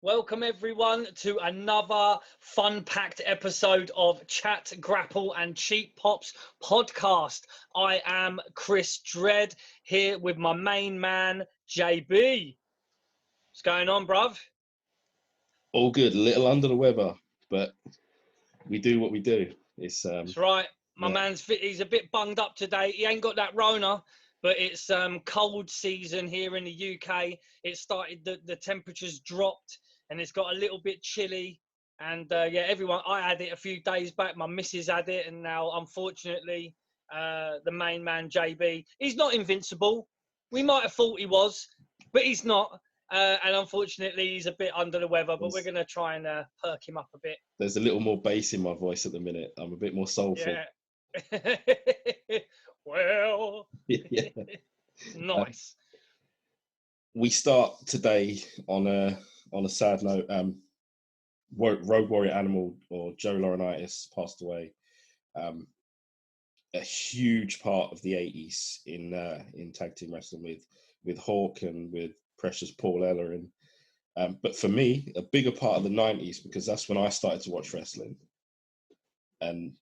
Welcome everyone to another fun-packed episode of Chat, Grapple and Cheap Pops podcast. I am Chris Dredd here with my main man, JB. What's going on, bruv? All good, a little under the weather, but we do what we do. That's right. My man's he's a bit bunged up today. He ain't got that Rona, but it's cold season here in the UK. It started, the temperatures dropped. And it's got a little bit chilly. And yeah, everyone, I had it a few days back. My missus had it. And now, unfortunately, the main man, JB, he's not invincible. We might have thought he was, but he's not. And unfortunately, he's a bit under the weather. But we're going to try and perk him up a bit. There's a little more bass in my voice at the minute. I'm a bit more soulful. Yeah. Well, yeah. Nice. We start today on a sad note. Road Warrior Animal, or Joe Laurinaitis, passed away. A huge part of the 80s in tag team wrestling with Hawk and with Precious Paul Ellering. But for me, a bigger part of the 90s, because that's when I started to watch wrestling. And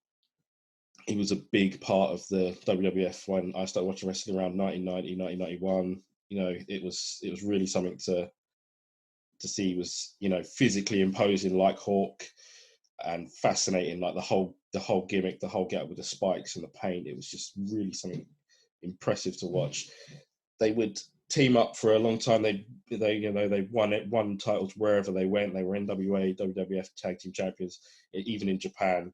he was a big part of the WWF when I started watching wrestling around 1990, 1991. You know, it was really something to see. He was, you know, physically imposing like Hawk and fascinating, like the whole gimmick, the whole get up with the spikes and the paint. It was just really something impressive to watch. They would team up for a long time. They won titles wherever they went. They were NWA, WWF tag team champions, even in Japan.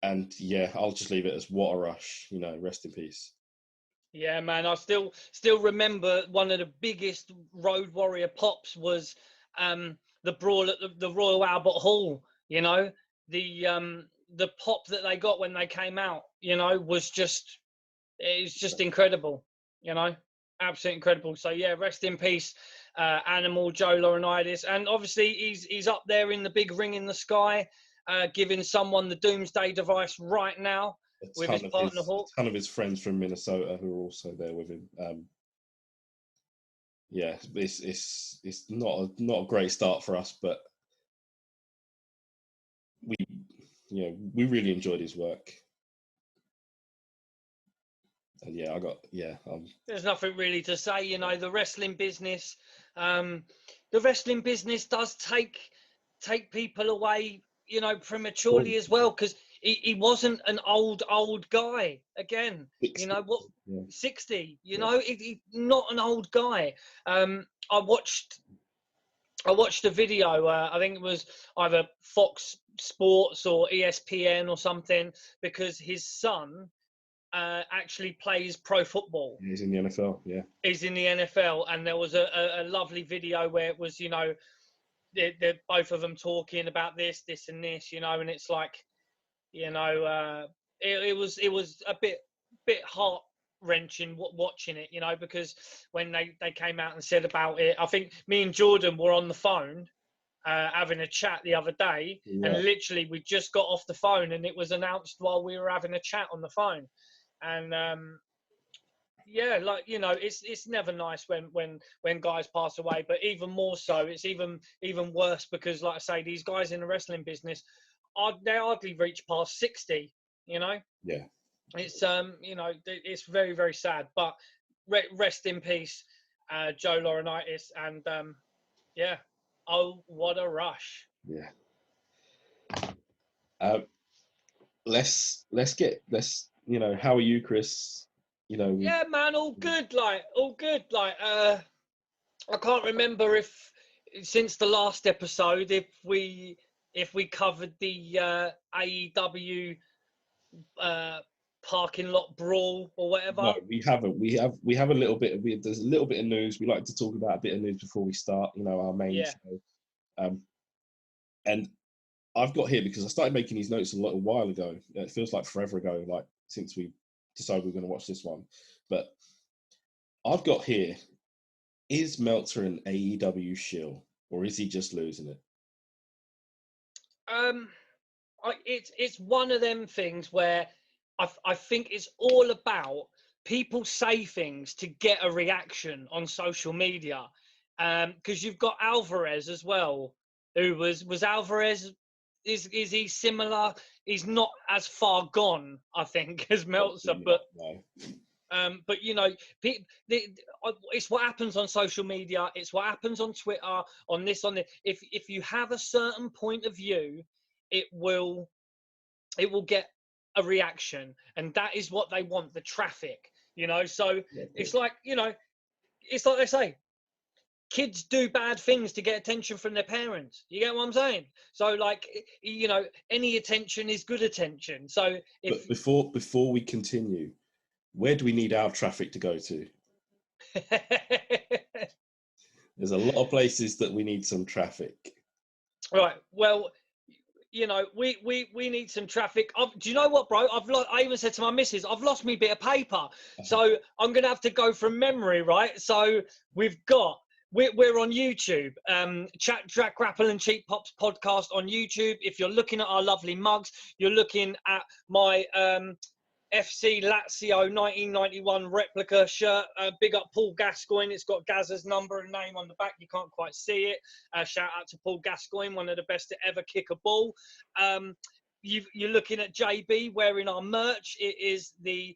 And yeah, I'll just leave it as what a rush. You know, rest in peace. Yeah, man. I still remember one of the biggest Road Warrior pops was the brawl at the Royal Albert Hall. You know, the pop that they got when they came out, you know, was just incredible. You know, absolutely incredible. So yeah, rest in peace, Animal Joe Laurinaitis, and obviously he's up there in the big ring in the sky, giving someone the doomsday device right now. With his partner Hawk. A ton of his friends from Minnesota who are also there with him. Yeah, it's not a great start for us, but we really enjoyed his work. And yeah, there's nothing really to say. You know, the wrestling business does take people away, you know, prematurely as well, because he wasn't an old guy again. 60, you know what? Yeah. 60. You know, he's not an old guy. I watched a video. I think it was either Fox Sports or ESPN or something, because his son actually plays pro football. He's in the NFL. Yeah, he's in the NFL, and there was a lovely video where it was, you know, they're both of them talking about this and this, you know, and it's like, you know, it was a bit heart wrenching watching it, you know, because when they came out and said about it, I think me and Jordan were on the phone having a chat the other day, and literally we just got off the phone and it was announced while we were having a chat on the phone, and yeah, like, you know, it's never nice when guys pass away, but even more so, it's even worse because, like I say, these guys in the wrestling business, they hardly reach past 60, you know? Yeah. It's, you know, it's very, very sad, but rest in peace, Joe Laurinaitis, and yeah, oh, what a rush. Yeah. Let's, you know, how are you, Chris? You know, yeah, man, all good. Like, I can't remember if since the last episode if we covered the AEW parking lot brawl or whatever. No, we haven't. We have a little bit. There's a little bit of news. We like to talk about a bit of news before we start. You know, our main show. And I've got here because I started making these notes a little while ago. It feels like forever ago, like since we decided we're going to watch this one. But I've got here, is Meltzer an AEW shill, or is he just losing it? It's one of them things where I think it's all about people say things to get a reaction on social media. Because you've got Alvarez as well, who was Alvarez. Is he similar? He's not as far gone, I think, as Meltzer, but. No. But you know, it's what happens on social media. It's what happens on Twitter, on this, on the. If you have a certain point of view, it will get a reaction, and that is what they want. The traffic, you know. So it's like, you know, it's like they say, kids do bad things to get attention from their parents. You get what I'm saying? So like, you know, any attention is good attention. So if but before we continue, where do we need our traffic to go to? There's a lot of places that we need some traffic. Right. Well, you know, we need some traffic. Do you know what, bro? I even said to my missus, I've lost me bit of paper. So I'm going to have to go from memory, right? So we're on YouTube. Chat, Grapple and Cheap Pops podcast on YouTube. If you're looking at our lovely mugs, you're looking at my FC Lazio 1991 replica shirt. Big up Paul Gascoigne. It's got Gazza's number and name on the back. You can't quite see it. Shout out to Paul Gascoigne, one of the best to ever kick a ball. You're looking at JB wearing our merch. It is the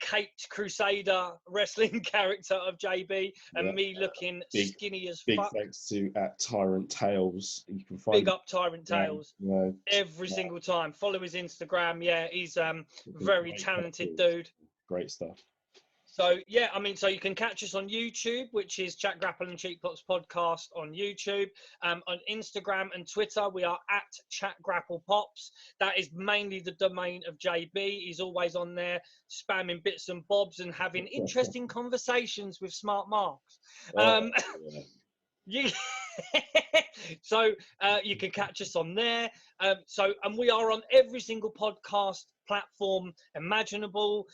Caped Crusader wrestling character of JB, and me looking skinny as fuck. Big thanks to @Tyrant Tales. You can find big up Tyrant Tales every single time. Follow his Instagram. Yeah, he's very talented dude. Great stuff. So yeah, I mean, so you can catch us on YouTube, which is Chat, Grapple and Cheap Pops podcast on YouTube. On Instagram and Twitter, we are at Chat Grapple Pops. That is mainly the domain of JB. He's always on there spamming bits and bobs and having interesting conversations with smart marks. So you can catch us on there. And we are on every single podcast platform imaginable.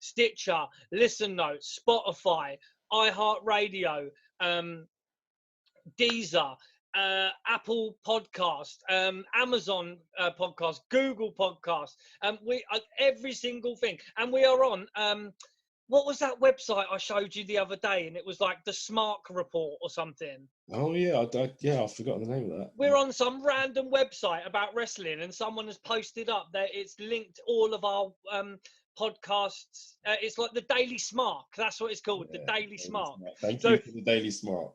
Stitcher, Listen Notes, Spotify, iHeartRadio, Deezer, Apple Podcast, Amazon Podcast, Google Podcast. We are every single thing, and we are on. What was that website I showed you the other day? And it was like the Smart Report or something. Oh yeah, I've forgotten the name of that. We're on some random website about wrestling, and someone has posted up that it's linked all of our podcasts. It's like the Daily Smart. That's what it's called, the Daily Smart. Thank you for the Daily Smart.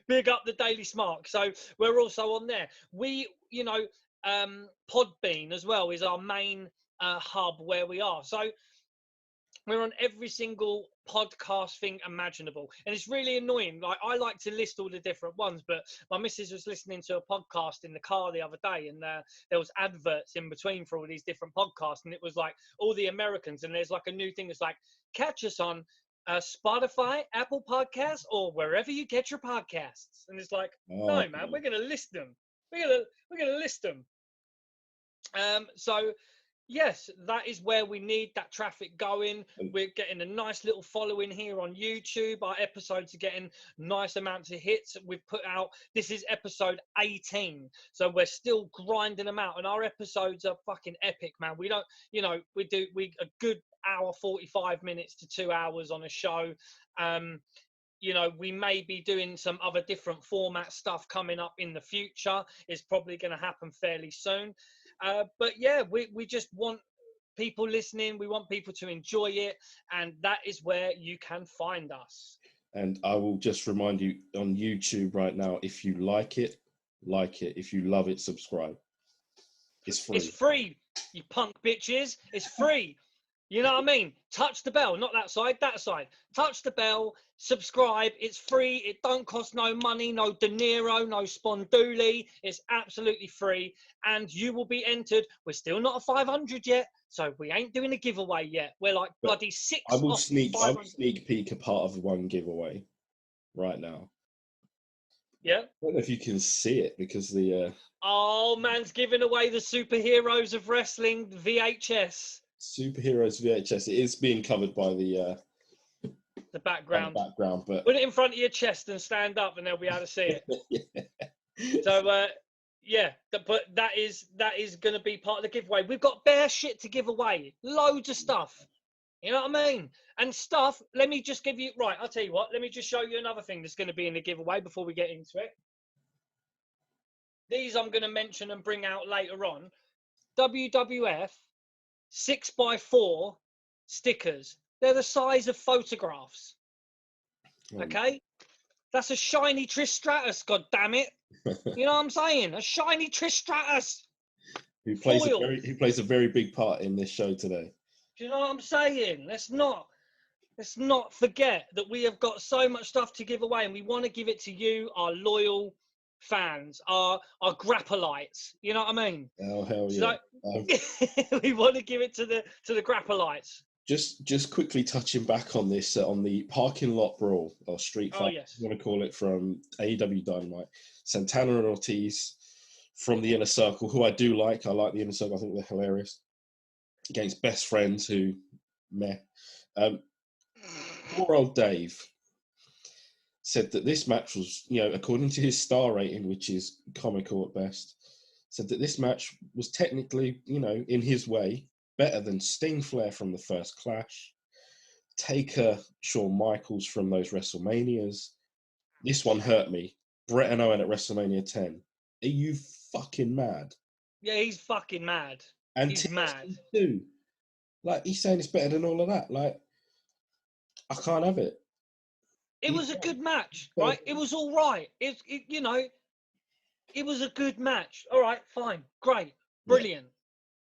Big up the Daily Smart. So we're also on there. We, you know, Podbean as well is our main hub where we are. So we're on every single podcast thing imaginable. And it's really annoying. Like, I like to list all the different ones, but my missus was listening to a podcast in the car the other day, and there was adverts in between for all these different podcasts. And it was like all the Americans. And there's like a new thing that's like, catch us on Spotify, Apple Podcasts, or wherever you get your podcasts. And it's like, no, man, we're going to list them. We're going to list them. So yes, that is where we need that traffic going. We're getting a nice little following here on YouTube. Our episodes are getting nice amounts of hits. We've put out, this is episode 18. So we're still grinding them out. And our episodes are fucking epic, man. We don't, you know, we a good hour, 45 minutes to 2 hours on a show. You know, we may be doing some other different format stuff coming up in the future. It's probably going to happen fairly soon. But yeah, we just want people listening. We want people to enjoy it. And that is where you can find us. And I will just remind you on YouTube right now, if you like it, like it. If you love it, subscribe. It's free. It's free, you punk bitches. It's free. You know what I mean? Touch the bell, not that side, that side. Touch the bell, subscribe. It's free. It don't cost no money, no De Niro, no Sponduli. It's absolutely free, and you will be entered. We're still not a 500 yet, so we ain't doing a giveaway yet. We're like bloody 6. I will sneak peek a part of one giveaway right now. Yeah. I don't know if you can see it because the Oh, man's giving away the superheroes of wrestling VHS. superheroes VHS. It is being covered by the background. background, but Put it in front of your chest and stand up, and they'll be able to see it. yeah. So, yeah, but that is going to be part of the giveaway. We've got bare shit to give away, loads of stuff. You know what I mean? And stuff. Let me just give you right. I'll tell you what. Let me just show you another thing that's going to be in the giveaway before we get into it. These I'm going to mention and bring out later on. WWF 6x4 stickers. They're the size of photographs. Okay, that's a shiny Trish Stratus. God damn it! You know what I'm saying? A shiny Trish Stratus. who plays a very big part in this show today. Do you know what I'm saying? Let's not forget that we have got so much stuff to give away, and we want to give it to you, our loyal fans, our Grappleites. You know what I mean? Oh hell yeah! So, we want to give it to the Grappleites. Just quickly touching back on this on the parking lot brawl or street fight, yes. I'm going to call it, from AEW Dynamite. Santana and Ortiz from the Inner Circle, who I do like. I like the Inner Circle. I think they're hilarious. Against Best Friends, who meh. Poor old Dave said that this match was, according to his star rating, which is comical at best, said that this match was technically, in his way, better than Sting Flair from the first Clash, Taker, Shawn Michaels from those WrestleManias. This one hurt me. Bret and Owen at WrestleMania 10. Are you fucking mad? Yeah, he's fucking mad. And he's mad. Too. Like, he's saying it's better than all of that. Like, I can't have it. It was a good match, right? It was all right. It was a good match. All right, fine, great, brilliant. Yeah.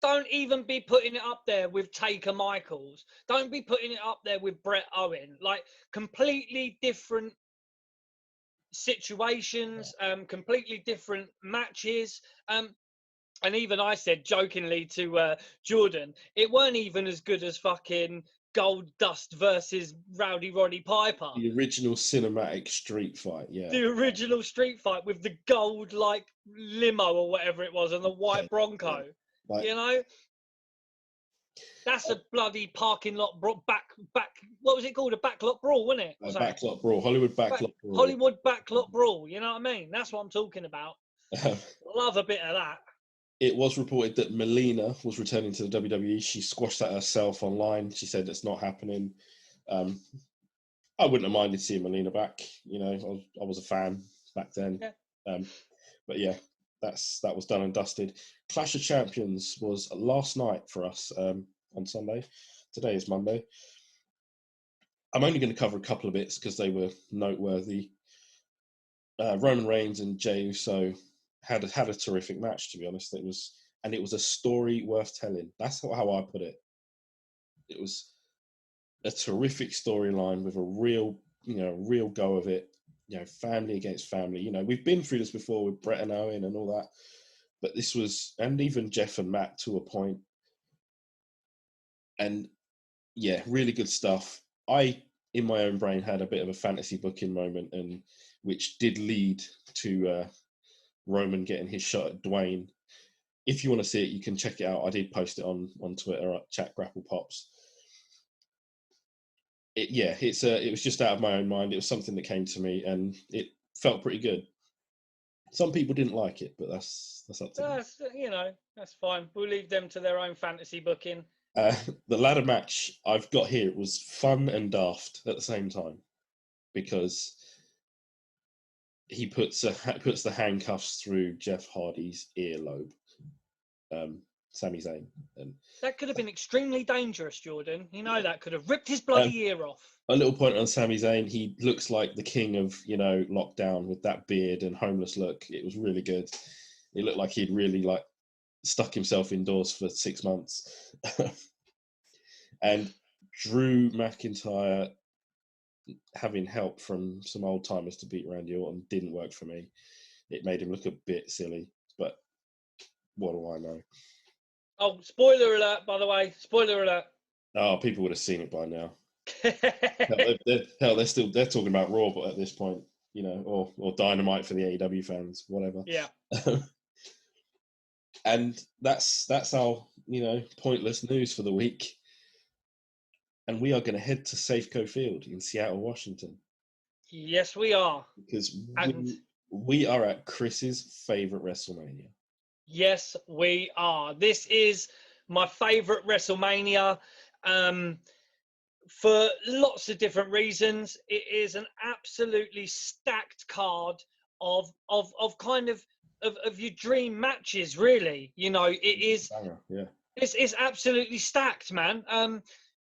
Don't even be putting it up there with Taker Michaels. Don't be putting it up there with Bret Owen. Like, completely different situations, completely different matches. And even I said jokingly to Jordan, it weren't even as good as fucking Gold Dust versus Rowdy Roddy Piper. The original cinematic street fight, yeah. The original street fight with the gold, like, limo or whatever it was, and the white Bronco. Like, that's a bloody parking lot back. What was it called? A backlot brawl, wasn't it? Backlot brawl, Hollywood backlot brawl. Hollywood backlot brawl. You know what I mean? That's what I'm talking about. Love a bit of that. It was reported that Melina was returning to the WWE. She squashed that herself online. She said it's not happening. I wouldn't have minded seeing Melina back. I was a fan back then. Yeah. But yeah, that was done and dusted. Clash of Champions was last night for us on Sunday. Today is Monday. I'm only going to cover a couple of bits because they were noteworthy. Roman Reigns and Jey Uso had a terrific match, to be honest. It was a story worth telling. That's how I put it. It was a terrific storyline with a real go of it. Family against family. We've been through this before with Bret and Owen and all that, but this was, and even Jeff and Matt to a point. And yeah, really good stuff. I, in my own brain, had a bit of a fantasy booking moment, and which did lead to Roman getting his shot at Dwayne. If you want to see it, you can check it out. I did post it on Twitter at Chat Grapple Pops. It was just out of my own mind. It was something that came to me, and it felt pretty good. Some people didn't like it, but that's up to them. That's fine. We'll leave them to their own fantasy booking. The ladder match I've got here was fun and daft at the same time, because he puts the handcuffs through Jeff Hardy's earlobe, Sami Zayn. And that could have been extremely dangerous, Jordan. That could have ripped his bloody ear off. A little point on Sami Zayn. He looks like the king of, lockdown with that beard and homeless look. It was really good. It looked like he'd really stuck himself indoors for 6 months. And Drew McIntyre having help from some old timers to beat Randy Orton didn't work for me. It made him look a bit silly, but what do I know? Oh, spoiler alert, by the way. Spoiler alert. Oh, people would have seen it by now. Hell, they're talking about Raw, but at this point. you know, or Dynamite for the AEW fans, whatever. Yeah. And that's our, you know, pointless news for the week. And we are going to head to Safeco Field in Seattle, Washington. Yes, we are. Because And we are at Chris's favorite WrestleMania. yes, we are. This is my favorite WrestleMania. For lots of different reasons. It is an absolutely stacked card of kind of your dream matches, really. You know, it is. Yeah. It's absolutely stacked, man.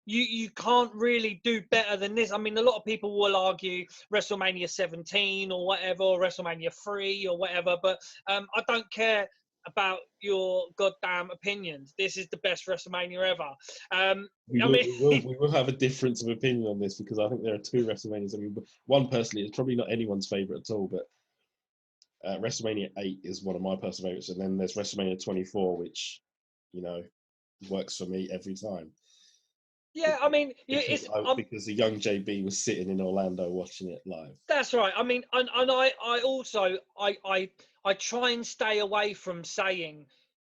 You can't really do better than this. I mean, a lot of people will argue WrestleMania 17 or whatever, or WrestleMania 3 or whatever, but I don't care about your goddamn opinions. This is the best WrestleMania ever. We will have a difference of opinion on this, because I think there are two WrestleManias. I mean, one personally is probably not anyone's favorite at all, but WrestleMania 8 is one of my personal favorites, and then there's WrestleMania 24, which, you know, works for me every time. Yeah, I mean, because the young JB was sitting in Orlando watching it live. That's right. I mean, and I also I try and stay away from saying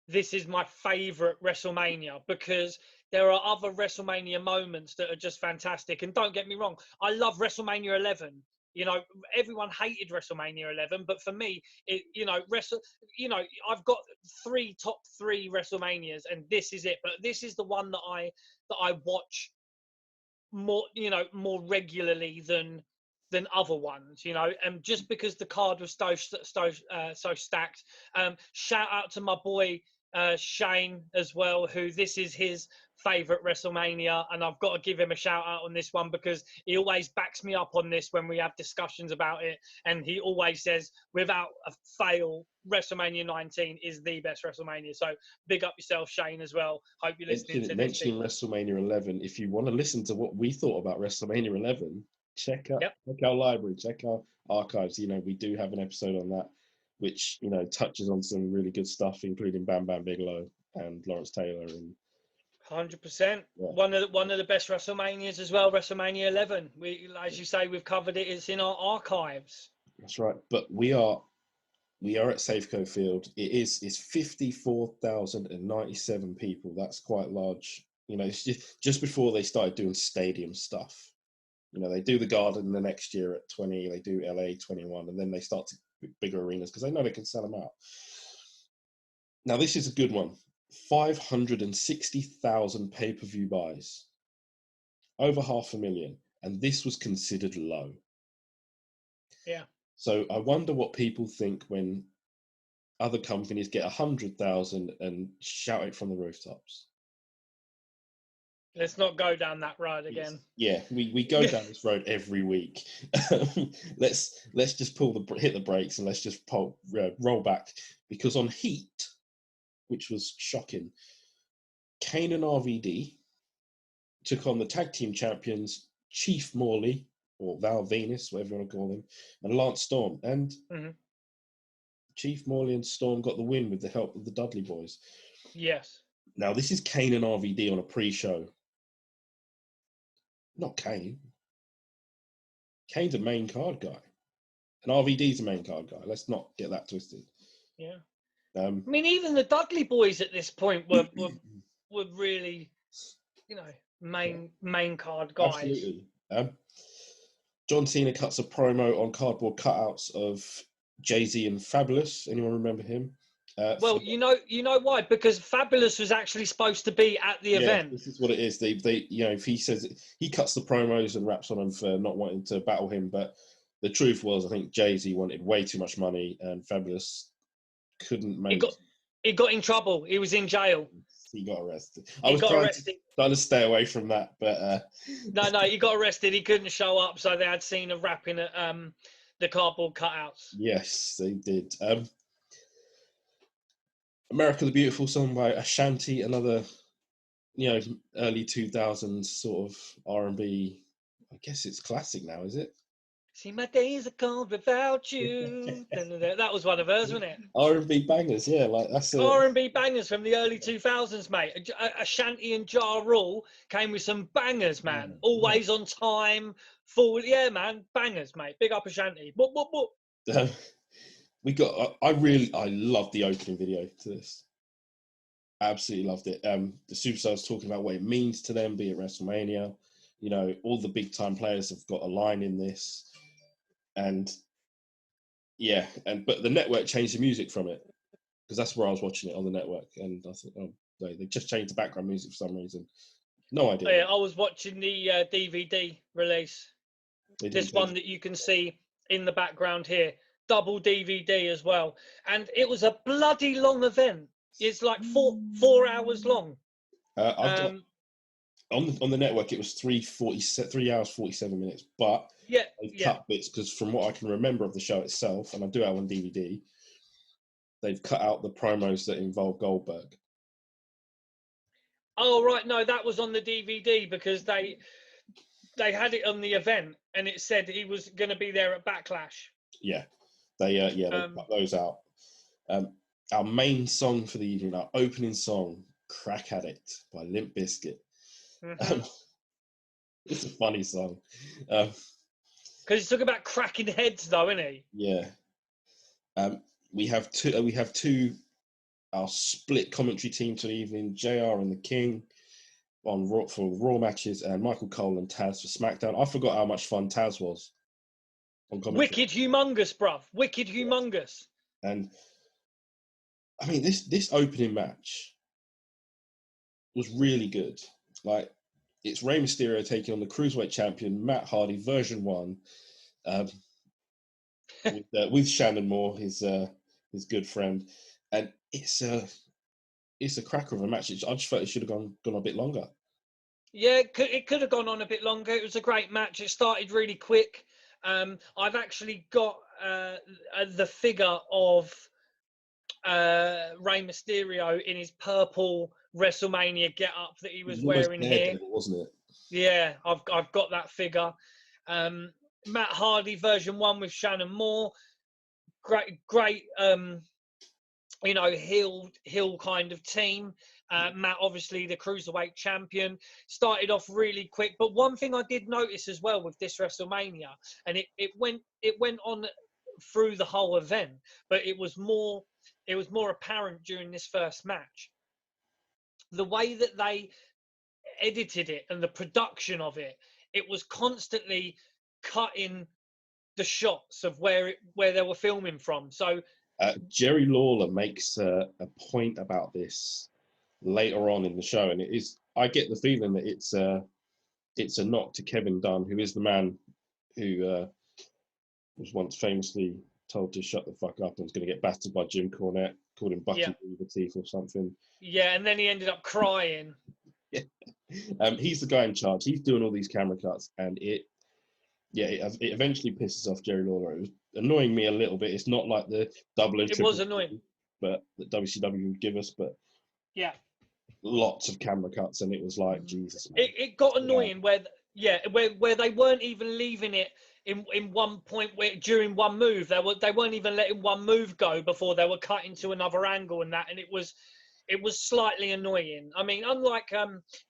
this is my favorite WrestleMania, because there are other WrestleMania moments that are just fantastic. And don't get me wrong, I love WrestleMania 11. You know, everyone hated WrestleMania 11, but for me, I've got top three WrestleManias, and this is it. But this is the one that I watch more regularly than other ones, you know, and just because the card was so stacked. Shout out to my boy Shane as well, who this is his favorite WrestleMania, and I've got to give him a shout out on this one, because he always backs me up on this when we have discussions about it, and he always says without a fail WrestleMania 19 is the best WrestleMania. So big up yourself, Shane, as well. Hope you're listening to this. Mentioning WrestleMania 11, if you want to listen to what we thought about WrestleMania 11, check our library, check our archives. You know, we do have an episode on that, which, you know, touches on some really good stuff, including Bam Bam Bigelow and Lawrence Taylor. And 100%. One of the best WrestleManias as well, WrestleMania 11. We, as you say, we've covered it. It's in our archives. That's right. But we are at Safeco Field. It's 54,097 people. That's quite large. You know, it's just before they started doing stadium stuff. You know, they do the Garden the next year at 20, they do LA 21, and then they start to bigger arenas because they know they can sell them out. Now, this is a good one. 560,000 pay-per-view buys. Over 500,000. And this was considered low. Yeah. So I wonder what people think when other companies get 100,000 and shout it from the rooftops. Let's not go down that road again. Yeah, we go down this road every week. Let's just hit the brakes, and let's just roll back, because on Heat, which was shocking, Kane and RVD took on the tag team champions Chief Morley, or Val Venus, whatever you want to call him, and Lance Storm. And Chief Morley and Storm got the win with the help of the Dudley Boys. Yes. Now, this is Kane and RVD on a pre-show. Not Kane. Kane's a main card guy. And RVD's a main card guy. Let's not get that twisted. Yeah. I mean, even the Dudley Boys at this point were really, you know, main card guys. Absolutely. John Cena cuts a promo on cardboard cutouts of Jay-Z and Fabulous. Anyone remember him? Well, you know why? Because Fabulous was actually supposed to be at the event. This is what it is. They, you know, if he says he cuts the promos and raps on them for not wanting to battle him, but the truth was, I think Jay-Z wanted way too much money, and Fabulous couldn't make. He got in trouble. He was in jail. He got arrested. I was trying to stay away from that, but no, he got arrested. He couldn't show up, so they had Cena rapping at the cardboard cutouts. Yes, they did. America the Beautiful, sung by Ashanti, another, you know, early 2000s sort of R&B. I guess it's classic now, is it? See, my days are gone without you. That was one of hers, wasn't it? R&B bangers, yeah, like that's R&B bangers from the early 2000s, mate. Ashanti and Ja Rule came with some bangers, man. Always on Time, Full, yeah, man, bangers, mate. Big up Ashanti. What? I love the opening video to this. Absolutely loved it. The superstars talking about what it means to them, be it WrestleMania. You know, all the big time players have got a line in this, and yeah, but the network changed the music from it because that's where I was watching it on the network, and I thought, oh, they just changed the background music for some reason. No idea. Yeah, I was watching the DVD release. This one that you can see in the background here, double DVD as well, and it was a bloody long event. It's like 4 hours long. I've got on the network. It was 3 hours 47 minutes, but they've cut bits because from what I can remember of the show itself, and I do have on DVD, they've cut out the promos that involve Goldberg. Oh right, no, that was on the DVD because they had it on the event and it said he was going to be there at Backlash. Yeah, they cut those out. Our main song for the evening, our opening song, "Crack Addict" by Limp Bizkit. It's a funny song. Because he's talking about cracking heads, though, isn't he? Yeah. We have two. Our split commentary team for the evening: JR and the King on Raw for Raw matches, and Michael Cole and Taz for SmackDown. I forgot how much fun Taz was on commentary. Wicked humongous, bruv. Wicked humongous. And I mean, this opening match was really good. Like, it's Rey Mysterio taking on the Cruiserweight Champion, Matt Hardy, version 1, with Shannon Moore, his good friend. And it's a cracker of a match. I just felt it should have gone a bit longer. Yeah, it could have gone on a bit longer. It was a great match. It started really quick. I've actually got the figure of Rey Mysterio in his purple WrestleMania get-up that he was wearing here, wasn't it? Yeah, I've got that figure. Matt Hardy version 1 with Shannon Moore, great. Heel kind of team. Matt, obviously the Cruiserweight champion, started off really quick. But one thing I did notice as well with this WrestleMania, and it went on through the whole event, but it was more apparent during this first match. The way that they edited it and the production of it, it was constantly cutting the shots of where they were filming from. So Jerry Lawler makes a point about this later on in the show, and I get the feeling that it's a knock to Kevin Dunn, who is the man who was once famously told to shut the fuck up and was going to get battered by Jim Cornette, called him Bucky Beaver Teeth or something. Yeah, and then he ended up crying. Yeah. He's the guy in charge. He's doing all these camera cuts, and it eventually pisses off Jerry Lawler. It was annoying me a little bit. It's not like the double and triple. It was annoying, but that WCW would give us. But yeah, lots of camera cuts, and it was like Jesus. Man. It got annoying where they weren't even leaving it in one point where during one move they weren't even letting one move go before they were cutting to another angle and that, and it was slightly annoying. I mean, unlike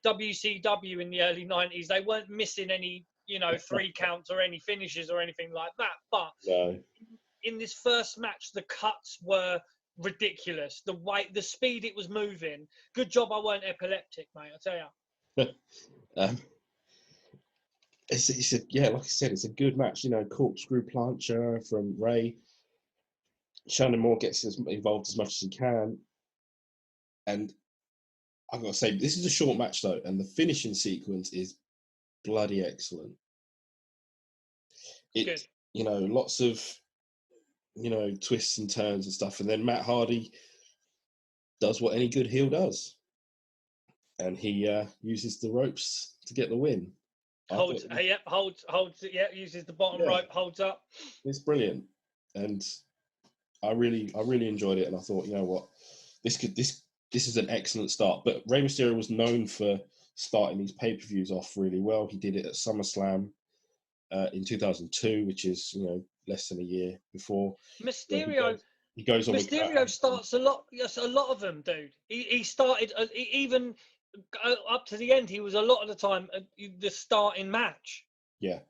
WCW in the early 90s, they weren't missing any 3 counts or any finishes or anything like that. But in this first match, the cuts were ridiculous. The speed it was moving. Good job I weren't epileptic, mate. I tell you. Like I said, it's a good match. Corkscrew plancher from Ray. Shannon Moore gets involved as much as he can. And I've got to say, this is a short match though, and the finishing sequence is bloody excellent. It's lots of twists and turns and stuff, and then Matt Hardy does what any good heel does, and he uses the ropes to get the win. Holds it. Yeah, uses the bottom rope, holds up. It's brilliant, and I really enjoyed it. And I thought, you know what, this is an excellent start. But Rey Mysterio was known for starting these pay-per-views off really well. He did it at SummerSlam in 2002, which is less than a year before. Mysterio. He goes on. Mysterio starts a lot. Yes, a lot of them, dude. He started even up to the end. He was a lot of the time the starting match. Yeah,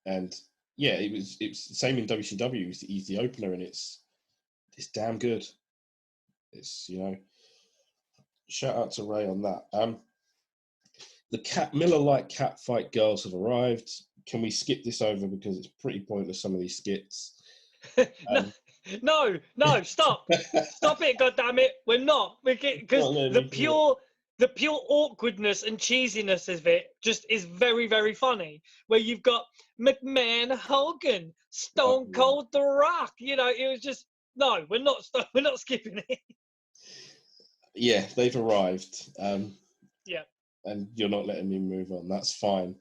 And yeah, it's the same in WCW. He's the opener, and it's damn good. It's, shout out to Ray on that. The Miller Lite cat fight girls have arrived. Can we skip this over because it's pretty pointless, some of these skits? No, stop it, goddammit. We're not, because the pure awkwardness and cheesiness of it just is very, very funny. Where you've got McMahon, Hogan, Stone Cold, The Rock. It was just we're not skipping it. Yeah, they've arrived. Yeah. And you're not letting me move on. That's fine.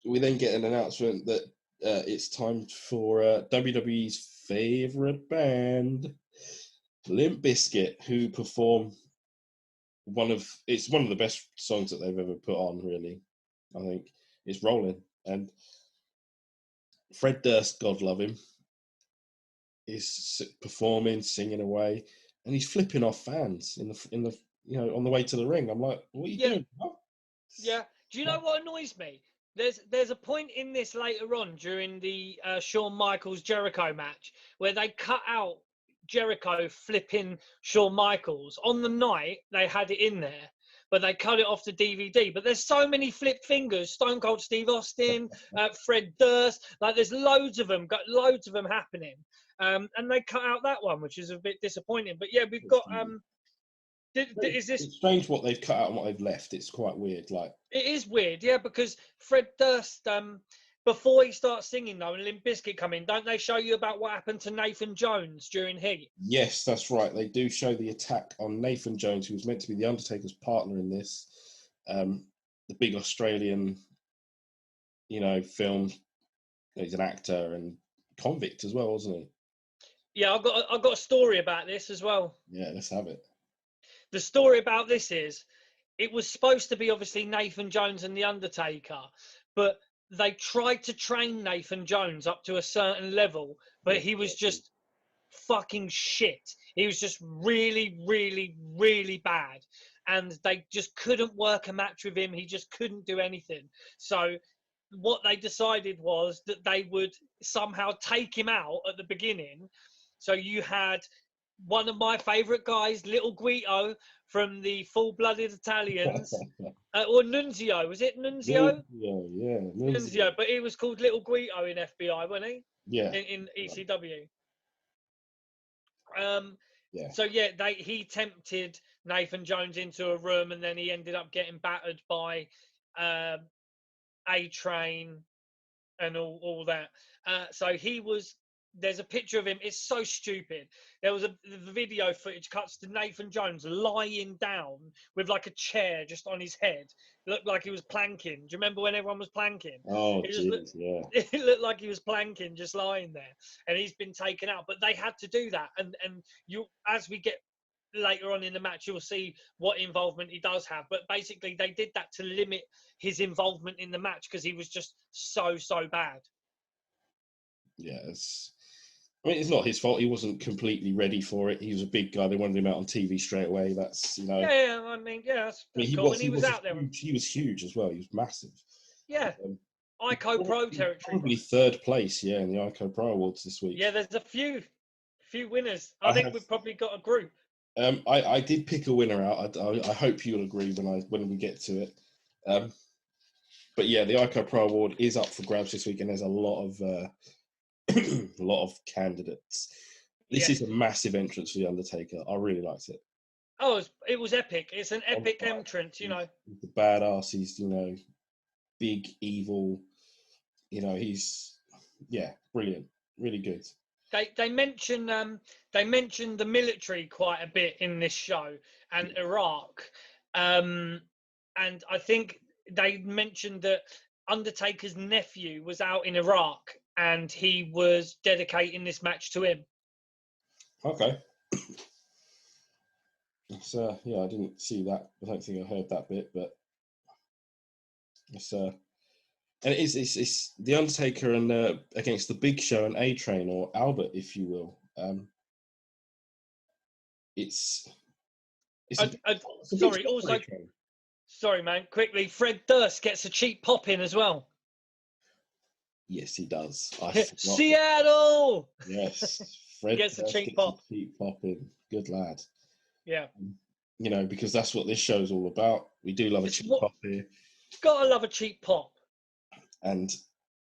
We then get an announcement that it's time for WWE's favorite band, Limp Bizkit, who perform one of the best songs that they've ever put on. Really, I think it's Rolling, and Fred Durst, God love him, is performing, singing away, and he's flipping off fans in the on the way to the ring. I'm like, what are you doing? Huh? Yeah. Do you know what annoys me? There's a point in this later on during the Shawn Michaels Jericho match where they cut out Jericho flipping Shawn Michaels. On the night, they had it in there, but they cut it off the DVD. But there's so many flipped fingers. Stone Cold Steve Austin, Fred Durst. Like, there's loads of them happening. And they cut out that one, which is a bit disappointing. But yeah, we've got... It's strange what they've cut out and what they've left. It's quite weird. Like, it is weird, yeah, because Fred Durst, before he starts singing though, and Limp Bizkit come in, don't they show you about what happened to Nathan Jones during Heat? Yes, that's right. They do show the attack on Nathan Jones, who was meant to be the Undertaker's partner in this, the big Australian, film. He's an actor and convict as well, wasn't he? Yeah, I've got a story about this as well. Yeah, let's have it. The story about this is, it was supposed to be obviously Nathan Jones and The Undertaker, but they tried to train Nathan Jones up to a certain level, but he was just fucking shit. He was just really, really, really bad. And they just couldn't work a match with him. He just couldn't do anything. So what they decided was that they would somehow take him out at the beginning. So you had one of my favourite guys, Little Guido from the Full-Blooded Italians, or Nunzio. Was it Nunzio? Yeah, Nunzio, but he was called Little Guido in FBI, wasn't he? Yeah. In ECW. Yeah. So yeah, he tempted Nathan Jones into a room, and then he ended up getting battered by A-Train and all that. So he was. There's a picture of him. It's so stupid. There was the video footage cuts to Nathan Jones lying down with like a chair just on his head. It looked like he was planking. Do you remember when everyone was planking? Oh, jeez, yeah. It looked like he was planking, just lying there. And he's been taken out. But they had to do that. And you, as we get later on in the match, you'll see what involvement he does have. But basically, they did that to limit his involvement in the match because he was just so bad. Yeah, it's not his fault. He wasn't completely ready for it. He was a big guy. They wanted him out on TV straight away. That's, Yeah, I mean, yeah, that's cool. And he was out there. He was huge as well. He was massive. Yeah. ICO Pro territory. Probably third place, yeah, in the ICO Pro Awards this week. Yeah, there's a few winners. I think we've probably got a group. I did pick a winner out. I hope you'll agree when we get to it. But yeah, the ICO Pro Award is up for grabs this week, and there's a lot of a lot of candidates. This is a massive entrance for the Undertaker. I really liked it. Oh, it was epic. It's an epic entrance, The badass. He's big, evil. He's brilliant, really good. They mention the military quite a bit in this show, and Iraq, and I think they mentioned that Undertaker's nephew was out in Iraq, and he was dedicating this match to him. Okay. So I didn't see that. I don't think I heard that bit, but it's and it's the Undertaker and against the Big Show and A-Train, or Albert, if you will. Sorry, man. Quickly, Fred Durst gets a cheap pop in as well. Yes, he does. I forgot. Seattle. Yes, He Fred gets the Durst cheek gets pop. his cheek popping. Good lad. Yeah. You know, because that's what this show's all about. We do love a It's cheek what pop here, gotta love a cheap pop. and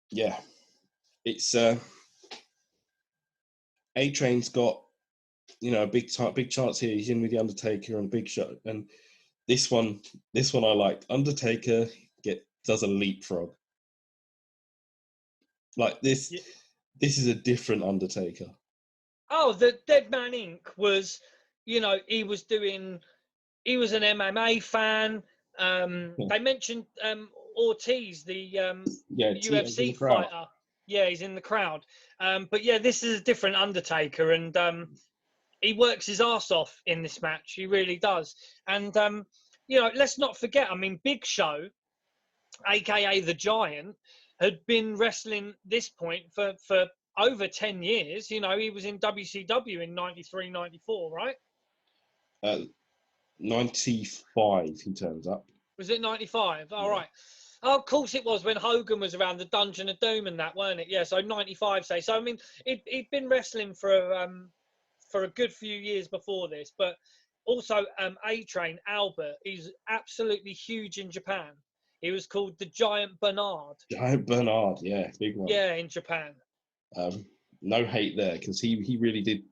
yeah, it's A Train's got, you know, a big chance here. He's in with the Undertaker and Big Show, and this one I liked. Undertaker does a leapfrog like this. Yeah. This is a different Undertaker. Oh, the Dead Man Inc. was, you know, he was an MMA fan. They mentioned Ortiz, the Yeah, Tito's in the UFC crowd. fighter. Yeah, he's in the crowd. But yeah, this is a different Undertaker, and he works his ass off in this match. He really does. And you know, let's not forget. I mean, Big Show, aka the Giant, had been wrestling this point for over 10 years. You know, he was in WCW in 93, 94, right? 95, he turns up. Was it 95? All Yeah. right. Oh, of course it was when Hogan was around, the Dungeon of Doom and that, weren't it? Yeah, so 95, say. So, I mean, he'd been wrestling for a good few years before this, but also A-Train, Albert, he's absolutely huge in Japan. He was called the Giant Bernard. Giant Bernard, yeah, big one. Yeah, in Japan. No hate there, because he really did.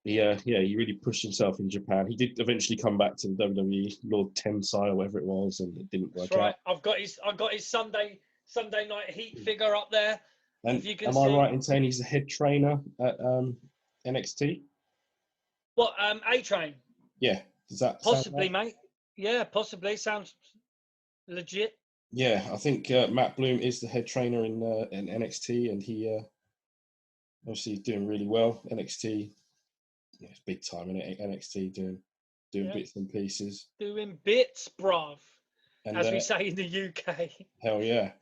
He really pushed himself in Japan. He did eventually come back to the WWE, Lord Tensai or whatever it was, and it didn't work That's right. out. I've got his Sunday Night Heat figure up there. And If you can am see. I right in saying he's the head trainer at NXT? What, A-Train? Yeah, does that Possibly, sound right? mate. Yeah, possibly. Sounds legit. Yeah, I think Matt Bloom is the head trainer in NXT, and he obviously doing really well. NXT, yeah, it's big time in NXT, doing Yeah. bits and pieces. Doing bits, bruv, And as we say in the UK. hell yeah.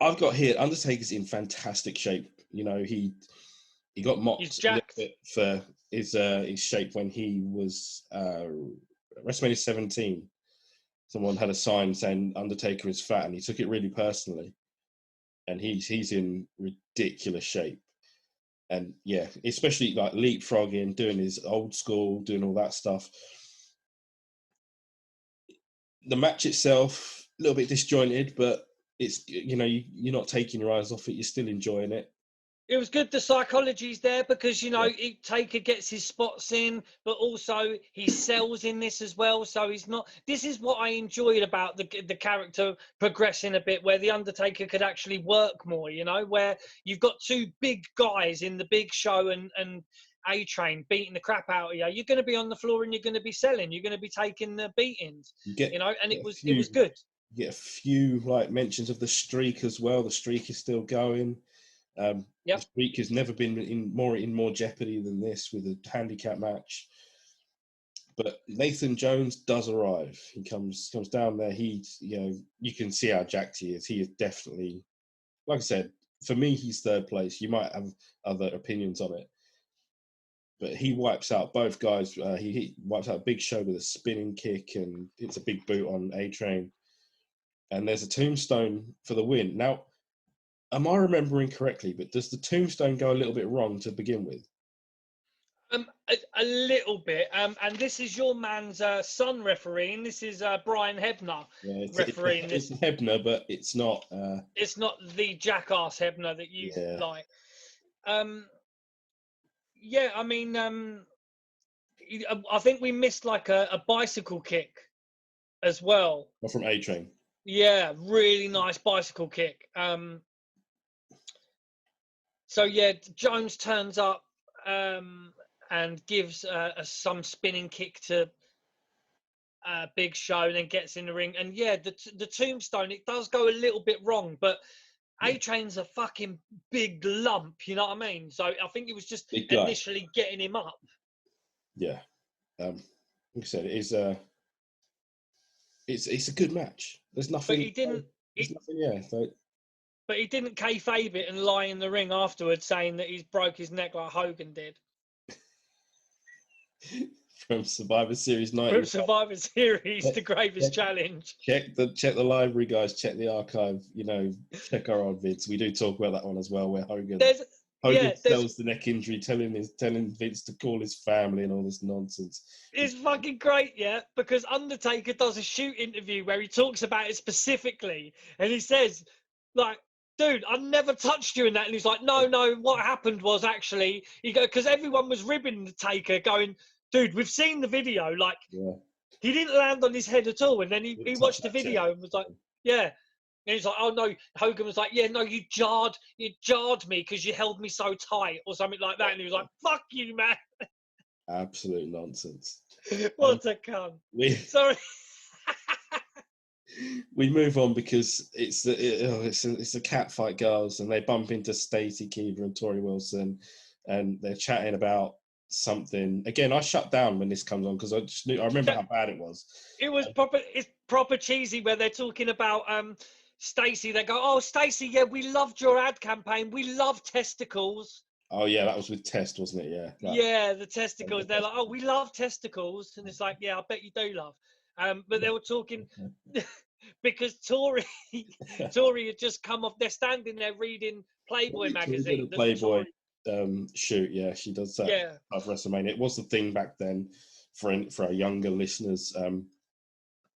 I've got here Undertaker's in fantastic shape. You know, he got He's mocked a little jacked. bit for his shape when he was WrestleMania 17. Someone had a sign saying Undertaker is fat, and he took it really personally. And he's in ridiculous shape. And yeah, especially like leapfrogging, doing his old school, doing all that stuff. The match itself, a little bit disjointed, but it's, you know, you're not taking your eyes off it. You're still enjoying it. It was good. The psychology's there because, you know, Yeah. Taker gets his spots in, but also he sells in this as well. So he's not. This is what I enjoyed about the character progressing a bit, where the Undertaker could actually work more. You know, where you've got two big guys in the Big Show and A-Train beating the crap out of you. You're going to be on the floor and you're going to be selling. You're going to be taking the beatings. You know, and it was good. You get a few like mentions of the streak as well. The streak is still going. The streak has never been in more jeopardy than this, with a handicap match. But Nathan Jones does arrive. He comes down there. He's, you know, you can see how jacked he is. He is definitely, like I said, for me, he's third place. You might have other opinions on it, but he wipes out both guys. He wipes out Big Show with a spinning kick, and it's a big boot on A-Train. And there's a tombstone for the win. Now, am I remembering correctly, but does the tombstone go a little bit wrong to begin with? A little bit. And this is your man's son refereeing. This is Brian Hebner refereeing this. It's Hebner, but it's not. It's not the jackass Hebner that you like. Yeah, I mean, I think we missed like a bicycle kick as well. From A-Train. Yeah, really nice bicycle kick. So yeah, Jones turns up and gives some spinning kick to Big Show, and then gets in the ring. And yeah, the tombstone, it does go a little bit wrong, but A-Train's a fucking big lump, you know what I mean? So I think it was just initially getting him up. Yeah. Like I said, it's a good match. There's nothing. But he didn't. But he didn't kayfabe it and lie in the ring afterwards saying that he's broke his neck like Hogan did. from Survivor Series From 90. Survivor Series, Check, the Gravest check, Challenge. check the library, guys. Check the archive. You know, check our old vids. We do talk about that one as well, where Hogan There's sells the neck injury, telling Vince to call his family and all this nonsense. it's fucking great, yeah, because Undertaker does a shoot interview where he talks about it specifically, and he says, like, dude, I never touched you in that, and he's like, no, what happened was actually, you go, because everyone was ribbing the Taker, going, dude, we've seen the video, like, Yeah, he didn't land on his head at all, and then he didn't touch watched the that chair. video and was like, yeah. And he's like, oh no, Hogan was like, yeah, no, you jarred me because you held me so tight or something like that. And he was like, fuck you, man. Absolute nonsense. What a cunt. We Sorry. we move on because it's a cat fight, girls, and they bump into Stacey Keebler and Tori Wilson, and they're chatting about something. Again, I shut down when this comes on because I remember how bad it was. It's proper cheesy where they're talking about Stacey. They go, oh, Stacey, yeah, we loved your ad campaign. We love testicles. Oh yeah, that was with Test, wasn't it? Yeah. Yeah, the testicles. They're like, oh, we love testicles. And it's like, yeah, I bet you do love. But they were talking because Tori had just come off. They're standing there reading Playboy magazine. Did a Playboy shoot. Yeah, she does that. Yeah. Of WrestleMania. It was the thing back then for our younger listeners.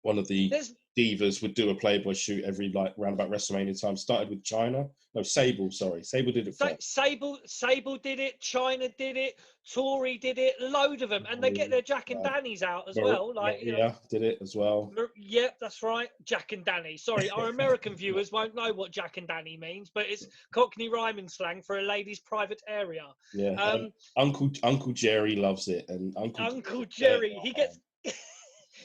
One of the divas would do a Playboy shoot every round about WrestleMania time. Started with China. No, Sable. Sorry, Sable did it first. Sable did it. China did it. Tori did it. Load of them, and they get their Jack and Danny's out as well. Like, Maria did it as well. Yep, that's right. Jack and Danny. Sorry, our American viewers won't know what Jack and Danny means, but it's Cockney rhyming slang for a lady's private area. Yeah. Uncle Jerry loves it, and Uncle Jerry,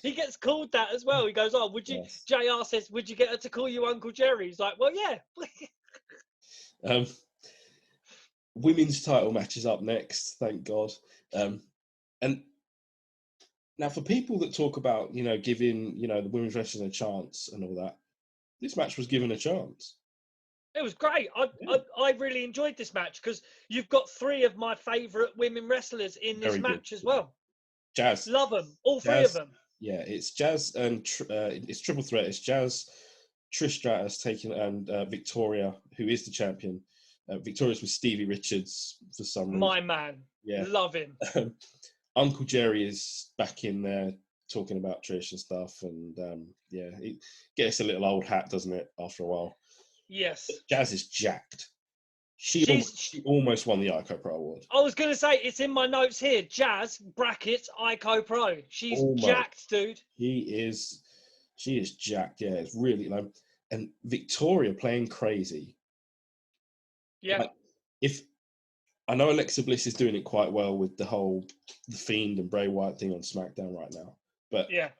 he gets called that as well. He goes, oh, would you, yes. JR says, would you get her to call you Uncle Jerry? He's like, well, yeah. Women's title match is up next, thank God. And now for people that talk about, giving, the women's wrestling a chance and all that, this match was given a chance. It was great. I really enjoyed this match because you've got three of my favourite women wrestlers in this match as well. Jazz. Love them. All three of them. Yeah, it's Jazz and it's triple threat. It's Jazz, Trish Stratus and Victoria, who is the champion. Victoria's with Stevie Richards for some reason. My man. Yeah. Love him. Uncle Jerry is back in there talking about Trish and stuff. And it gets a little old hat, doesn't it, after a while? Yes. But Jazz is jacked. She almost won the ICO Pro Award. I was going to say, it's in my notes here. Jazz, brackets, ICO Pro. She's jacked, dude. She is jacked, yeah. It's really, and Victoria playing crazy. Yeah. If I know Alexa Bliss is doing it quite well with the Fiend and Bray Wyatt thing on SmackDown right now. But yeah,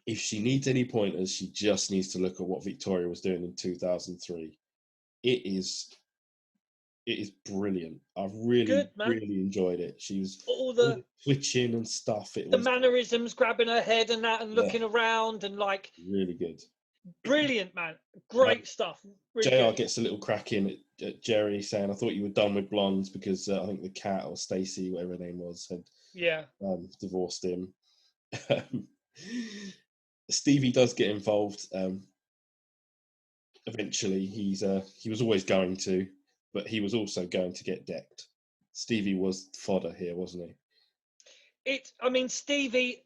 if she needs any pointers, she just needs to look at what Victoria was doing in 2003. It is brilliant. I've really enjoyed it. She was all the twitching and stuff. The mannerisms, grabbing her head and that, and looking around and like really good. Brilliant, man. Great stuff. Really JR gets a little crack in at Jerry saying, I thought you were done with blondes because I think the cat or Stacey, whatever her name was, had divorced him. Stevie does get involved. Eventually, he was always going to, but he was also going to get decked. Stevie was fodder here, wasn't he? Stevie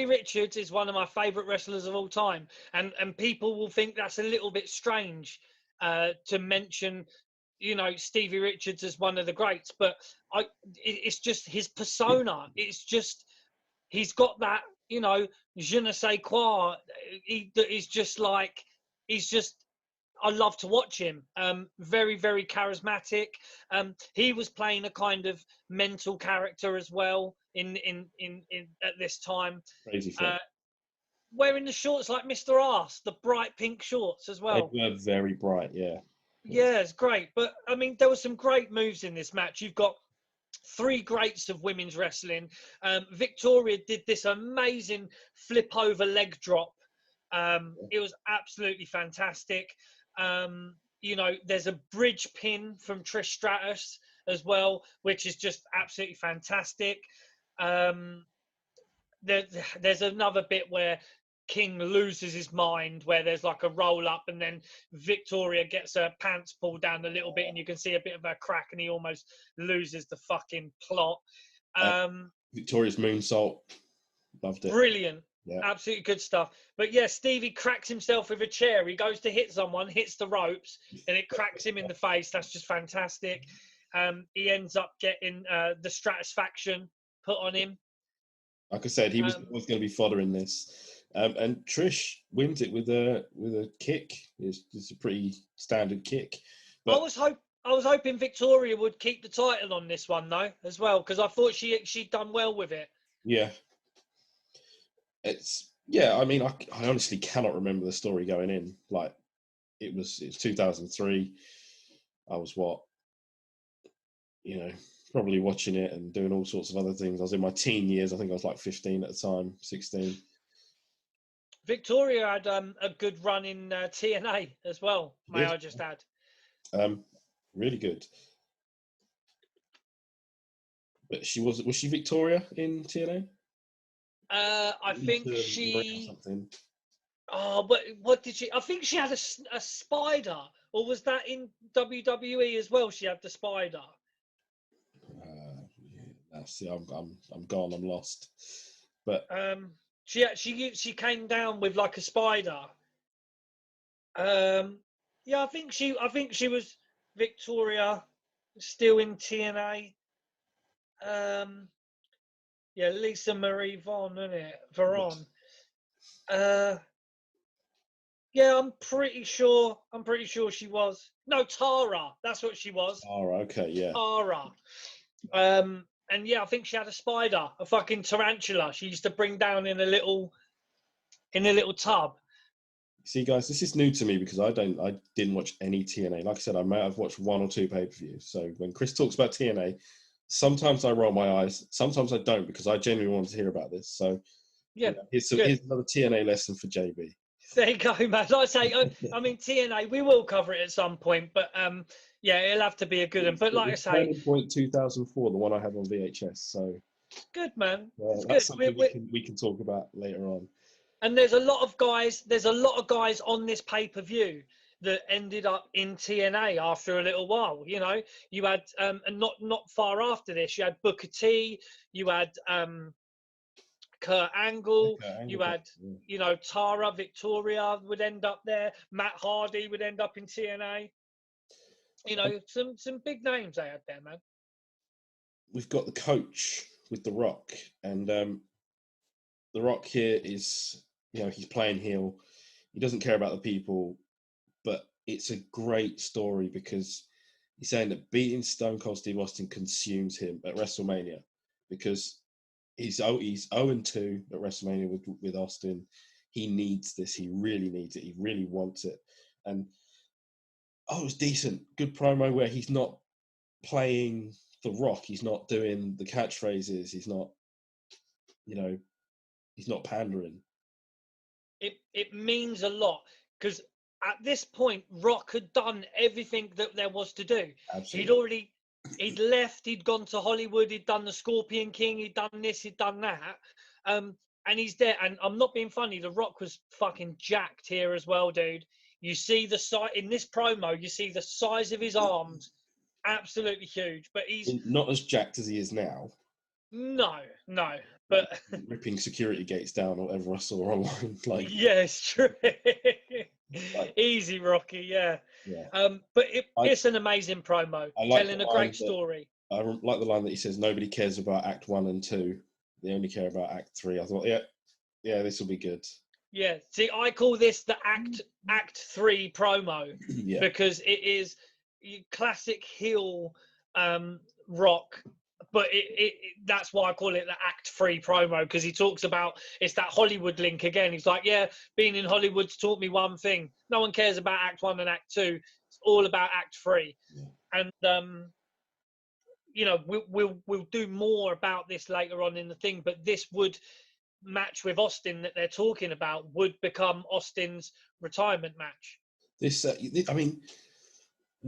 Richards is one of my favourite wrestlers of all time, and people will think that's a little bit strange to mention, Stevie Richards as one of the greats, but it's just his persona. It's just he's got that, je ne sais quoi. He's just I love to watch him. Very, very charismatic. He was playing a kind of mental character as well in at this time. Crazy wearing the shorts like Mr. Arse, the bright pink shorts as well. They were very bright, yeah. Yeah, it's great. But there were some great moves in this match. You've got three greats of women's wrestling. Victoria did this amazing flip over leg drop. It was absolutely fantastic. There's a bridge pin from Trish Stratus as well, which is just absolutely fantastic. There's another bit where King loses his mind, where there's like a roll up, and then Victoria gets her pants pulled down a little bit, and you can see a bit of a crack, and he almost loses the fucking plot. Victoria's moonsault, loved it. Brilliant. Yeah. Absolutely good stuff. But yeah, Stevie cracks himself with a chair. He goes to hit someone, hits the ropes, and it cracks him in the face. That's just fantastic. He ends up getting the Stratisfaction put on him. Like I said, he was always going to be fodder in this. And Trish wins it with a kick. It's a pretty standard kick. But I was hoping Victoria would keep the title on this one though, as well, because I thought she'd done well with it. Yeah. I mean, I honestly cannot remember the story going in. Like, it's 2003. I was probably watching it and doing all sorts of other things. I was in my teen years. I think I was like 15 at the time, 16. Victoria had a good run in TNA as well, may I just add. Really good. But was she Victoria in TNA? I think she. Something. Oh, but what did she? I think she had a spider, or was that in WWE as well? She had the spider. See, I'm gone. I'm lost. But she came down with like a spider. Yeah, I think she was Victoria, still in TNA. Yeah, Lisa Marie Vaughan, isn't it? Varon. Yeah, I'm pretty sure she was. No, Tara. That's what she was. Tara, okay, yeah. Tara. And yeah, I think she had a spider, a fucking tarantula. She used to bring down in a little tub. See, guys, this is new to me because I didn't watch any TNA. Like I said, I might have watched one or two pay-per-views. So when Chris talks about TNA, sometimes I roll my eyes, sometimes I don't, because I genuinely want to hear about this. So yeah, here's another TNA lesson for JB. There you go, man. Like I say, I mean, TNA, we will cover it at some point, but yeah, it'll have to be a good one. But like I say, Turning Point 2004, the one I have on VHS. So good, man. That's something we can talk about later on. And there's a lot of guys on this pay-per-view that ended up in TNA after a little while. You know, you had and not far after this, you had Booker T, you had Kurt Angle, you had Tara, Victoria would end up there, Matt Hardy would end up in TNA. You know, some big names they had there, man. We've got the coach with The Rock, and The Rock here is, he's playing heel. He doesn't care about the people, but it's a great story because he's saying that beating Stone Cold Steve Austin consumes him at WrestleMania because he's 0-2 at WrestleMania with Austin. He needs this. He really needs it. He really wants it. And it was decent. Good promo where he's not playing The Rock. He's not doing the catchphrases. He's not, he's not pandering. It means a lot because at this point, Rock had done everything that there was to do. Absolutely. He'd left, he'd gone to Hollywood, he'd done the Scorpion King, he'd done this, he'd done that. And he's there. And I'm not being funny, The Rock was fucking jacked here as well, dude. You see the size in this promo, you see the size of his arms, absolutely huge. But he's not as jacked as he is now. No. But ripping security gates down or whatever I saw online. Yeah, it's true. Easy, Rocky, yeah. But it's an amazing promo, telling a great story. I like the line that he says, nobody cares about Act 1 and 2. They only care about Act 3. I thought, yeah, this will be good. Yeah, see, I call this the Act 3 promo because it is classic heel Rock. But that's why I call it the Act 3 promo, because he talks about it's that Hollywood link again. He's like, yeah, being in Hollywood's taught me one thing. No one cares about Act 1 and Act 2. It's all about Act 3. Yeah. And, we'll do more about this later on in the thing, but this would match with Austin that they're talking about would become Austin's retirement match.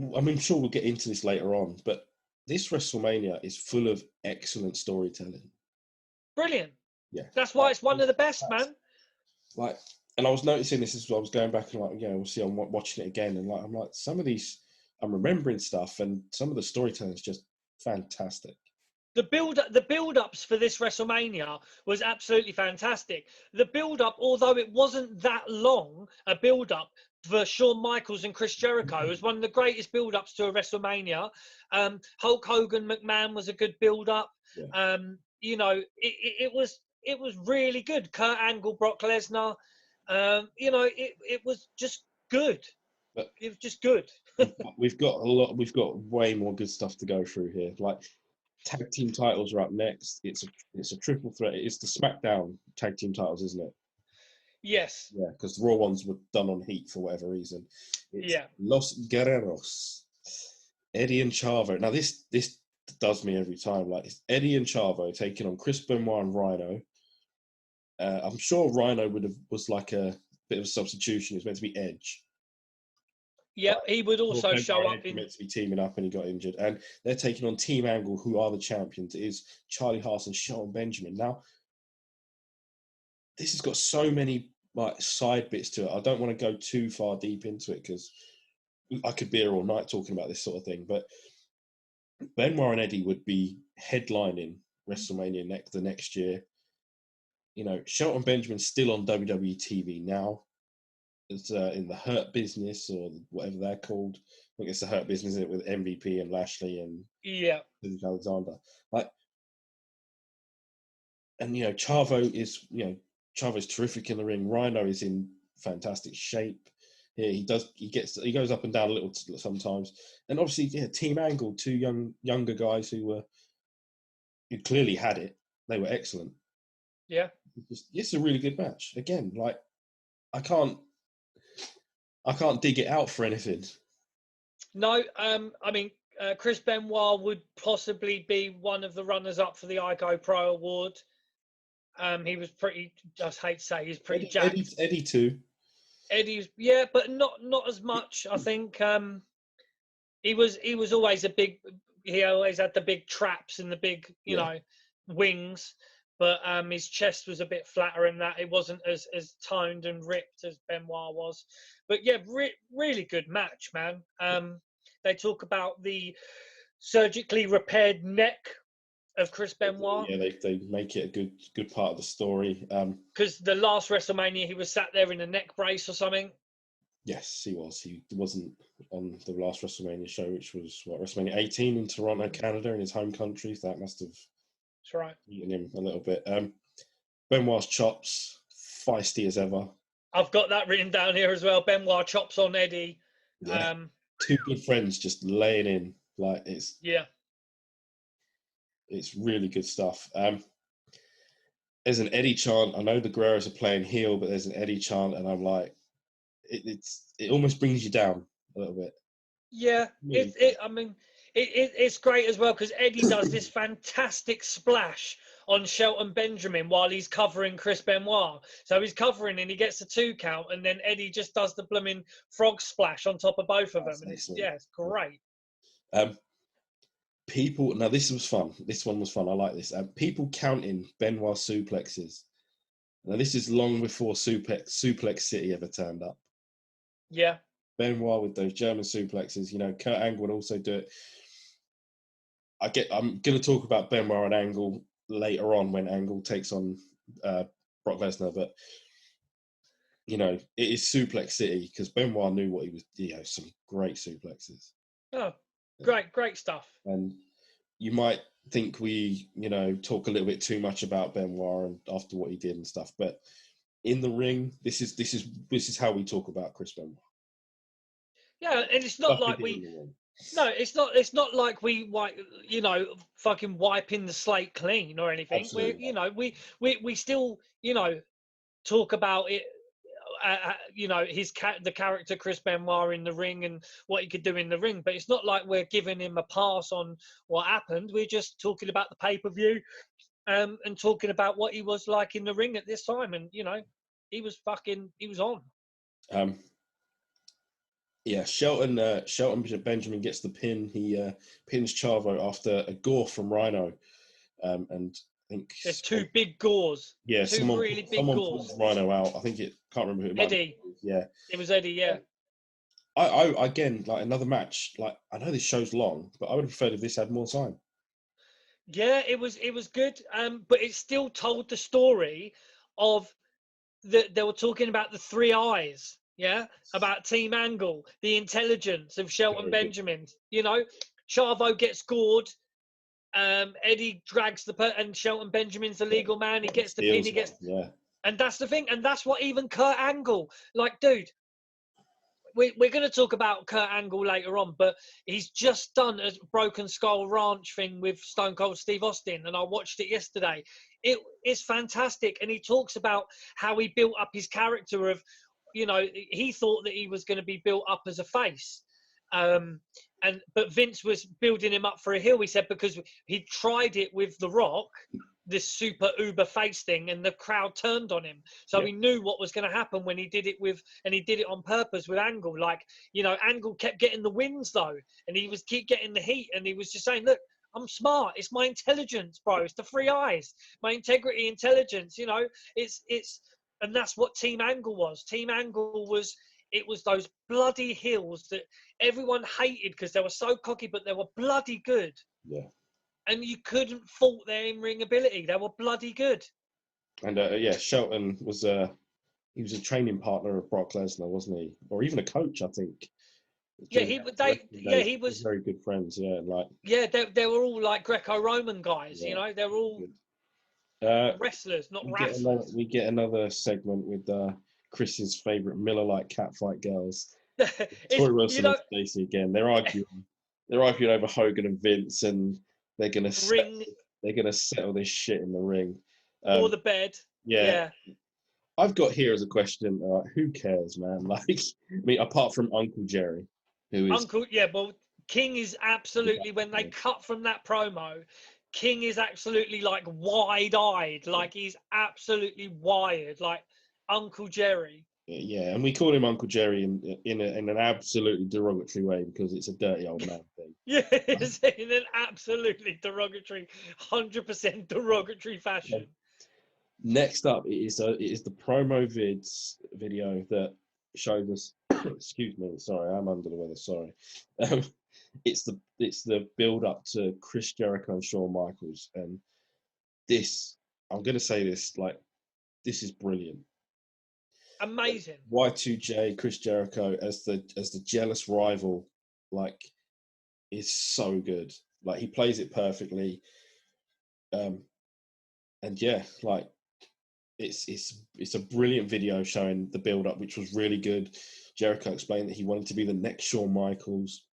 I'm sure we'll get into this later on, but this WrestleMania is full of excellent storytelling. brilliant. Yeah, That's why it's one of the best, man. Like, and I was noticing this as I was going back and like, obviously I'm watching it again, and like I'm like, some of these, I'm remembering stuff, and some of the storytelling is just fantastic. The build-ups for this WrestleMania was absolutely fantastic. The build-up, although it wasn't that long, a build-up for Shawn Michaels and Chris Jericho was one of the greatest build-ups to a WrestleMania. Hulk Hogan McMahon was a good build-up. Yeah. It was really good. Kurt Angle, Brock Lesnar. It was just good. But it was just good. we've got way more good stuff to go through here. Like, tag team titles are up next. It's a triple threat. It's the SmackDown tag team titles, isn't it? Yes. Yeah, because the Raw ones were done on Heat for whatever reason. It's Los Guerreros, Eddie and Chavo. Now this does me every time. Like, it's Eddie and Chavo taking on Chris Benoit and Rhino. I'm sure Rhino was like a bit of a substitution. He was meant to be Edge. Yeah, he would also show up in. Meant to be teaming up, and he got injured. And they're taking on Team Angle, who are the champions. It is Charlie Haas and Shelton Benjamin. Now, this has got so many like side bits to it. I don't want to go too far deep into it because I could be here all night talking about this sort of thing. But Benoit and Eddie would be headlining WrestleMania the next year. Shelton Benjamin's still on WWE TV now. It's in the Hurt Business or whatever they're called. I think it's the Hurt Business, isn't it, with MVP and Lashley and Alexander. Chavo is Chavo's terrific in the ring. Rhino is in fantastic shape. Yeah, he goes up and down a little sometimes. And obviously, Team Angle, two younger guys who clearly had it. They were excellent. Yeah. It's a really good match. Again, like, I can't dig it out for anything. No, I mean, Chris Benoit would possibly be one of the runners-up for the IGO Pro Award. He was pretty. I hate to say he's pretty jacked. Eddie too. Eddie's, yeah, but not as much. I think he was always a big. He always had the big traps and the big, wings. But his chest was a bit flatter in that. It wasn't as toned and ripped as Benoit was. But yeah, really good match, man. They talk about the surgically repaired neck of Chris Benoit. Yeah, they make it a good part of the story. Because the last WrestleMania, he was sat there in a neck brace or something. Yes, he was. He wasn't on the last WrestleMania show, which was WrestleMania 18 in Toronto, Canada, in his home country. So that must have. That's right. Eaten him a little bit. Benoit's chops, feisty as ever. I've got that written down here as well. Benoit chops on Eddie. Yeah. Two good friends just laying in. Like, it's really good stuff. There's an Eddie chant. I know the Guerreros are playing heel, but there's an Eddie chant, and I'm like, it almost brings you down a little bit. Yeah, it's great as well because Eddie does this fantastic splash on Shelton Benjamin while he's covering Chris Benoit. So he's covering and he gets a 2 count, and then Eddie just does the blooming frog splash on top of both of them. And it's great. People, now this was fun. This one was fun. I like this. People counting Benoit suplexes. Now this is long before Suplex City ever turned up. Yeah. Benoit with those German suplexes. Kurt Angle would also do it. I'm going to talk about Benoit and Angle later on when Angle takes on Brock Lesnar, but it is Suplex City because Benoit knew what he was. Some great suplexes. Oh, great stuff. And you might think we, talk a little bit too much about Benoit and after what he did and stuff, but in the ring, this is how we talk about Chris Benoit. Yeah, and it's not like we. No, it's not like we fucking wiping the slate clean or anything. Absolutely. We still talk about it. The character Chris Benoit in the ring and what he could do in the ring, but it's not like we're giving him a pass on what happened. We're just talking about the pay-per-view, and talking about what he was like in the ring at this time, and he was on. Yeah, Shelton Benjamin gets the pin. He pins Chavo after a gore from Rhino, and think There's two big gores. Yeah, Two really big someone gores. pulled Rhino out. I think can't remember who it might Eddie. be. Yeah. It was Eddie, yeah. I again, like another match, like I know this show's long, but I would have preferred if this had more time. Yeah, it was good. But it still told the story of they were talking about the three eyes, yeah, about Team Angle, the intelligence of Shelton Very good. Benjamin. You know, Chavo gets gored. Eddie drags and Shelton Benjamin's the legal man. He gets the pin. He gets, and that's the thing. And that's what even Kurt Angle, like, dude. We're going to talk about Kurt Angle later on, but he's just done a Broken Skull Ranch thing with Stone Cold Steve Austin, and I watched it yesterday. It is fantastic, and he talks about how he built up his character of, you know, he thought that he was going to be built up as a face, but Vince was building him up for a heel. He said because he tried it with The Rock, this super uber face thing, and the crowd turned on him. So he knew what was going to happen when he did it and he did it on purpose with Angle. Like, you know, Angle kept getting the wins though, and he was keep getting the heat, and he was just saying, look, I'm smart. It's my intelligence, bro. It's the three eyes, my integrity, intelligence. You know, and that's what Team Angle was. Team Angle was. It was those bloody heels that everyone hated because they were so cocky, but they were bloody good. Yeah. And you couldn't fault their in-ring ability. They were bloody good. And Shelton was he was a training partner of Brock Lesnar, wasn't he? Or even a coach, I think. Yeah, he was very good friends. Yeah, like they were all like Greco-Roman guys. You know, they were all wrestlers, not wrestlers. We get another segment with Chris's favorite Miller Lite catfight girls. Tori Wilson and Stacey again. They're arguing. They're arguing over Hogan and Vince, and they're gonna settle this shit in the ring or the bed. Yeah. I've got here as a question. Who cares, man? Like, I mean, apart from Uncle Jerry, who is well, King is absolutely when they cut from that promo. King is absolutely like wide-eyed, like he's absolutely wired, like Uncle Jerry. Yeah, and we call him Uncle Jerry in an absolutely derogatory way because it's a dirty old man thing. Yeah, it's in an absolutely derogatory, 100% derogatory fashion. Next up, it is the promo video that shows us. Excuse me, sorry, I'm under the weather. Sorry. It's the build up to Chris Jericho and Shawn Michaels, and this, I'm gonna say this, like, this is brilliant. Amazing. Y2J, Chris Jericho as the jealous rival, like, is so good. Like, he plays it perfectly. And yeah, like, it's a brilliant video showing the build up, which was really good. Jericho explained that he wanted to be the next Shawn Michaels,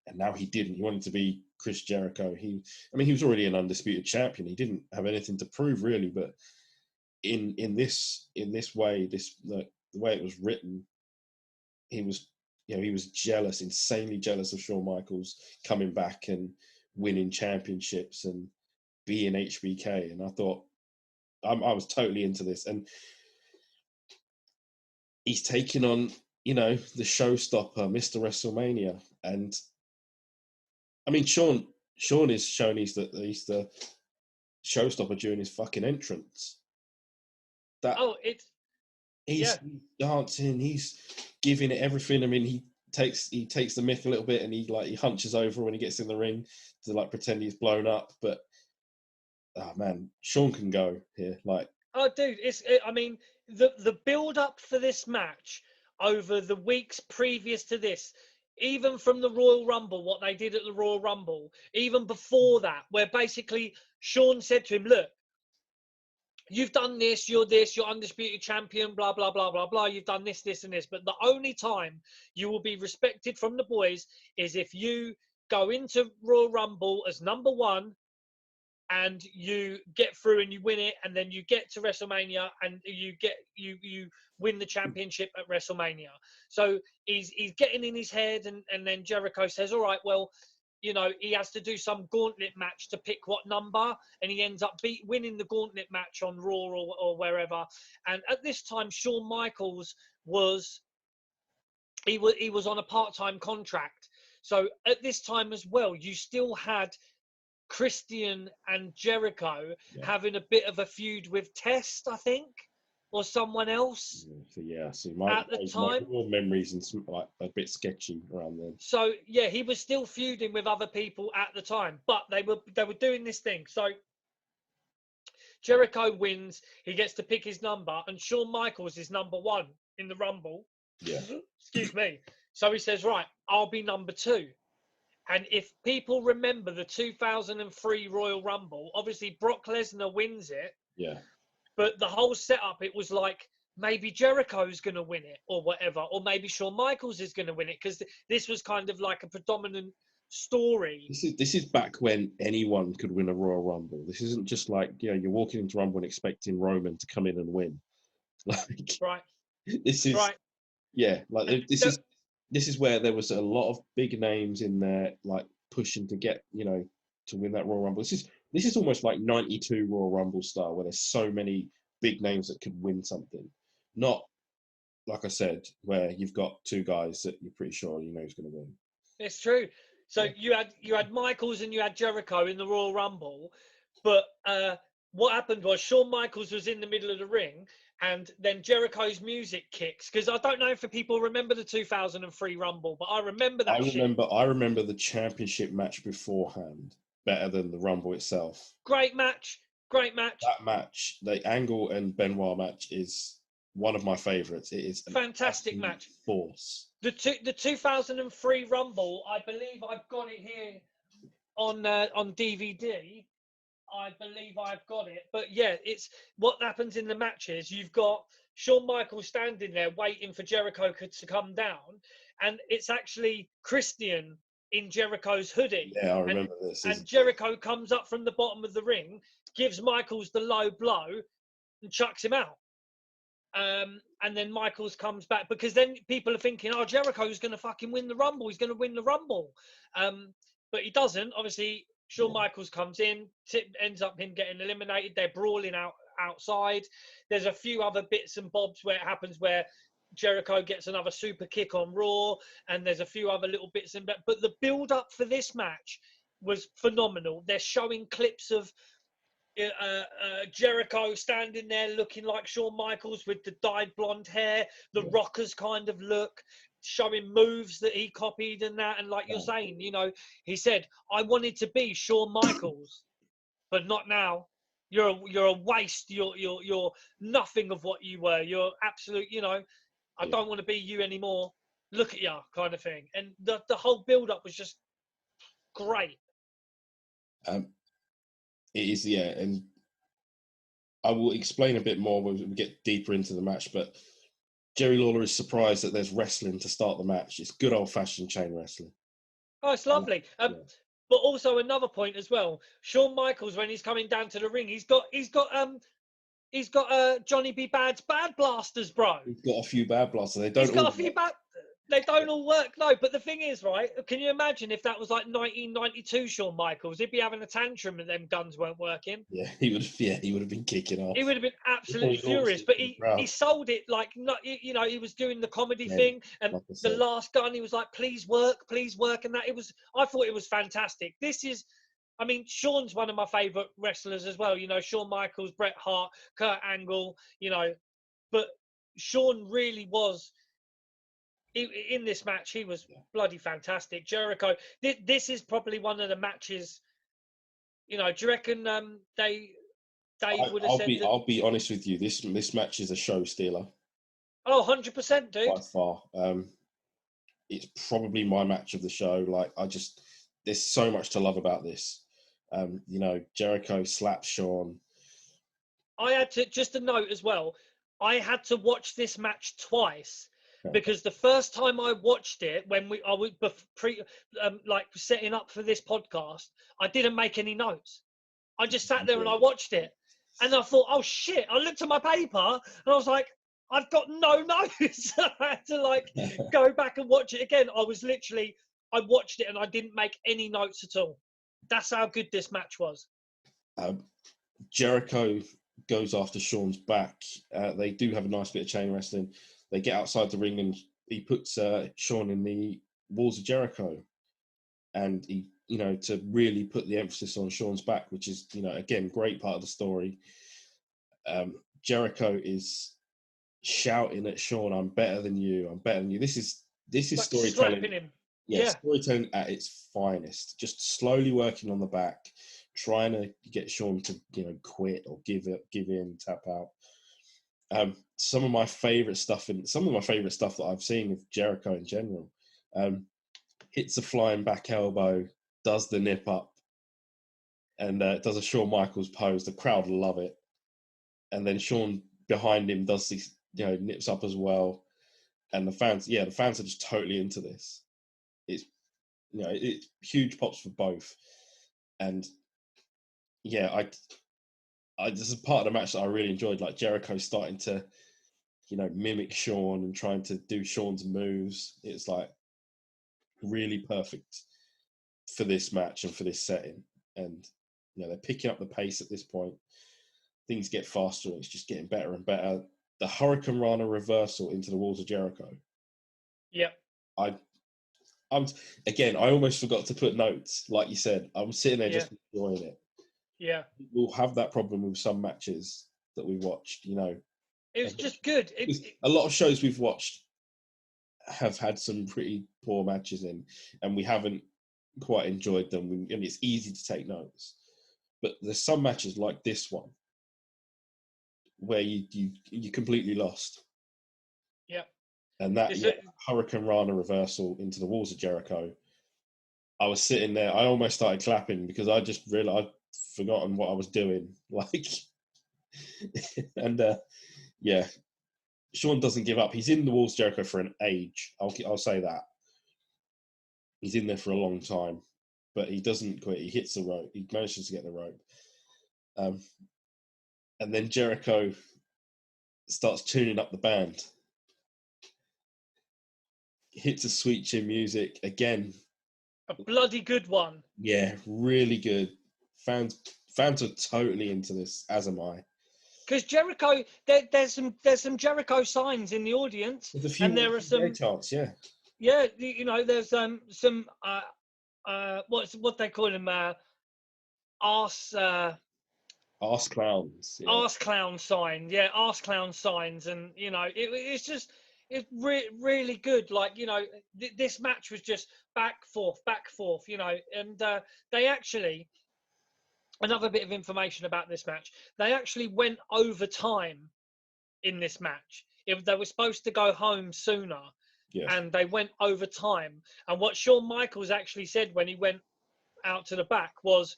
and now he didn't. He wanted to be Chris Jericho. He was already an undisputed champion. He didn't have anything to prove really, but in this way, the way it was written, he was jealous, insanely jealous of Shawn Michaels coming back and winning championships and being HBK. And I thought, I was totally into this. And he's taking on, the showstopper, Mr. WrestleMania. And I mean, Shawn is showing he's the showstopper during his fucking entrance. He's dancing, he's giving it everything. I mean, he takes the mick a little bit, and he hunches over when he gets in the ring to like pretend he's blown up. But oh man, Shawn can go here. Like, oh dude, I mean, the build up for this match over the weeks previous to this, even from the Royal Rumble, what they did at the Royal Rumble, even before that, where basically Shawn said to him, look, you've done this, you're undisputed champion, blah, blah, blah, blah, blah. You've done this, this, and this. But the only time you will be respected from the boys is if you go into Royal Rumble as number one and you get through and you win it, and then you get to WrestleMania and you win the championship at WrestleMania. So he's getting in his head, and then Jericho says, all right, well, he has to do some gauntlet match to pick what number, and he ends up winning the gauntlet match on Raw or wherever. And at this time, Shawn Michaels was on a part-time contract. So at this time as well, you still had Christian and Jericho having a bit of a feud with Test, I think, or someone else. So at the my time. raw memories and like a bit sketchy around then. So yeah, he was still feuding with other people at the time, but they were doing this thing. So Jericho wins, he gets to pick his number, and Shawn Michaels is number 1 in the Rumble. Yeah. Excuse me. So he says, right, I'll be number 2. And if people remember the 2003 Royal Rumble, obviously Brock Lesnar wins it. Yeah. But the whole setup, it was like maybe Jericho's going to win it or whatever, or maybe Shawn Michaels is going to win it, because this was kind of like a predominant story. This is back when anyone could win a Royal Rumble. This isn't just like, you're walking into Rumble and expecting Roman to come in and win. Like, Right. this is Right. Yeah, like this is where there was a lot of big names in there, like pushing to get to win that Royal Rumble. This is almost like '92 Royal Rumble style, where there's so many big names that could win something. Not like I said, where you've got two guys that you're pretty sure who's going to win. It's true. So Yeah. you had Michaels and you had Jericho in the Royal Rumble, but what happened was Shawn Michaels was in the middle of the ring, and then Jericho's music kicks, because I don't know if people remember the 2003 Rumble, but I remember that shit. I remember the championship match beforehand better than the Rumble itself. Great match. That match, the Angle and Benoit match, is one of my favorites. It is an fantastic match. Force. The 2003 Rumble, I believe I've got it here on DVD. I believe I've got it. But yeah, it's what happens in the matches. You've got Shawn Michaels standing there waiting for Jericho to come down, and it's actually Christian in Jericho's hoodie. Yeah, I remember this. And Jericho comes up from the bottom of the ring, gives Michaels the low blow, and chucks him out. And then Michaels comes back, because then people are thinking, oh, Jericho's going to fucking win the Rumble. He's going to win the Rumble. But he doesn't. Obviously, Shawn Michaels comes in, ends up him getting eliminated. They're brawling outside. There's a few other bits and bobs where it happens where Jericho gets another super kick on Raw, and there's a few other little bits. But the build-up for this match was phenomenal. They're showing clips of Jericho standing there looking like Shawn Michaels with the dyed blonde hair, the Rockers kind of look, showing moves that he copied and that. And like you're saying, he said, I wanted to be Shawn Michaels, but not now. You're a waste. You're nothing of what you were. You're absolute, I don't want to be you anymore. Look at you, kind of thing. And the whole build-up was just great. It is, and I will explain a bit more when we get deeper into the match, but Jerry Lawler is surprised that there's wrestling to start the match. It's good old-fashioned chain wrestling. Oh, it's lovely. But also another point as well. Shawn Michaels, when he's coming down to the ring, he's got Johnny B. Bad's bad blasters, bro. He's got a few bad blasters. They don't all work, no. But the thing is, right? Can you imagine if that was like 1992 Shawn Michaels? He'd be having a tantrum and them guns weren't working. Yeah, he would have been kicking off. He would have been absolutely furious. But he sold it like, he was doing the comedy thing, and like the last gun, he was like, please work, and that. I thought it was fantastic. Shawn's one of my favorite wrestlers as well. Shawn Michaels, Bret Hart, Kurt Angle. But Shawn really was. In this match, he was bloody fantastic. Jericho, this is probably one of the matches. Do you reckon Dave would have said? I'll be honest with you. This match is a show stealer. Oh, 100%, dude. By far, it's probably my match of the show. Like, there's so much to love about this. Jericho slaps Shawn. I had to just a note as well. I had to watch this match twice. Because the first time I watched it, when I was setting up for this podcast, I didn't make any notes. I just sat there and I watched it, and I thought, "Oh shit!" I looked at my paper and I was like, "I've got no notes." I had to go back and watch it again. I watched it and I didn't make any notes at all. That's how good this match was. Jericho goes after Shawn's back. They do have a nice bit of chain wrestling. They get outside the ring and he puts Shawn in the walls of Jericho, and he to really put the emphasis on Sean's back, which is, again, great part of the story. Jericho is shouting at Sean, "I'm better than you. I'm better than you." This is like storytelling. slapping him. Yeah, storytelling at its finest. Just slowly working on the back, trying to get Sean to quit or give in, tap out. Some of my favorite stuff that I've seen with Jericho in general. Hits a flying back elbow, does the nip up, and does a Shawn Michaels pose. The crowd love it, and then Sean behind him does these, nips up as well, and the fans are just totally into this. It's it's huge pops for both, and this is part of the match that I really enjoyed. Like Jericho starting to, mimic Sean and trying to do Sean's moves. It's like really perfect for this match and for this setting. And they're picking up the pace at this point. Things get faster and it's just getting better and better. The Hurricane Rana reversal into the walls of Jericho. Yeah. I almost forgot to put notes. Like you said, I was sitting there just enjoying it. Yeah. We'll have that problem with some matches that we watched, It was just good. A lot of shows we've watched have had some pretty poor matches in, and we haven't quite enjoyed them. And it's easy to take notes. But there's some matches like this one where you completely lost. Yeah. And that Hurricane Rana reversal into the walls of Jericho. I was sitting there. I almost started clapping because I just realized I'd forgotten what I was doing. Like, and Sean doesn't give up. He's in the walls of Jericho for an age. I'll say that. He's in there for a long time, but he doesn't quit. He hits the rope. He manages to get the rope. And then Jericho starts tuning up the band. Hits a sweet chin music again. A bloody good one. Yeah, really good. Fans are totally into this, as am I. Because Jericho, there's some Jericho signs in the audience, There's a few, and there are some chants. Yeah. Yeah, there's some what they call them, arse clowns. Yeah. arse clown sign. Yeah, arse clown signs, and it's really good. Like this match was just back forth, and they actually, another bit of information about this match, they actually went overtime in this match. If they were supposed to go home sooner, and they went overtime. And what Shawn Michaels actually said when he went out to the back was,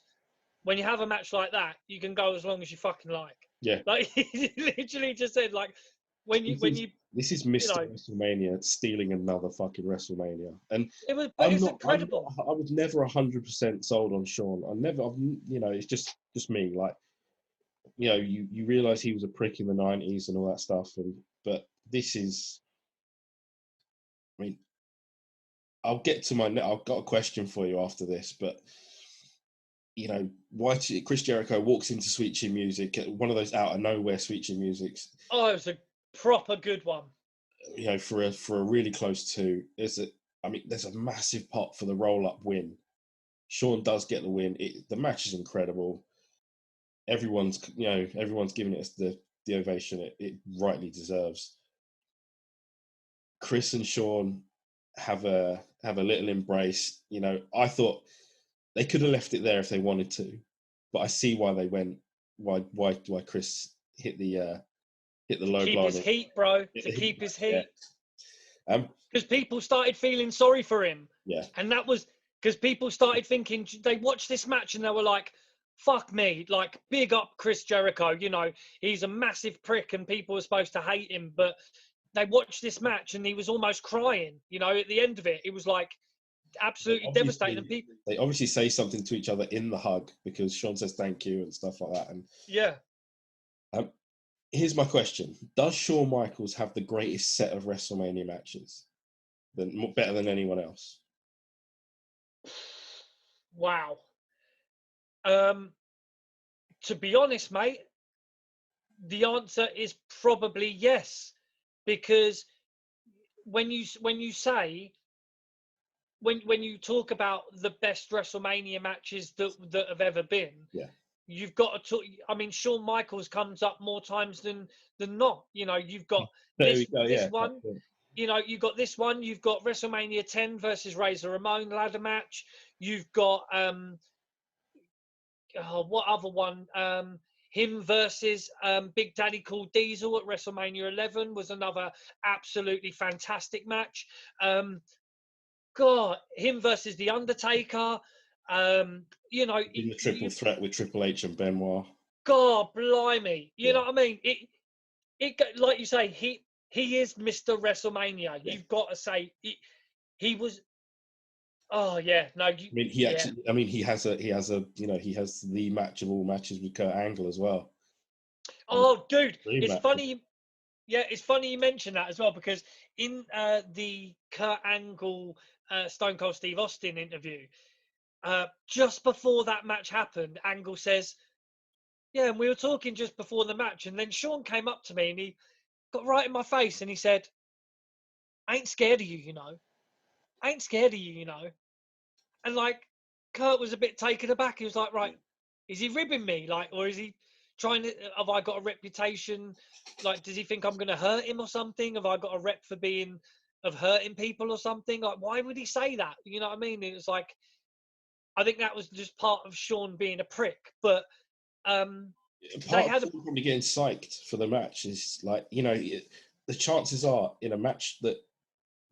when you have a match like that, you can go as long as you fucking like. Yeah. Like, he literally just said, like, this is Mr. WrestleMania stealing another fucking WrestleMania, and it's incredible. I was never 100% sold on Sean. It's just me. Like, you realize he was a prick in the 90s and all that stuff, but this is, I mean, I'll get to I've got a question for you after this, but why Chris Jericho walks into Sweet Chin Music, one of those out of nowhere Sweet Chin musics. Oh, it was a proper good one. For a really close two, there's a massive pop for the roll up win. Sean does get the win. The match is incredible. Everyone's giving it the ovation it rightly deserves. Chris and Sean have a little embrace. I thought they could have left it there if they wanted to, but I see why they went. Why Chris hit the low blow. Keep his heat, bro. To keep his heat. Because people started feeling sorry for him. Yeah. And that was because people started thinking, they watched this match and they were like, fuck me, like, big up Chris Jericho. He's a massive prick and people are supposed to hate him. But they watched this match and he was almost crying. At the end of it, it was like absolutely devastating. People, they obviously say something to each other in the hug because Sean says thank you and stuff like that. And yeah. Here's my question: does Shawn Michaels have the greatest set of WrestleMania matches, better than anyone else? Wow. To be honest, mate, the answer is probably yes, because when you say when you talk about the best WrestleMania matches that have ever been, Yeah. you've got to talk. I mean, Shawn Michaels comes up more times than not. You know, you've got There this we go. this Yeah. one. You know, you've got this one. You've got WrestleMania 10 versus Razor Ramon ladder match. You've got what other one? Him versus Big Daddy Cool Diesel at WrestleMania 11 was another absolutely fantastic match. God, him versus The Undertaker. You know, In the triple threat with Triple H and Benoit. God, blimey. You Yeah. know what I mean? It like you say, he is Mr. WrestleMania. Yeah. You've got to say he was. Oh yeah, no. I mean, he actually. I mean, he has the match of all matches with Kurt Angle as well. Oh, dude, it's match. funny. Yeah, it's funny you mention that as well, because in the Kurt Angle Stone Cold Steve Austin interview, just before that match happened, Angle says, "Yeah, and we were talking just before the match, and then Sean came up to me and he got right in my face and he said, I ain't scared of you, you know. I ain't scared of you, you know." And like, Kurt was a bit taken aback. He was like, right, is he ribbing me? Like, or is he trying to, have I got a reputation? Like, does he think I'm going to hurt him or something? Have I got a rep for of hurting people or something? Like, why would he say that? You know what I mean? It was like, I think that was just part of Sean being a prick. But Part of probably getting psyched for the match is like, you know, the chances are in a match that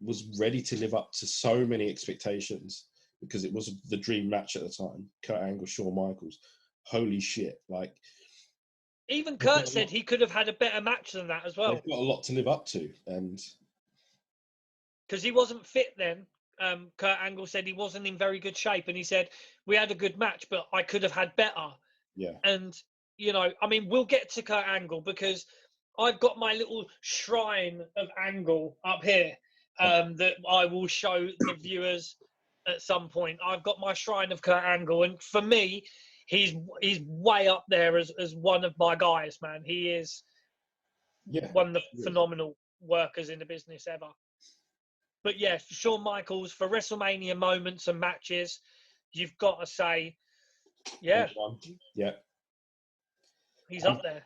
was ready to live up to so many expectations, because it was the dream match at the time, Kurt Angle, Shawn Michaels. Holy shit. Like, even Kurt said he could have had a better match than that as well. They've got a lot to live up to. And because he wasn't fit then. Kurt Angle said he wasn't in very good shape, and he said, we had a good match, but I could have had better. Yeah. And, you know, I mean, we'll get to Kurt Angle because I've got my little shrine of Angle up here that I will show the viewers at some point. I've got my shrine of Kurt Angle, and for me, he's way up there as one of my guys, man. He is one of the phenomenal workers in the business ever. But yeah, Shawn Michaels, for WrestleMania moments and matches, you've got to say, yeah, he's up there.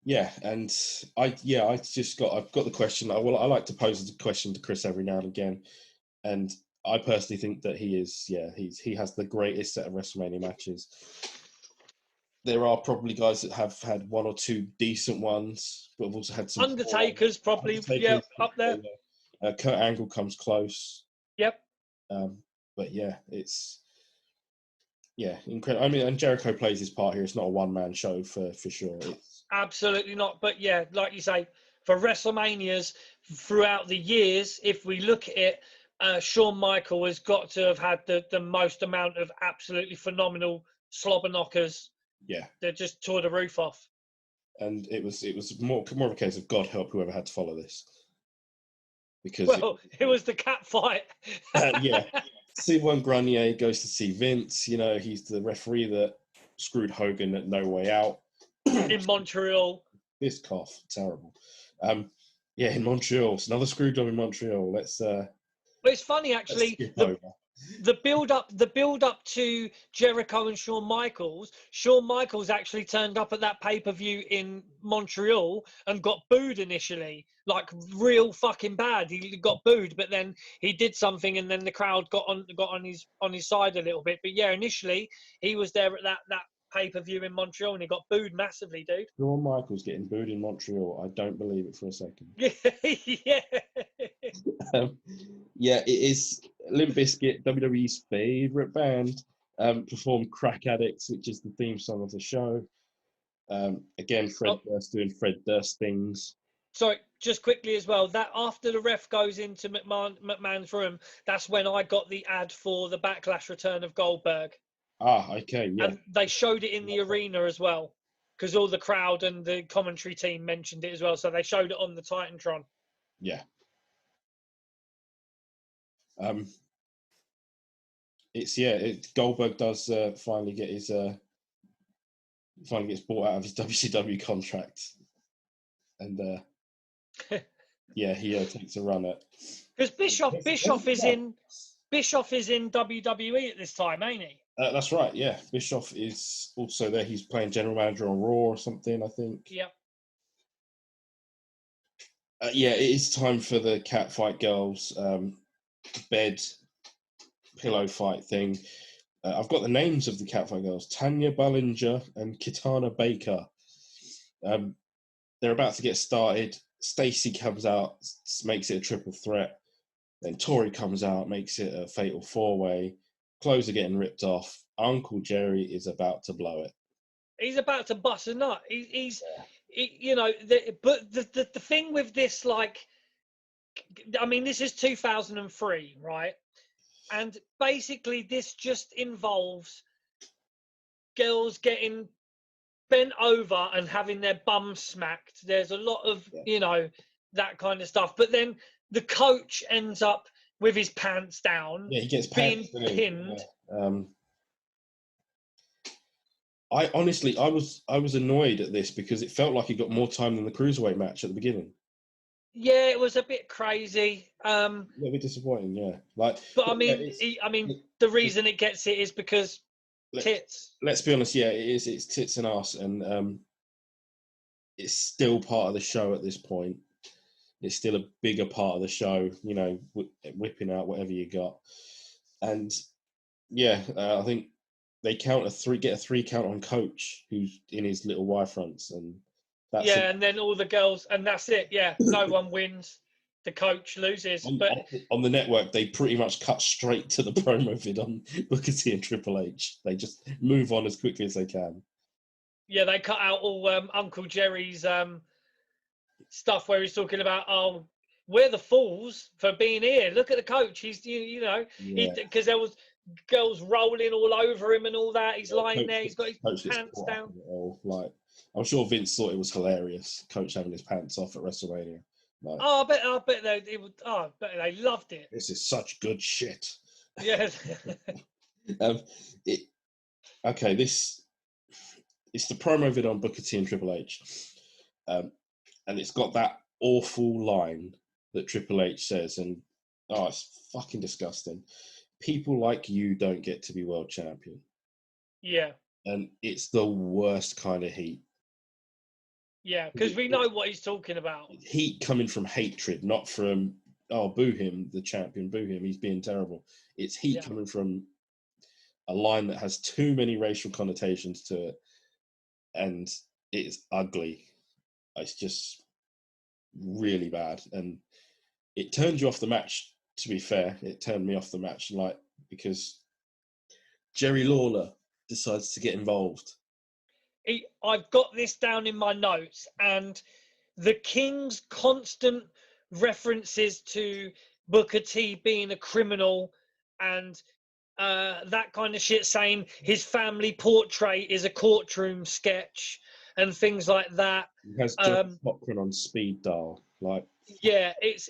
Yeah, and I've got the question. I like to pose the question to Chris every now and again, and I personally think that he has the greatest set of WrestleMania matches. There are probably guys that have had one or two decent ones, but have also had some. Undertaker's probably up there. Kurt Angle comes close. Yep. But yeah, it's incredible. I mean, and Jericho plays his part here. It's not a one-man show for sure. Absolutely not. But yeah, like you say, for WrestleManias throughout the years, if we look at it, Shawn Michaels has got to have had the most amount of absolutely phenomenal slobber knockers. Yeah. That just tore the roof off. And it was more of a case of God help whoever had to follow this. Because it was the cat fight. Yeah. C1 Grenier goes to see Vince. You know, he's the referee that screwed Hogan at No Way Out. In Montreal. This cough, terrible. In Montreal. It's another screw job in Montreal. But it's funny actually. The build up to Jericho and Shawn Michaels. Shawn Michaels actually turned up at that pay-per-view in Montreal and got booed initially, like real fucking bad. He got booed, but then he did something, and then the crowd got on his side a little bit. But yeah, initially he was there at that pay-per-view in Montreal, and he got booed massively, dude. Shawn Michaels getting booed in Montreal. I don't believe it for a second. Yeah. It is Limp Bizkit, WWE's favourite band, performed Crack Addicts, which is the theme song of the show. Again, Fred Durst doing Fred Durst things. Sorry, just quickly as well, that after the ref goes into McMahon's room, that's when I got the ad for the Backlash return of Goldberg. Okay, yeah. And they showed it in the arena as well, because all the crowd and the commentary team mentioned it as well. So they showed it on the Titantron. Yeah. Goldberg does finally get his finally gets bought out of his WCW contract, and he takes a run at. Because Bischoff is in. Bischoff is in WWE at this time, ain't he? That's right. Yeah, Bischoff is also there. He's playing general manager on Raw or something, I think. Yep. Yeah, it is time for the cat fight girls bed pillow fight thing. I've got the names of the cat fight girls: Tanya Ballinger and Kitana Baker. They're about to get started. Stacy comes out, makes it a triple threat. Then Tori comes out, makes it a fatal four-way. Clothes are getting ripped off. Uncle Jerry is about to blow it. He's about to bust a nut. You know, but the thing with this, like, I mean, this is 2003, right? And basically, this just involves girls getting bent over and having their bum smacked. There's a lot of, you know, that kind of stuff. But then the coach ends up with his pants down. Yeah, he gets being pinned. Yeah. I honestly, I was annoyed at this because it felt like he got more time than the cruiserweight match at the beginning. Yeah, it was a bit crazy. A little bit disappointing, yeah. Like, but I mean, the reason it gets it is because tits. Let's be honest, yeah, it is. It's tits and ass, and it's still part of the show at this point. It's still a bigger part of the show, you know, whipping out whatever you got, and yeah, I think they get a 3 count on Coach, who's in his little Y fronts, and that's it. And then all the girls, and that's it. Yeah, no one wins. The coach loses. But on the network, they pretty much cut straight to the promo vid on Booker T and Triple H. They just move on as quickly as they can. Yeah, they cut out all Uncle Jerry's stuff where he's talking about, oh, we're the fools for being here. Look at the coach. He's, you know, because there was girls rolling all over him and all that. He's lying there. He's got his pants down. Like, I'm sure Vince thought it was hilarious, Coach having his pants off at WrestleMania. Like, I bet they loved it. This is such good shit. Yes. It's the promo vid on Booker T and Triple H, and it's got that awful line that Triple H says, and it's fucking disgusting. People like you don't get to be world champion. Yeah. And it's the worst kind of heat. Yeah, because we know what he's talking about. Heat coming from hatred, not from, boo him, the champion, boo him, he's being terrible. It's heat coming from a line that has too many racial connotations to it, and it's ugly. It's just really bad, and it turned you off the match. To be fair, it turned me off the match, like, because Jerry Lawler decides to get involved. I've got this down in my notes, and the King's constant references to Booker T being a criminal and that kind of shit, saying his family portrait is a courtroom sketch and things like that. He has John Cochran on speed dial, like. Yeah, it's.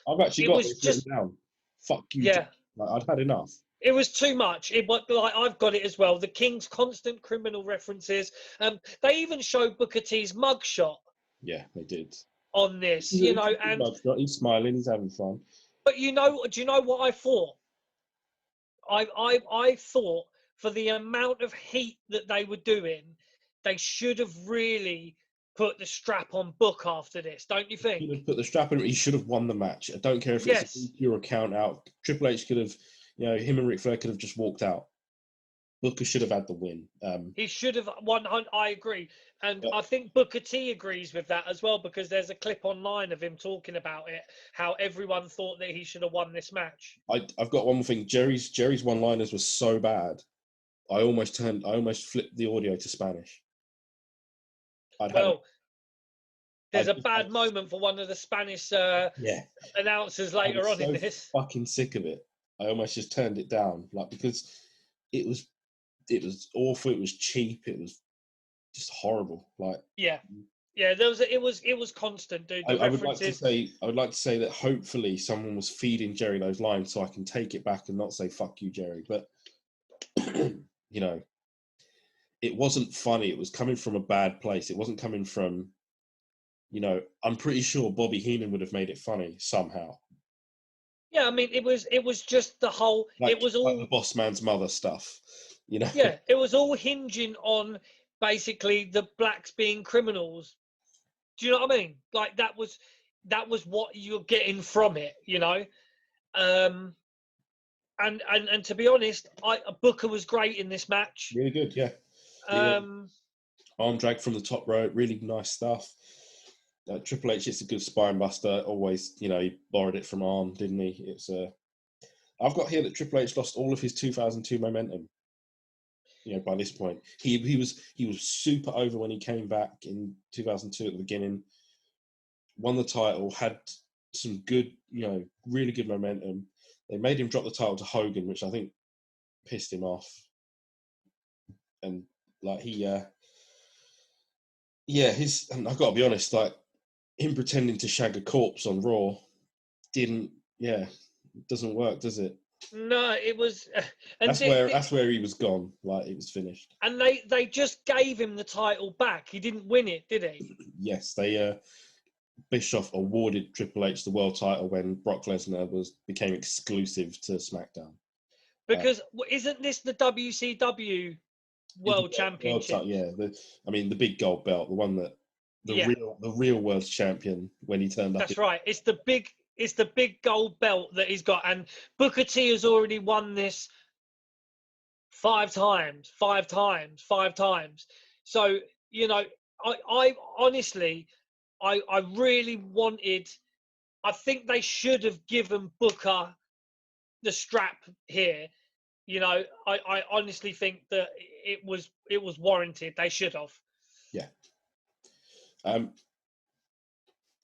I've actually got this written down. Fuck you. Yeah, like, I'd had enough. It was too much. Like, I've got it as well. The King's constant criminal references. They even showed Booker T's mugshot. Yeah, they did. On this, you know, and he's smiling, he's having fun. But do you know what I thought? I thought, for the amount of heat that they were doing, they should have really put the strap on Book after this, don't you think? He should have put the strap on. He should have won the match. I don't care if it's a DQ or a count out. Triple H could have, you know, him and Ric Flair could have just walked out. Booker should have had the win. He should have won. I agree. And I think Booker T agrees with that as well, because there's a clip online of him talking about it, how everyone thought that he should have won this match. I've got one more thing. Jerry's one-liners were so bad, I almost flipped the audio to Spanish. There's a bad moment for one of the Spanish announcers later on in this. Fucking sick of it. I almost just turned it down, like, because it was awful. It was cheap. It was just horrible. Like, it was constant, dude. I would like to say that hopefully someone was feeding Jerry those lines so I can take it back and not say "fuck you, Jerry." But you know, it wasn't funny. It was coming from a bad place. It wasn't coming from, you know, I'm pretty sure Bobby Heenan would have made it funny somehow. Yeah, I mean, it was just the whole. It was like the all. boss man's mother stuff, you know. Yeah, it was all hinging on basically the blacks being criminals. Do you know what I mean? Like that was what you're getting from it, you know. Um, and to be honest, Booker was great in this match. Really good, yeah. The Um, arm drag from the top rope, really nice stuff. Triple H is a good spine buster. Always, you know, he borrowed it from Arn, didn't he? It's I've got here that Triple H lost all of his 2002 momentum. You know, by this point, he was super over when he came back in 2002 at the beginning. Won the title, had some good, you know, really good momentum. They made him drop the title to Hogan, which I think pissed him off. And like and I've got to be honest, like him pretending to shag a corpse on Raw didn't, doesn't work, does it? no, it was, and That's where he was gone. Like it was finished. and they just gave him the title back. He didn't win it, did he? Yes, they Bischoff awarded Triple H the world title when Brock Lesnar became exclusive to SmackDown. Because isn't this the WCW World Championship? The big gold belt, the one that the real world champion when he turned up. That's right. It's the big gold belt that he's got, and Booker T has already won this 5 times. So you know, I honestly, I really wanted. I think they should have given Booker the strap here. You know, I honestly think that it was warranted. They should have. Yeah.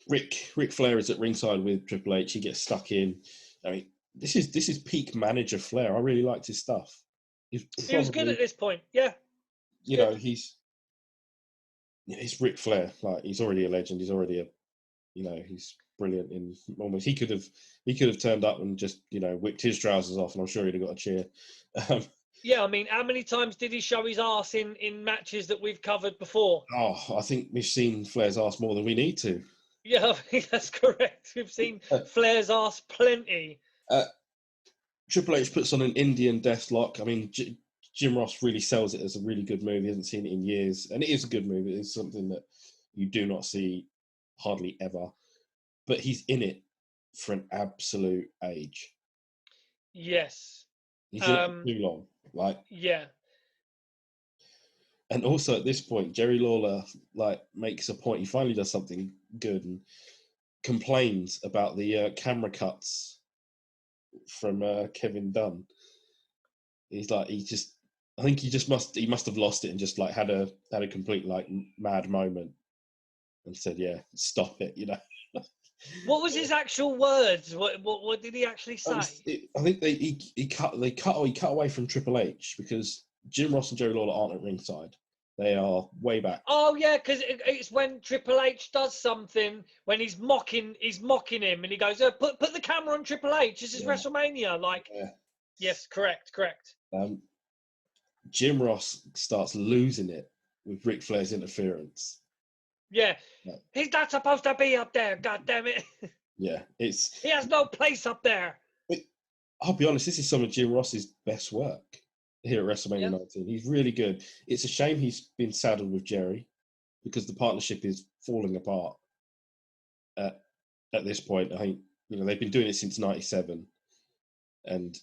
Ric Flair is at ringside with Triple H. He gets stuck in. I mean, this is peak manager Flair. I really liked his stuff. He was good at this point. Yeah. You know, he's Ric Flair. Like he's already a legend. He's already he's brilliant in almost. He could have turned up and just whipped his trousers off, and I'm sure he'd have got a cheer. Yeah, I mean, how many times did he show his ass in matches that we've covered before? Oh, I think we've seen Flair's ass more than we need to. Yeah, that's correct. We've seen Flair's ass plenty. Triple H puts on an Indian Deathlock. I mean, Jim Ross really sells it as a really good move. He hasn't seen it in years, and it is a good move. It is something that you do not see hardly ever. But he's in it for an absolute age. Yes. He's in it for too long. Yeah. And also at this point, Jerry Lawler makes a point. He finally does something good and complains about the camera cuts from Kevin Dunn. He's like, I think he must have lost it and just had a complete mad moment and said, "Yeah, stop it," What was his actual words? What did he actually say? I think he cut away from Triple H because Jim Ross and Jerry Lawler aren't at ringside. They are way back. Oh yeah, because it's when Triple H does something when he's mocking him and he goes, "Put the camera on Triple H. This is WrestleMania." Yes, correct. Jim Ross starts losing it with Ric Flair's interference. Yeah. He's not supposed to be up there. God damn it. Yeah, he has no place up there. I'll be honest, this is some of Jim Ross's best work here at WrestleMania 19. He's really good. It's a shame he's been saddled with Jerry because the partnership is falling apart at this point. I think they've been doing it since '97, and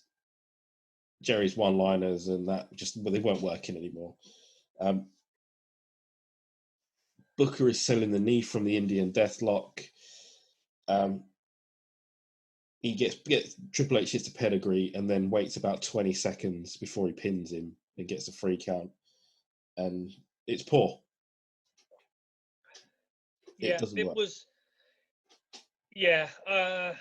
Jerry's one-liners and that they weren't working anymore. Booker is selling the knee from the Indian Deathlock. He gets Triple H hits a pedigree and then waits about 20 seconds before he pins him and gets a free count, and it's poor. Yeah, it work. Was. Yeah, I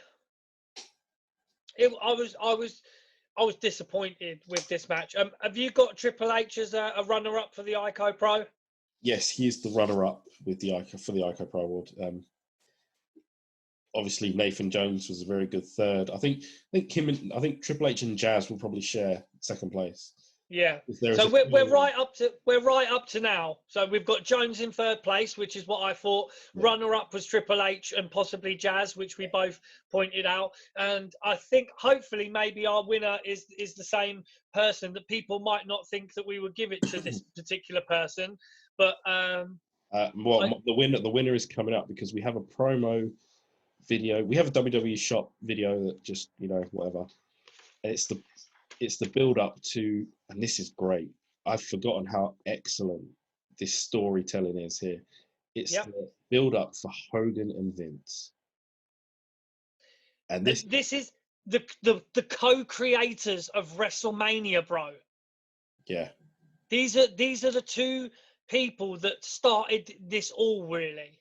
was disappointed with this match. Have you got Triple H as a runner-up for the ICO Pro? Yes, he is the runner-up with the ICO Pro Award. Obviously, Nathan Jones was a very good third. I think Triple H and Jazz will probably share second place. Yeah. There So is a we're right up to now. So we've got Jones in third place, which is what I thought. Runner up was Triple H and possibly Jazz, which we both pointed out. And I think hopefully maybe our winner is the same person, that people might not think that we would give it to this particular person. But the winner is coming up because we have a promo video. We have a WWE shop video that just, whatever. And it's the build up to, and this is great. I've forgotten how excellent this storytelling is here. It's the build up for Hogan and Vince. And this is the co-creators of WrestleMania, bro. Yeah. These are the two people that started this all, really.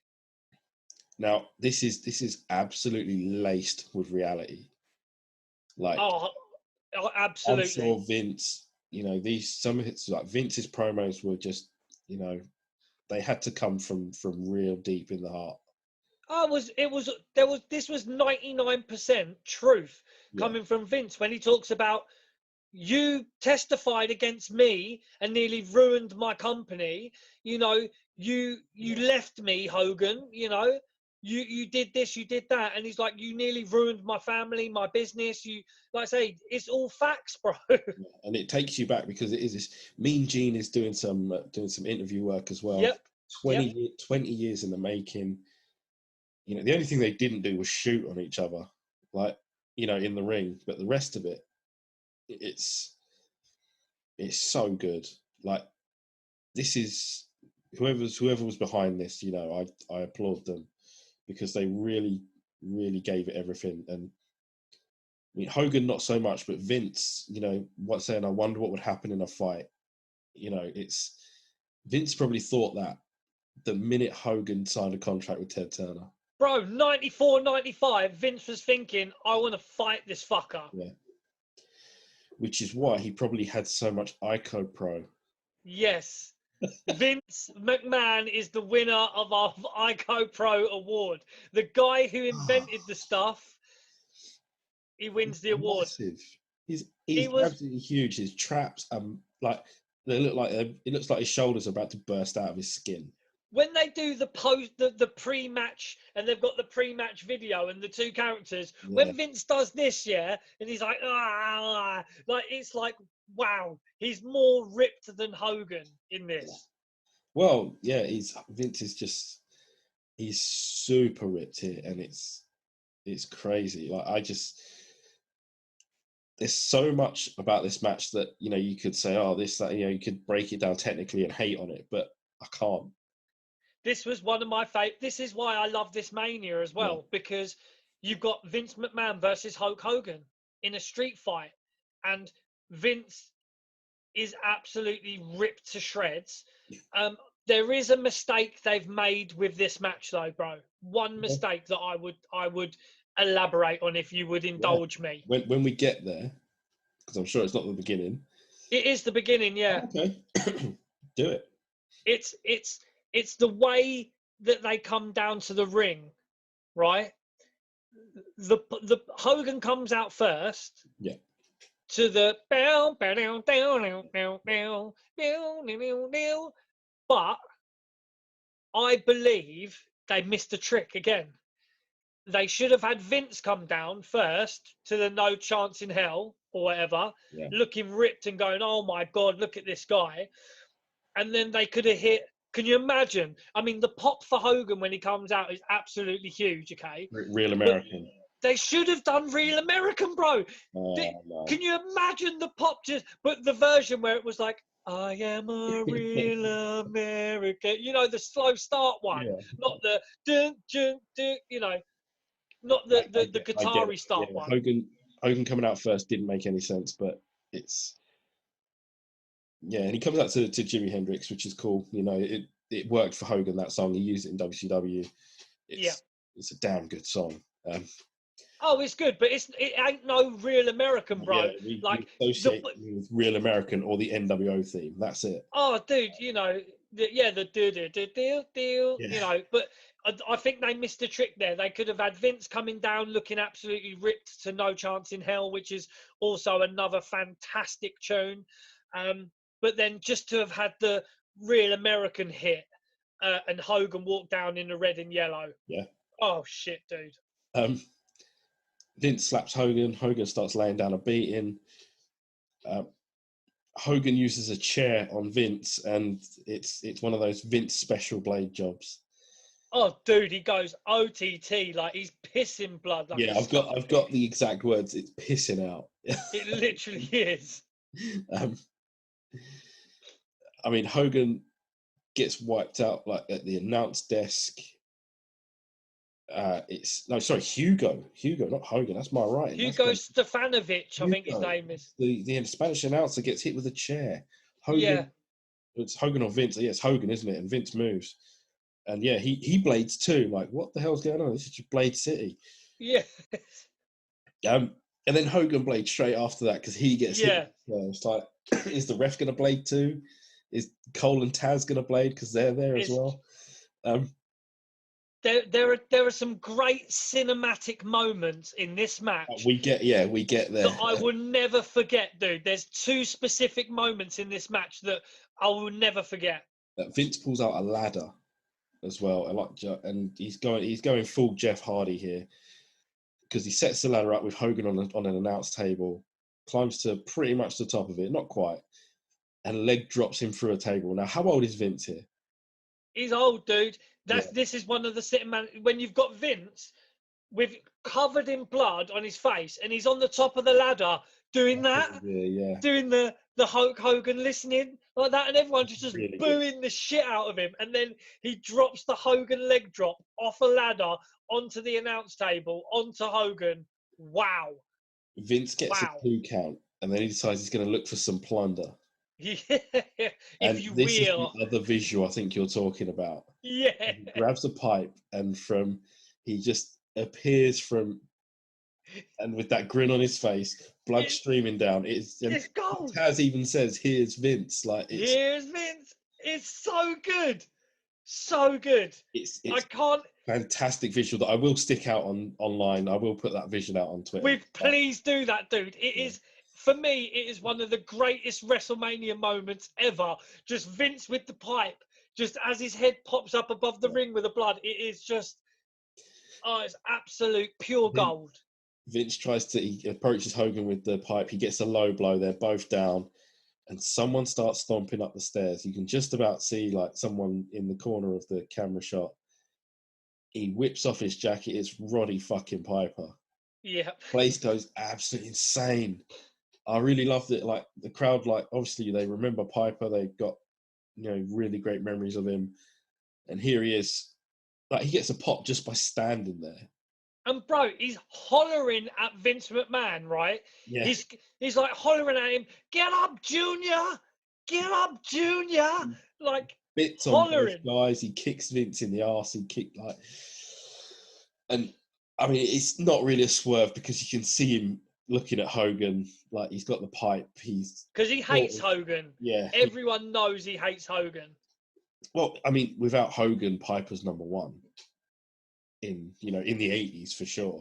Now, this is absolutely laced with reality. Like, oh absolutely. I'm sure Vince, some of his, like, Vince's promos were just, they had to come from real deep in the heart. This was 99% truth coming from Vince when he talks about, you testified against me and nearly ruined my company. You left me, Hogan. You did this, you did that, and he's like, you nearly ruined my family, my business. You, like I say, it's all facts, bro. And it takes you back because it is this. Mean Gene is doing some interview work as well. Yep. 20 years in the making. The only thing they didn't do was shoot on each other, like, in the ring, but the rest of it, it's so good. Like, this is whoever was behind this, I applaud them because they really, really gave it everything. And I mean, Hogan not so much, but Vince, what's saying, I wonder what would happen in a fight. It's Vince probably thought that the minute Hogan signed a contract with Ted Turner. Bro, 94, 95, Vince was thinking, I want to fight this fucker. Yeah. Which is why he probably had so much ICO Pro. Yes. Vince McMahon is the winner of our ICO Pro award. The guy who invented the stuff, he wins the award. Massive. He's absolutely huge. His traps, like, it looks like his shoulders are about to burst out of his skin. When they do the pre-match, and they've got the pre-match video and the two characters, when Vince does this, and he's like, like, it's like, wow, he's more ripped than Hogan in this. Yeah. Well, yeah, Vince is just, he's super ripped here, and it's crazy. Like, there's so much about this match that, you could say, oh, this, that, you could break it down technically and hate on it, but I can't. This was one of my favorite. This is why I love this Mania as well, because you've got Vince McMahon versus Hulk Hogan in a street fight, and Vince is absolutely ripped to shreds. There is a mistake they've made with this match, though, bro. One mistake that I would elaborate on, if you would indulge me. When we get there, because I'm sure it's not the beginning. It is the beginning, yeah. Okay, do it. It's the way that they come down to the ring, right? The Hogan comes out first. Yeah. To the but I believe they missed a trick again. They should have had Vince come down first to the No Chance in Hell or whatever, looking ripped and going, oh my God, look at this guy. And then they could have hit. Can you imagine? I mean, the pop for Hogan when he comes out is absolutely huge, okay? Real American. But they should have done Real American, bro. No. Can you imagine the pop but the version where it was like, I am a real American, the slow start one, not the dun, dun, dun, not the guitar-y start one. Hogan coming out first didn't make any sense, but it's, and he comes out to Jimi Hendrix, which is cool. It worked for Hogan, that song. He used it in WCW. It's a damn good song. Oh, it's good, but it ain't no Real American, bro. We associate with Real American or the NWO theme. That's it. Oh, dude, the deal, but I think they missed a trick there. They could have had Vince coming down looking absolutely ripped to No Chance in Hell, which is also another fantastic tune. But then just to have had the real American hit and Hogan walk down in the red and yellow. Yeah. Oh shit, dude. Vince slaps Hogan. Hogan starts laying down a beating. Hogan uses a chair on Vince, and it's one of those Vince special blade jobs. Oh, dude, he goes OTT like he's pissing blood. Like Yeah, I've got the exact words. It's pissing out. It literally is. I mean, Hogan gets wiped out like at the announce desk. Hugo, not Hogan. That's my writing. Hugo Stefanovic, I think his Hugo. name is. The Spanish announcer gets hit with a chair. Hogan, Yeah. It's Hogan or Vince. Yeah, it's Hogan, isn't it? And Vince moves. And yeah, he blades too. Like, what the hell's going on? This is just Blade City. Yeah. And then Hogan blades straight after that because he gets hit. Yeah. It's like, is the ref going to blade too? Is Cole and Taz going to blade because they're there as well? There are some great cinematic moments in this match. We get there. That I will never forget, dude. There's two specific moments in this match that I will never forget. Vince pulls out a ladder as well, and he's going full Jeff Hardy here because he sets the ladder up with Hogan on an announce table, climbs to pretty much the top of it, not quite, and leg drops him through a table. Now, how old is Vince here? He's old, dude. This is one of the sitting man. When you've got Vince with covered in blood on his face, and he's on the top of the ladder doing that, doing the Hulk Hogan listening like that, and everyone just really booing the shit out of him, and then he drops the Hogan leg drop off a ladder onto the announce table onto Hogan. Wow. Vince gets a 2 count, and then he decides he's going to look for some plunder. Yeah, and this is the other visual I think you're talking about. Yeah. He grabs a pipe, and he just appears from, and with that grin on his face, blood streaming down. It's gold. Taz even says, "Here's Vince." Here's Vince. It's so good, so good. I can't. Fantastic visual that I will stick out online. I will put that visual out on Twitter. Please do that, dude. It is. For me, it is one of the greatest WrestleMania moments ever. Just Vince with the pipe, just as his head pops up above the ring with the blood. It is just, it's absolute pure gold. Vince he approaches Hogan with the pipe. He gets a low blow. They're both down, and someone starts stomping up the stairs. You can just about see like someone in the corner of the camera shot. He whips off his jacket. It's Roddy fucking Piper. Yeah. Place goes absolutely insane. I really loved it. Like the crowd, like obviously they remember Piper. They've got, really great memories of him. And here he is. Like he gets a pop just by standing there. And bro, he's hollering at Vince McMahon, right? Yeah. He's like hollering at him, "Get up, Junior! Get up, Junior!" Like bits hollering on both guys. He kicks Vince in the arse. And I mean, it's not really a swerve because you can see him looking at Hogan, like he's got the pipe. Because he hates Hogan. Yeah. Everyone knows he hates Hogan. Well, I mean, without Hogan, Piper's number one in the 80s for sure.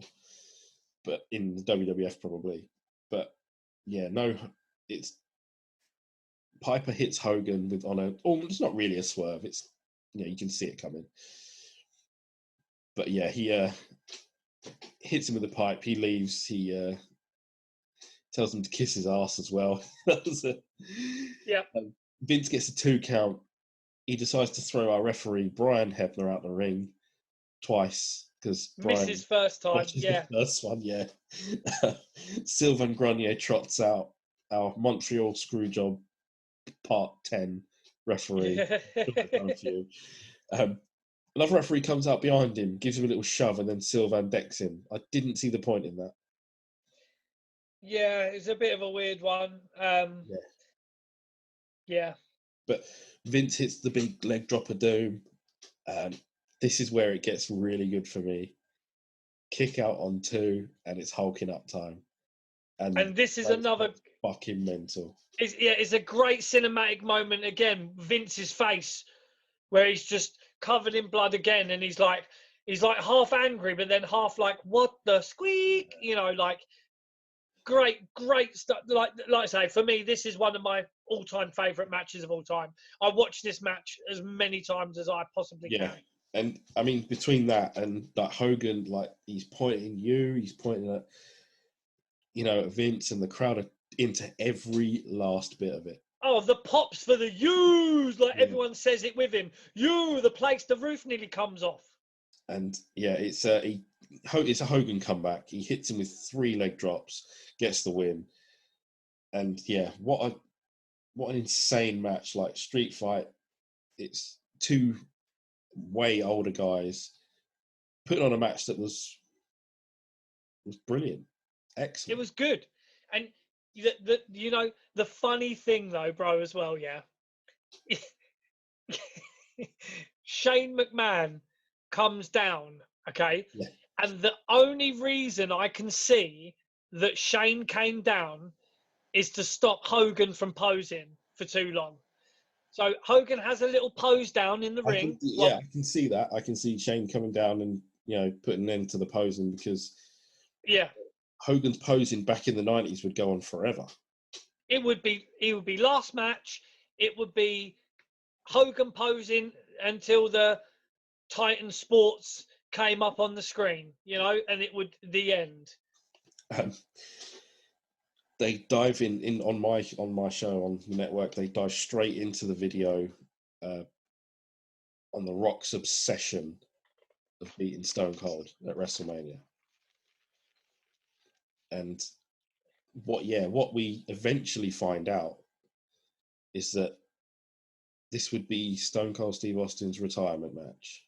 But in the WWF probably. But yeah, no, it's Piper hits Hogan it's not really a swerve. It's you can see it coming. But yeah, he hits him with the pipe. He leaves. He tells him to kiss his ass as well. Vince gets a 2 count. He decides to throw our referee Brian Hebner out the ring twice because missed his first time. Yeah, the first one. Yeah. Sylvain Grenier trots out our Montreal Screwjob Part 10 referee. Another referee comes out behind him, gives him a little shove, and then Sylvain decks him. I didn't see the point in that. Yeah, it's a bit of a weird one. Yeah. But Vince hits the big leg drop of doom. This is where it gets really good for me. Kick out on 2, and it's hulking up time. And this is another fucking mental. It's a great cinematic moment again. Vince's face, where he's just covered in blood again, and he's like half angry, but then half like, "What the squeak?" Like great stuff. Like I say, for me, this is one of my all-time favorite matches of all time. I watched this match as many times as I possibly Yeah. can. And I mean, between that and like Hogan, like he's pointing he's pointing at, Vince, and the crowd are into every last bit of it. Oh, the pops for the U's, like Yeah. everyone says it with him. The roof nearly comes off. And yeah, it's a Hogan comeback. He hits him with 3 leg drops, gets the win. And yeah, what an insane match! Like street fight. It's 2 way older guys putting on a match that was brilliant, excellent. It was good. And the funny thing though, bro, as well, yeah. Shane McMahon comes down, okay? Yeah. And the only reason I can see that Shane came down is to stop Hogan from posing for too long. So Hogan has a little pose down in the ring. I can see that. I can see Shane coming down and putting an end to the posing, because Hogan's posing back in the 90s would go on forever. It would be last match. It would be Hogan posing until the Titan Sports came up on the screen, and it would the end. They dive in on my show on the network. They dive straight into the video on The Rock's obsession of beating Stone Cold at WrestleMania, and what we eventually find out is that this would be Stone Cold Steve Austin's retirement match.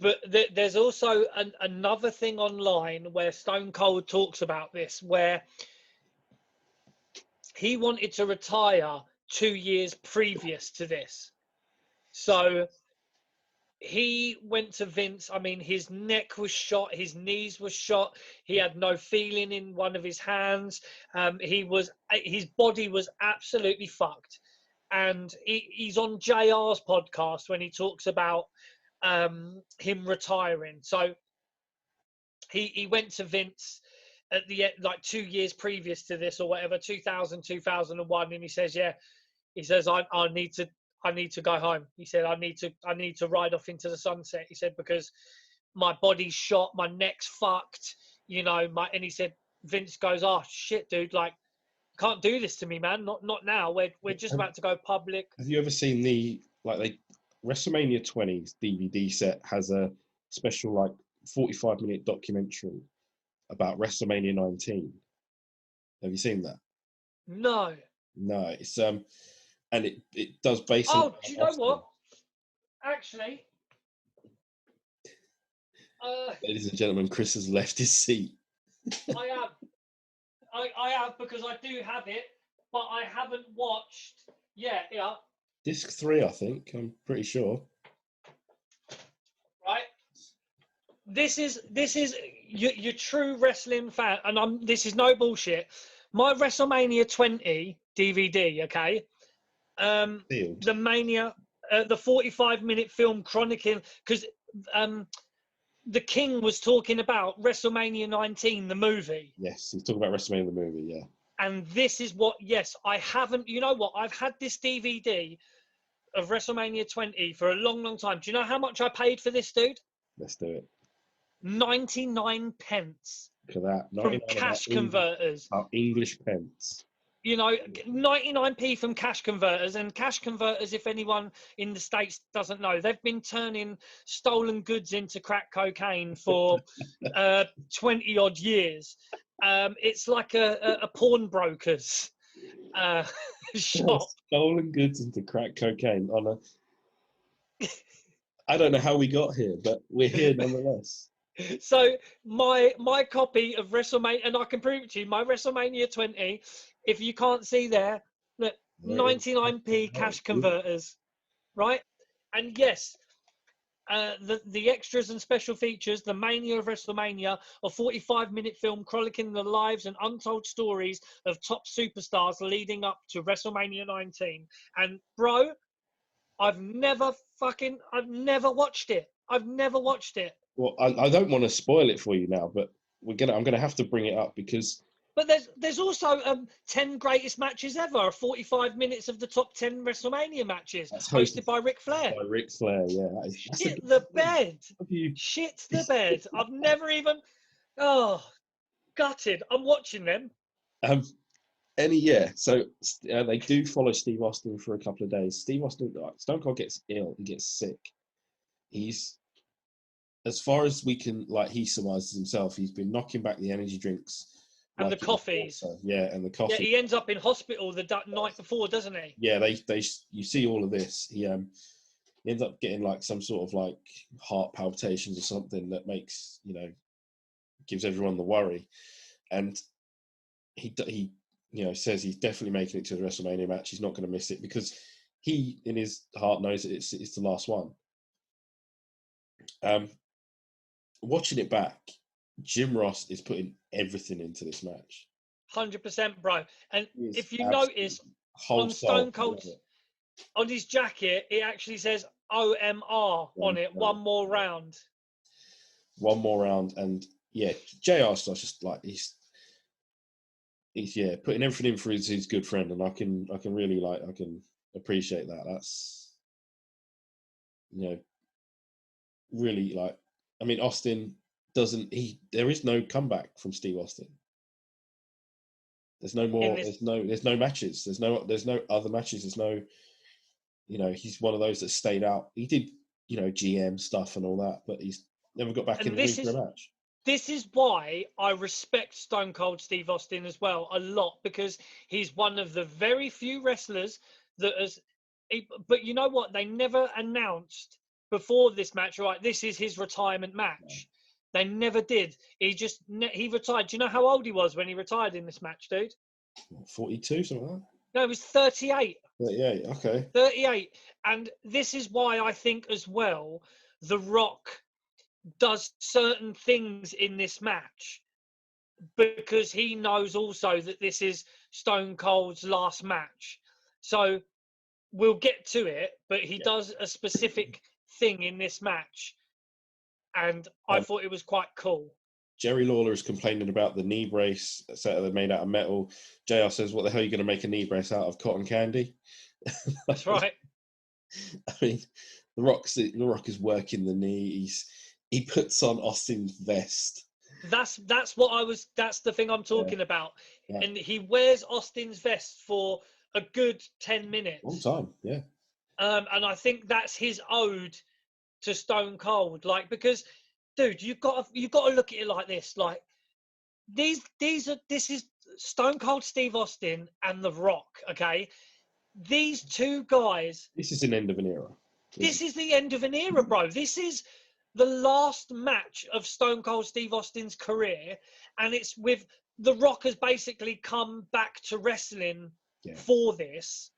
But there's also another thing online where Stone Cold talks about this, where he wanted to retire 2 years previous to this. So he went to Vince. I mean, his neck was shot, his knees were shot. He had no feeling in one of his hands. His body was absolutely fucked. And he's on JR's podcast when he talks about him retiring. So he went to Vince at the end, like 2 years previous to this or whatever, 2000, 2001, and he says, I need to go home. He said, I need to ride off into the sunset. He said, because my body's shot, my neck's fucked, and he said, Vince goes, oh shit, dude, like, can't do this to me, man. Not now. We're just about to go public. Have you ever seen the WrestleMania 20 DVD set has a special 45-minute documentary about WrestleMania 19? Have you seen that? No. No, it's and it does basically. Oh, do you know what? Actually, ladies and gentlemen, Chris has left his seat. I have because I do have it, but I haven't watched. Yeah. Disc 3, I think. I'm pretty sure. Right. This is your true wrestling fan, and this is no bullshit. My WrestleMania 20 DVD, okay. The Mania, the 45-minute film chronicling, because the King was talking about WrestleMania 19, the movie. Yes, he's talking about WrestleMania, the movie, yeah. And this is what, yes, I haven't, you know what, I've had this DVD of WrestleMania 20 for a long, long time. Do you know how much I paid for this, dude? Let's do it. 99 pence. Look at that. From cash converters. Our English pence. 99p from cash converters. And cash converters, if anyone in the States doesn't know, they've been turning stolen goods into crack cocaine for 20 odd years. It's like a pawnbroker's shop. Stolen goods into crack cocaine on a... I don't know how we got here, but we're here nonetheless. So my copy of WrestleMania, and I can prove it to you, my WrestleMania 20, if you can't see there, look, 99p cash converters, right? And yes, the extras and special features, the Mania of WrestleMania, a 45-minute film chronicling the lives and untold stories of top superstars leading up to WrestleMania 19. And bro, I've never watched it. I've never watched it. Well, I don't want to spoil it for you now, but I'm going to have to bring it up because But there's also 10 greatest matches ever, 45 minutes of the top 10 WrestleMania matches, That's hosted by Ric Flair. by Ric Flair. Yeah, that's a Shit good the point. bed. Have you? Shit the bed. I've never even. Oh, gutted. I'm watching them. So they do follow Steve Austin for a couple of days. Steve Austin, Stone Cold gets ill. He gets sick. He's, as far as we can, like he surmises himself, he's been knocking back the energy drinks And like the coffees. Yeah, and the Yeah, coffee. he ends up in hospital the night before, doesn't he? Yeah, you see all of this. He ends up getting like some sort of like heart palpitations or something that makes, gives everyone the worry. And he says he's definitely making it to the WrestleMania match. He's not going to miss it because he in his heart knows that it's the last one. Watching it back, Jim Ross is putting everything into this match. 100%, bro. And if you notice, on Stone Cold, on his jacket, it actually says OMR on it. One more round. One more round, and yeah, JR starts just like he's putting everything in for his good friend, and I can really I can appreciate that. That's really I mean, Austin there is no comeback from Steve Austin. There's no more. There's no matches. There's no other matches. There's no. He's one of those that stayed out. He did GM stuff and all that, but he's never got back in the ring for a match. This is why I respect Stone Cold Steve Austin as well a lot, because he's one of the very few wrestlers that has. But you know what? They never announced before this match, right? This is his retirement match. No. They never did. He retired. Do you know how old he was when he retired in this match, dude? 42, something like that. No, he was 38. 38, okay. 38. And this is why I think as well, The Rock does certain things in this match because he knows also that this is Stone Cold's last match. So we'll get to it, but he does a specific thing in this match, and I thought it was quite cool. Jerry Lawler is complaining about the knee brace set that made out of metal. JR says, what the hell are you going to make a knee brace out of? Cotton candy? That's right. I mean, The Rock is working the knee. He puts on Austin's vest. That's the thing I'm talking about. Yeah. And he wears Austin's vest for a good 10 minutes. Long time, yeah. And I think that's his ode to Stone Cold. Because, dude, you've got to look at it like this. This is Stone Cold Steve Austin and The Rock, okay? These two guys. This is an end of an era. This is the end of an era, bro. This is the last match of Stone Cold Steve Austin's career, and it's with The Rock has basically come back to wrestling for this.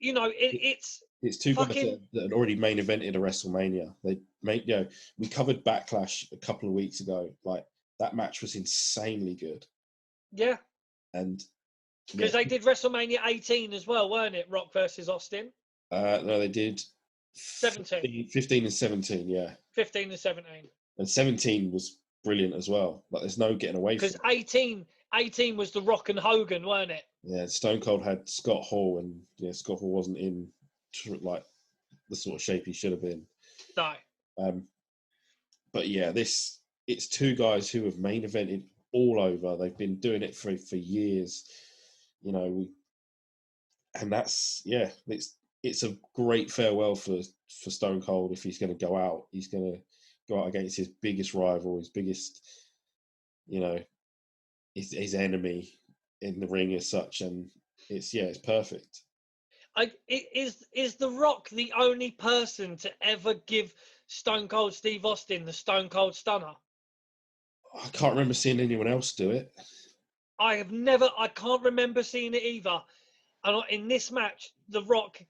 It's two guys that had already main evented a WrestleMania. We covered Backlash a couple of weeks ago. That match was insanely good. Yeah. And because they did WrestleMania 18 as well, weren't it? Rock versus Austin. No, they did 17. 15 and 17, yeah. 15 and 17. And 17 was brilliant as well. There's no getting away from it. Because 18 was The Rock and Hogan, weren't it? Yeah, Stone Cold had Scott Hall, and Scott Hall wasn't in the sort of shape he should have been. No. But yeah, it's two guys who have main evented all over. They've been doing it for years, and that's it's a great farewell for Stone Cold if he's going to go out. He's going to go out against his biggest rival, his biggest, his enemy in the ring as such, and it's perfect. Is The Rock the only person to ever give Stone Cold Steve Austin the Stone Cold Stunner? I can't remember seeing anyone else do it. I can't remember seeing it either. And in this match, The Rock,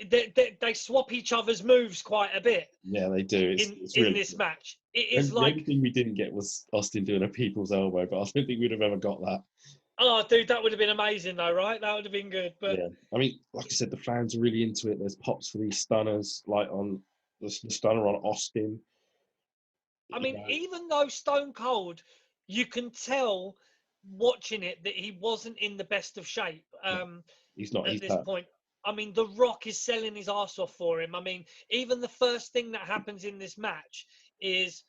they swap each other's moves quite a bit. Yeah, they do. It's really in this match. It is the only thing we didn't get was Austin doing a people's elbow, but I don't think we'd have ever got that. Oh, dude, that would have been amazing, though, right? That would have been good. But yeah, I mean, like I said, the fans are really into it. There's pops for these stunners, on the stunner on Austin. I mean, even though Stone Cold, you can tell watching it that he wasn't in the best of shape He's not. at He's this hurt. point. I mean, The Rock is selling his ass off for him. I mean, even the first thing that happens in this match is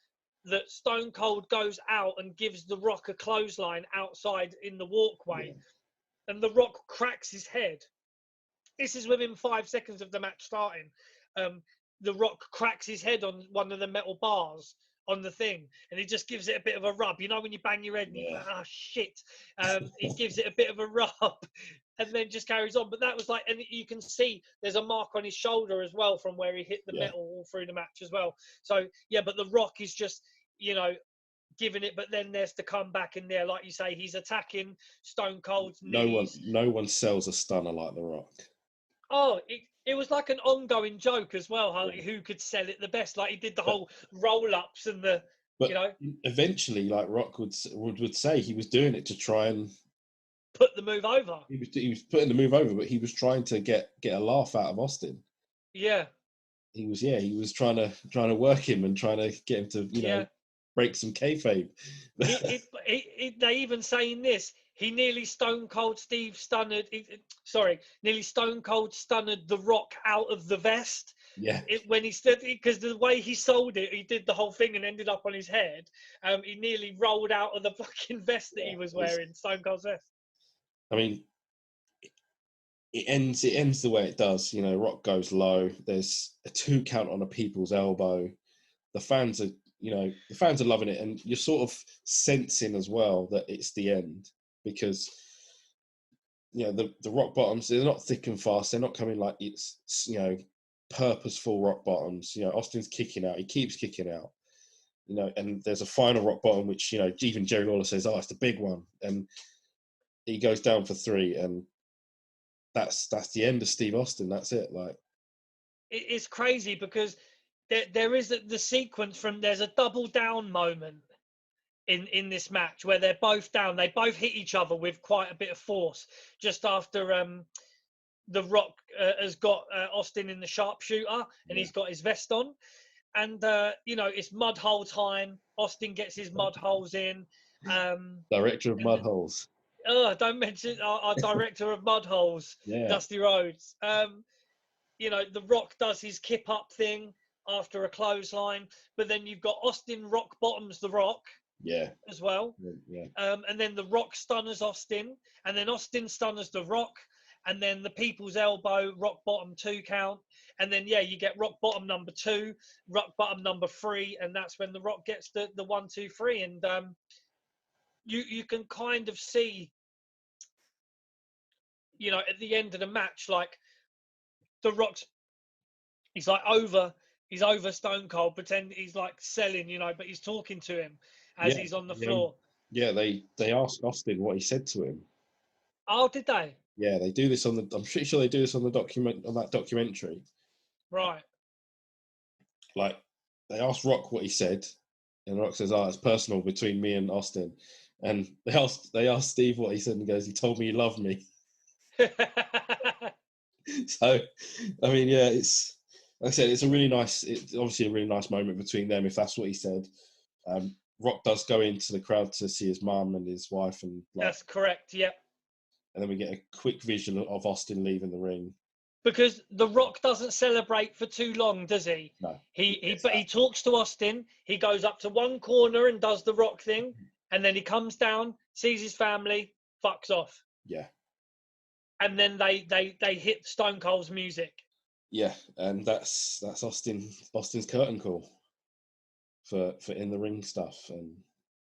that Stone Cold goes out and gives The Rock a clothesline outside in the walkway, and The Rock cracks his head. This is within 5 seconds of the match starting. The Rock cracks his head on one of the metal bars on the thing, and he just gives it a bit of a rub. You know when you bang your head and you're like, oh shit. He gives it a bit of a rub and then just carries on. But that was like, and you can see there's a mark on his shoulder as well from where he hit the metal all through the match as well. So yeah, but The Rock is just, giving it, but then there's the comeback in there, like you say, he's attacking Stone Cold's knees. No one sells a stunner like The Rock. Oh, it was like an ongoing joke as well, who could sell it the best. Like he did the whole roll-ups and the, but eventually, like Rock would say he was doing it to try and put the move over. He was putting the move over, but he was trying to get a laugh out of Austin. Yeah. He was trying to work him and trying to get him to break some kayfabe. They even saying this. He nearly Stone Cold Steve stunned. Nearly Stone Cold stunned The Rock out of the vest. Yeah. When he said, because the way he sold it, he did the whole thing and ended up on his head. He nearly rolled out of the fucking vest that he was wearing, Stone Cold's vest. I mean, it ends the way it does. Rock goes low. There's a 2 count on a people's elbow. The fans are loving it, and you're sort of sensing as well that it's the end, because the rock bottoms, they're not thick and fast. They're not coming like it's purposeful rock bottoms. Austin's kicking out. He keeps kicking out. And there's a final rock bottom which even Jerry Lawler says, "Oh, it's the big one," and he goes down for 3, and that's the end of Steve Austin. That's it. Like, it's crazy because there is the sequence there's a double down moment in this match where they're both down. They both hit each other with quite a bit of force just after The Rock has got Austin in the sharpshooter and he's got his vest on. And, it's mud hole time. Austin gets his mud holes in. Director of mud holes. Don't mention our director of mud holes, Dusty Rhodes. The Rock does his kip up thing after a clothesline, but then you've got Austin rock bottoms The Rock. As well. And then The Rock stunners Austin, and then Austin stunners The Rock, and then the people's elbow, rock bottom 2 count, and then you get rock bottom number 2, rock bottom number 3, and that's when The Rock gets the 1, 2, 3, and you can kind of see, at the end of the match, like The Rock's, he's over Stone Cold, pretend he's like selling, but he's talking to him as he's on the floor. Yeah, they asked Austin what he said to him. Oh, did they? Yeah, they do this I'm pretty sure they do this on that documentary. Right. Like, they asked Rock what he said, and Rock says, "Oh, it's personal between me and Austin." And they asked Steve what he said, and he goes, "He told me he loved me." So, I mean, it's, like I said, it's obviously a really nice moment between them, if that's what he said. Rock does go into the crowd to see his mum and his wife, and that's correct. Yep. And then we get a quick vision of Austin leaving the ring. Because The Rock doesn't celebrate for too long, does he? No. He talks to Austin. He goes up to one corner and does the Rock thing, and then he comes down, sees his family, fucks off. Yeah. And then they hit Stone Cold's music. Yeah, and that's Austin's curtain call for in the ring stuff, and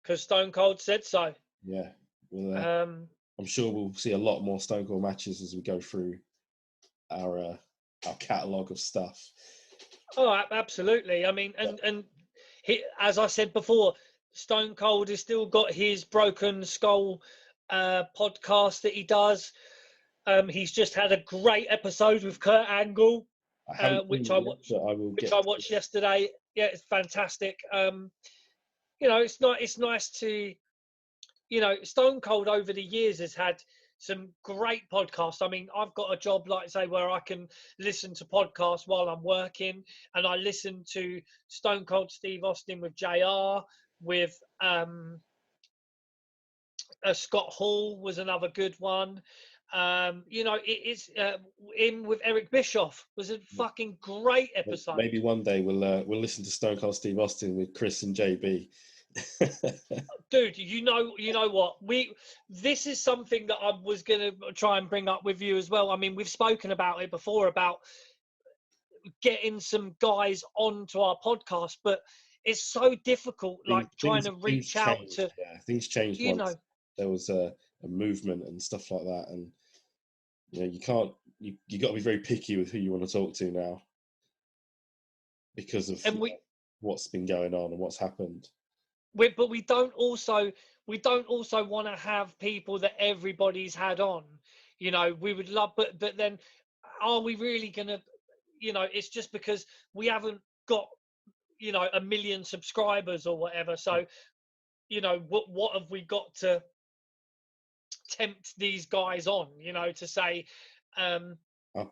because Stone Cold said so. Yeah. Well, I'm sure we'll see a lot more Stone Cold matches as we go through our catalogue of stuff. Oh, absolutely. I mean, and he, as I said before, Stone Cold has still got his Broken Skull podcast that he does. He's just had a great episode with Kurt Angle, which I watched yesterday. Yeah, it's fantastic. It's nice to, Stone Cold over the years has had some great podcasts. I mean, I've got a job, like I say, where I can listen to podcasts while I'm working, and I listen to Stone Cold Steve Austin with JR, with Scott Hall was another good one. You know, it's in with Eric Bischoff was a fucking great episode. Maybe one day we'll listen to Stone Cold Steve Austin with Chris and JB. Dude, you know what? This is something that I was going to try and bring up with you as well. I mean, we've spoken about it before about getting some guys onto our podcast, but it's so difficult, like trying to reach out to. Yeah, things changed once there was a movement and stuff like that, and you know, you got to be very picky with who you want to talk to now because of what's been going on and what's happened. But we don't also want to have people that everybody's had on. You know, we would love, but then are we really gonna? You know, it's just because we haven't got, you know, 1 million subscribers or whatever. So, you know, what have we got to tempt these guys on? You know, to say, our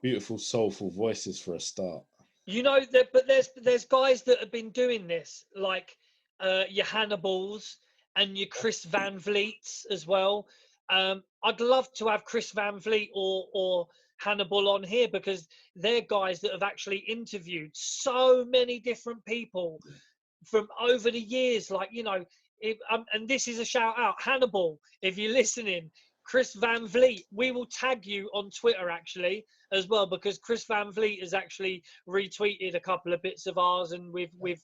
beautiful, soulful voices for a start. You know that, but there's guys that have been doing this, like your Hannibals and your Chris Van Vliets as well. I'd love to have Chris Van Vliet or Hannibal on here because they're guys that have actually interviewed so many different people from over the years. Like, you know, and this is a shout out, Hannibal, if you're listening. Chris Van Vliet, we will tag you on Twitter actually as well, because Chris Van Vliet has actually retweeted a couple of bits of ours, and we've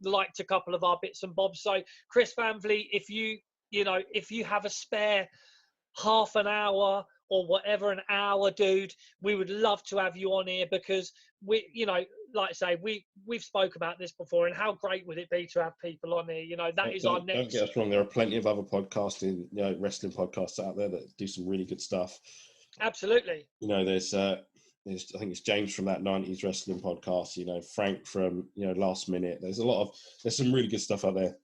liked a couple of our bits and bobs. So Chris Van Vliet, if you have a spare half an hour or whatever, an hour, dude, we would love to have you on here, because we, you know, like I say, we've spoke about this before, and how great would it be to have people on here? You know, that is our next. Don't get us wrong. There are plenty of other podcasting, you know, wrestling podcasts out there that do some really good stuff. Absolutely. You know, there's I think it's James from that 90s wrestling podcast. You know, Frank from, you know, Last Minute. There's some really good stuff out there.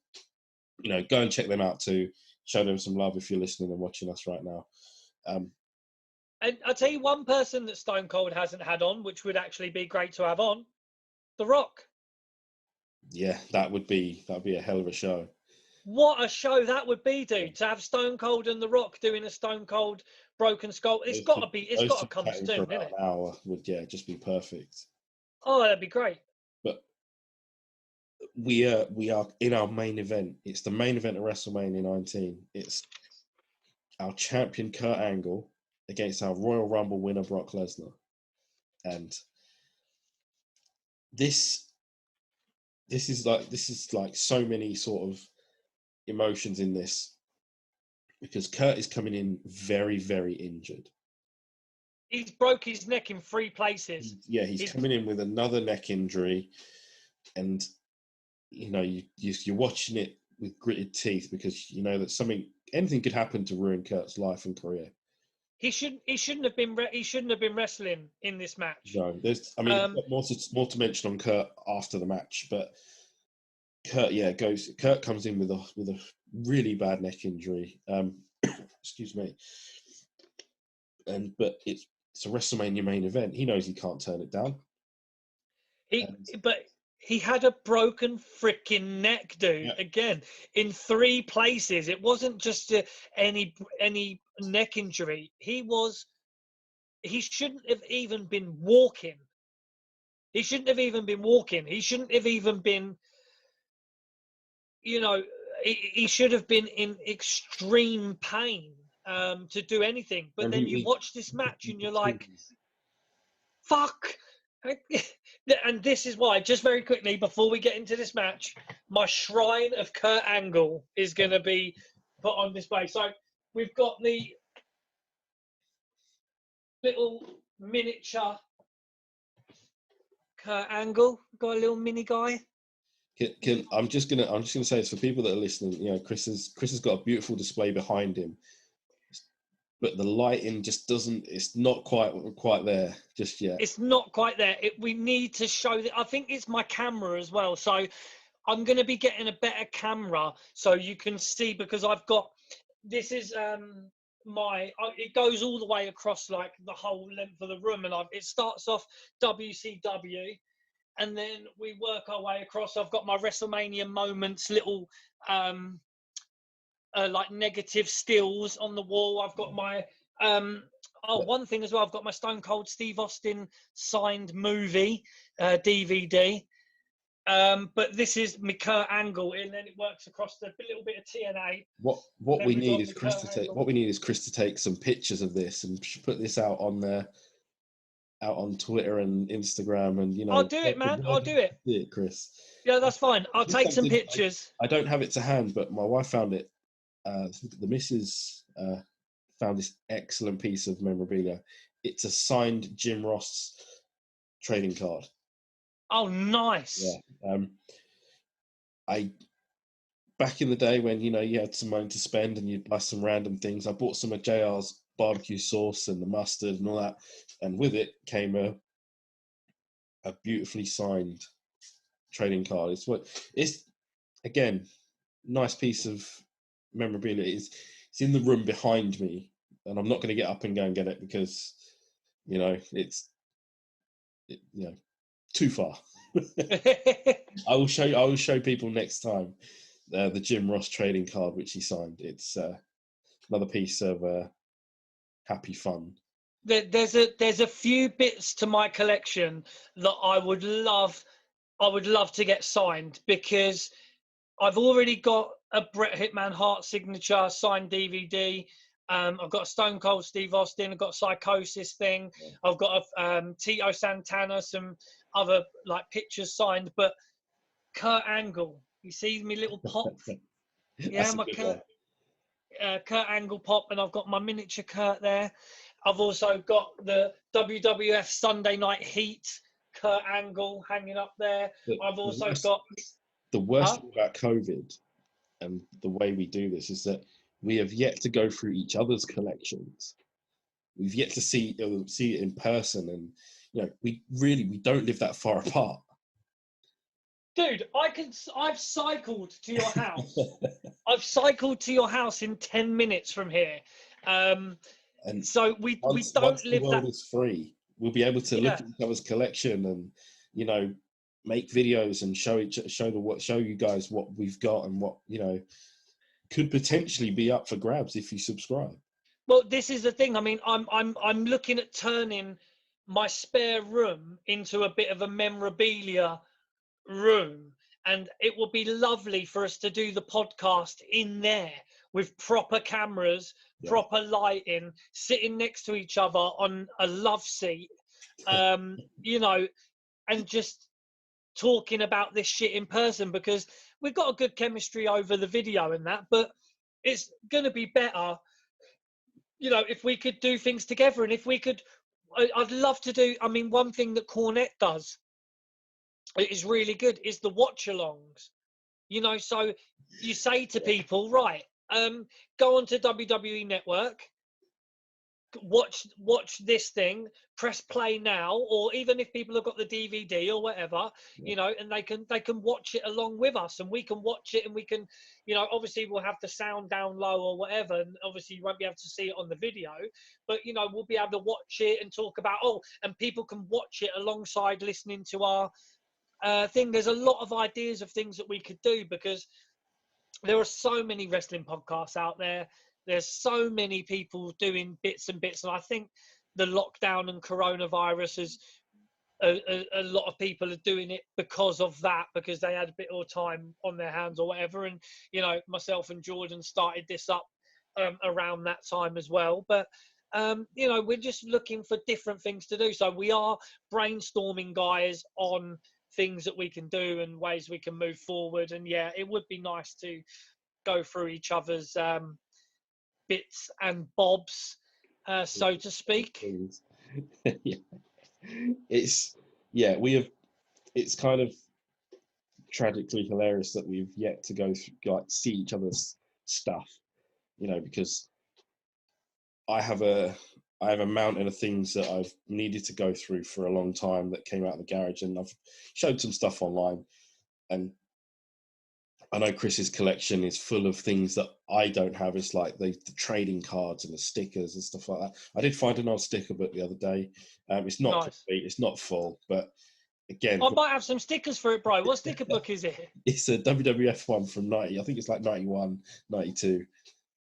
You know, go and check them out too. Show them some love if you're listening and watching us right now. And I'll tell you one person that Stone Cold hasn't had on, which would actually be great to have on, The Rock. Yeah, that would be a hell of a show. What a show that would be, dude! To have Stone Cold and The Rock doing a Stone Cold Broken Skull. It's got to come soon, isn't it? An hour would just be perfect. Oh, that'd be great. But we are in our main event. It's the main event of WrestleMania 19. It's our champion Kurt Angle against our Royal Rumble winner Brock Lesnar, and this is like so many sort of emotions in this, because Kurt is coming in very, very injured. He's broke his neck in 3 places. He's coming in with another neck injury, and you know, you're watching it with gritted teeth, because you know that anything could happen to ruin Kurt's life and career. He shouldn't have been wrestling in this match. No, more to mention on Kurt after the match, but Kurt comes in with a really bad neck injury. Excuse me. But it's a WrestleMania main event. He knows he can't turn it down. But he had a broken freaking neck, dude. Yeah. Again, in 3 places. It wasn't just any neck injury. He shouldn't have even been walking. He shouldn't have even been, you know, he should have been in extreme pain to do anything. But then you watch this match and you're like, fuck. And this is why, just very quickly before we get into this match, my shrine of Kurt Angle is going to be put on display. So we've got the little miniature Kurt Angle. Got a little mini guy. I'm just gonna say this for people that are listening. You know, Chris has got a beautiful display behind him, but the lighting just doesn't. It's not quite there just yet. It's not quite there. We need to show that. I think it's my camera as well. So I'm going to be getting a better camera so you can see, because I've got. This is it goes all the way across like the whole length of the room, and it starts off WCW. And then we work our way across. I've got my WrestleMania Moments little like negative stills on the wall. I've got my one thing as well. I've got my Stone Cold Steve Austin signed movie DVD. But this is my Kurt Angle, and then it works across the little bit of TNA. What we need is Chris to take. What we need is Chris to take some pictures of this and put this out on Twitter and Instagram, and I'll do it, man. I'll do it. Do it, Chris. Yeah, that's fine. I'll take some pictures. I don't have it to hand, but my wife found it. The missus found this excellent piece of memorabilia. It's a signed Jim Ross trading card. Oh, nice. Yeah. I back in the day when you had some money to spend and you'd buy some random things. I bought some of JR's barbecue sauce and the mustard and all that, and with it came a beautifully signed trading card. It's again, nice piece of memorabilia. It's in the room behind me, and I'm not going to get up and go and get it because it's too far. I will show people next time the Jim Ross trading card which he signed. It's another piece of happy fun. There's a few bits to my collection that I would love to get signed, because I've already got a Bret Hitman Hart signature signed DVD. I've got a Stone Cold Steve Austin. I've got a Psychosis thing. Yeah. I've got a Tito Santana, some other like pictures signed. But Kurt Angle, you see me little pop? Yeah, my Kurt Angle pop, and I've got my miniature Kurt there. I've also got the WWF Sunday Night Heat Kurt Angle hanging up there. I've also got the worst thing about COVID and the way we do this is that we have yet to go through each other's collections. We've yet to see it in person, and we don't live that far apart. Dude, I've cycled to your house. I've cycled to your house in 10 minutes from here. And so we don't live that. The world is free. We'll be able to look at each other's collection and make videos and show you guys what we've got and what could potentially be up for grabs if you subscribe. Well, this is the thing. I mean, I'm looking at turning my spare room into a bit of a memorabilia room, and it will be lovely for us to do the podcast in there with proper cameras, proper lighting, sitting next to each other on a love seat, and just talking about this shit in person, because we've got a good chemistry over the video and that, but it's going to be better, if we could do things together. And if we could, I'd love to do, one thing that Cornette does, it is really good, is the watch-alongs. So you say to people, right, go on to WWE Network, watch this thing, press play now, or even if people have got the DVD or whatever, and they can watch it along with us, and we can watch it, and we can, obviously we'll have the sound down low or whatever, and obviously you won't be able to see it on the video, but we'll be able to watch it and talk about, and people can watch it alongside listening to our thing. There's a lot of ideas of things that we could do, because there are so many wrestling podcasts out there. There's so many people doing bits and bits, and I think the lockdown and coronavirus is a lot of people are doing it because of that, because they had a bit more time on their hands or whatever. And myself and Jordan started this up around that time as well. But we're just looking for different things to do. So we are brainstorming, guys, on things that we can do and ways we can move forward. And it would be nice to go through each other's bits and bobs, so to speak. It's kind of tragically hilarious that we've yet to go through, see each other's stuff, because I have a mountain of things that I've needed to go through for a long time that came out of the garage, and I've showed some stuff online, and I know Chris's collection is full of things that I don't have. It's like the trading cards and the stickers and stuff like that. I did find an old sticker book the other day. It's not complete, it's not full, but again, I might have some stickers for it, bro. What sticker book is it? It's a WWF one from 90. I think it's like 91, 92.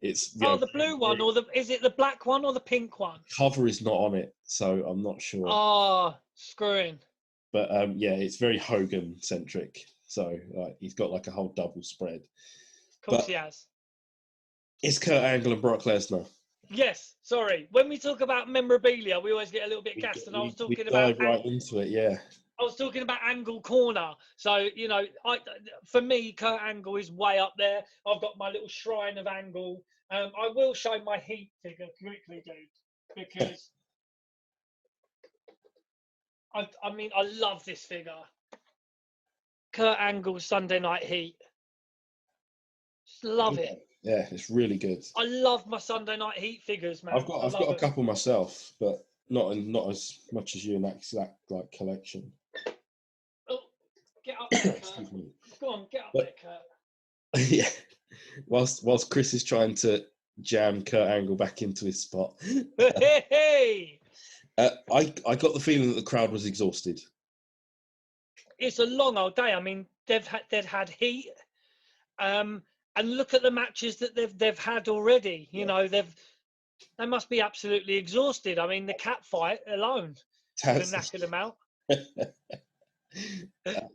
It's the blue one, or is it the black one or the pink one? Cover is not on it, so I'm not sure. Oh, screwing. But yeah, it's very Hogan centric. So he's got like a whole double spread. Of course he has. It's Kurt Angle and Brock Lesnar. Yes, sorry. When we talk about memorabilia, we always get a little bit gassed, and I was talking about right into it, yeah. I was talking about Angle Corner. So, for me, Kurt Angle is way up there. I've got my little shrine of Angle. I will show my Heat figure quickly, dude, because I love this figure. Kurt Angle Sunday Night Heat. Just love it. Yeah, it's really good. I love my Sunday Night Heat figures, man. I've got a couple myself, but not as much as you in that exact like collection. Oh, get up there, Kurt. Go on, get up there, Kurt. Yeah. Whilst Chris is trying to jam Kurt Angle back into his spot. Hey! I got the feeling that the crowd was exhausted. It's a long old day. I mean, they've had heat, and look at the matches that they've had already. You know, they must be absolutely exhausted. I mean, the cat fight alone would have knackered them out.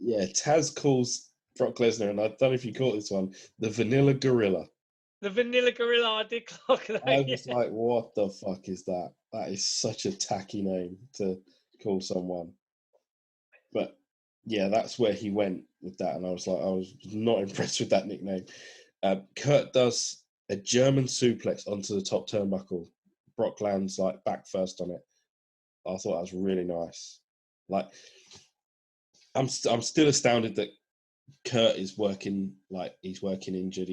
Yeah, Taz calls Brock Lesnar, and I don't know if you caught this one, the Vanilla Gorilla. The Vanilla Gorilla, I did clock that. I was like, what the fuck is that? That is such a tacky name to call someone. But yeah, that's where he went with that, and I was not impressed with that nickname. Kurt does a German suplex onto the top turnbuckle. Brock lands like back first on it. I thought that was really nice. Like, I'm still astounded that Kurt is working injured.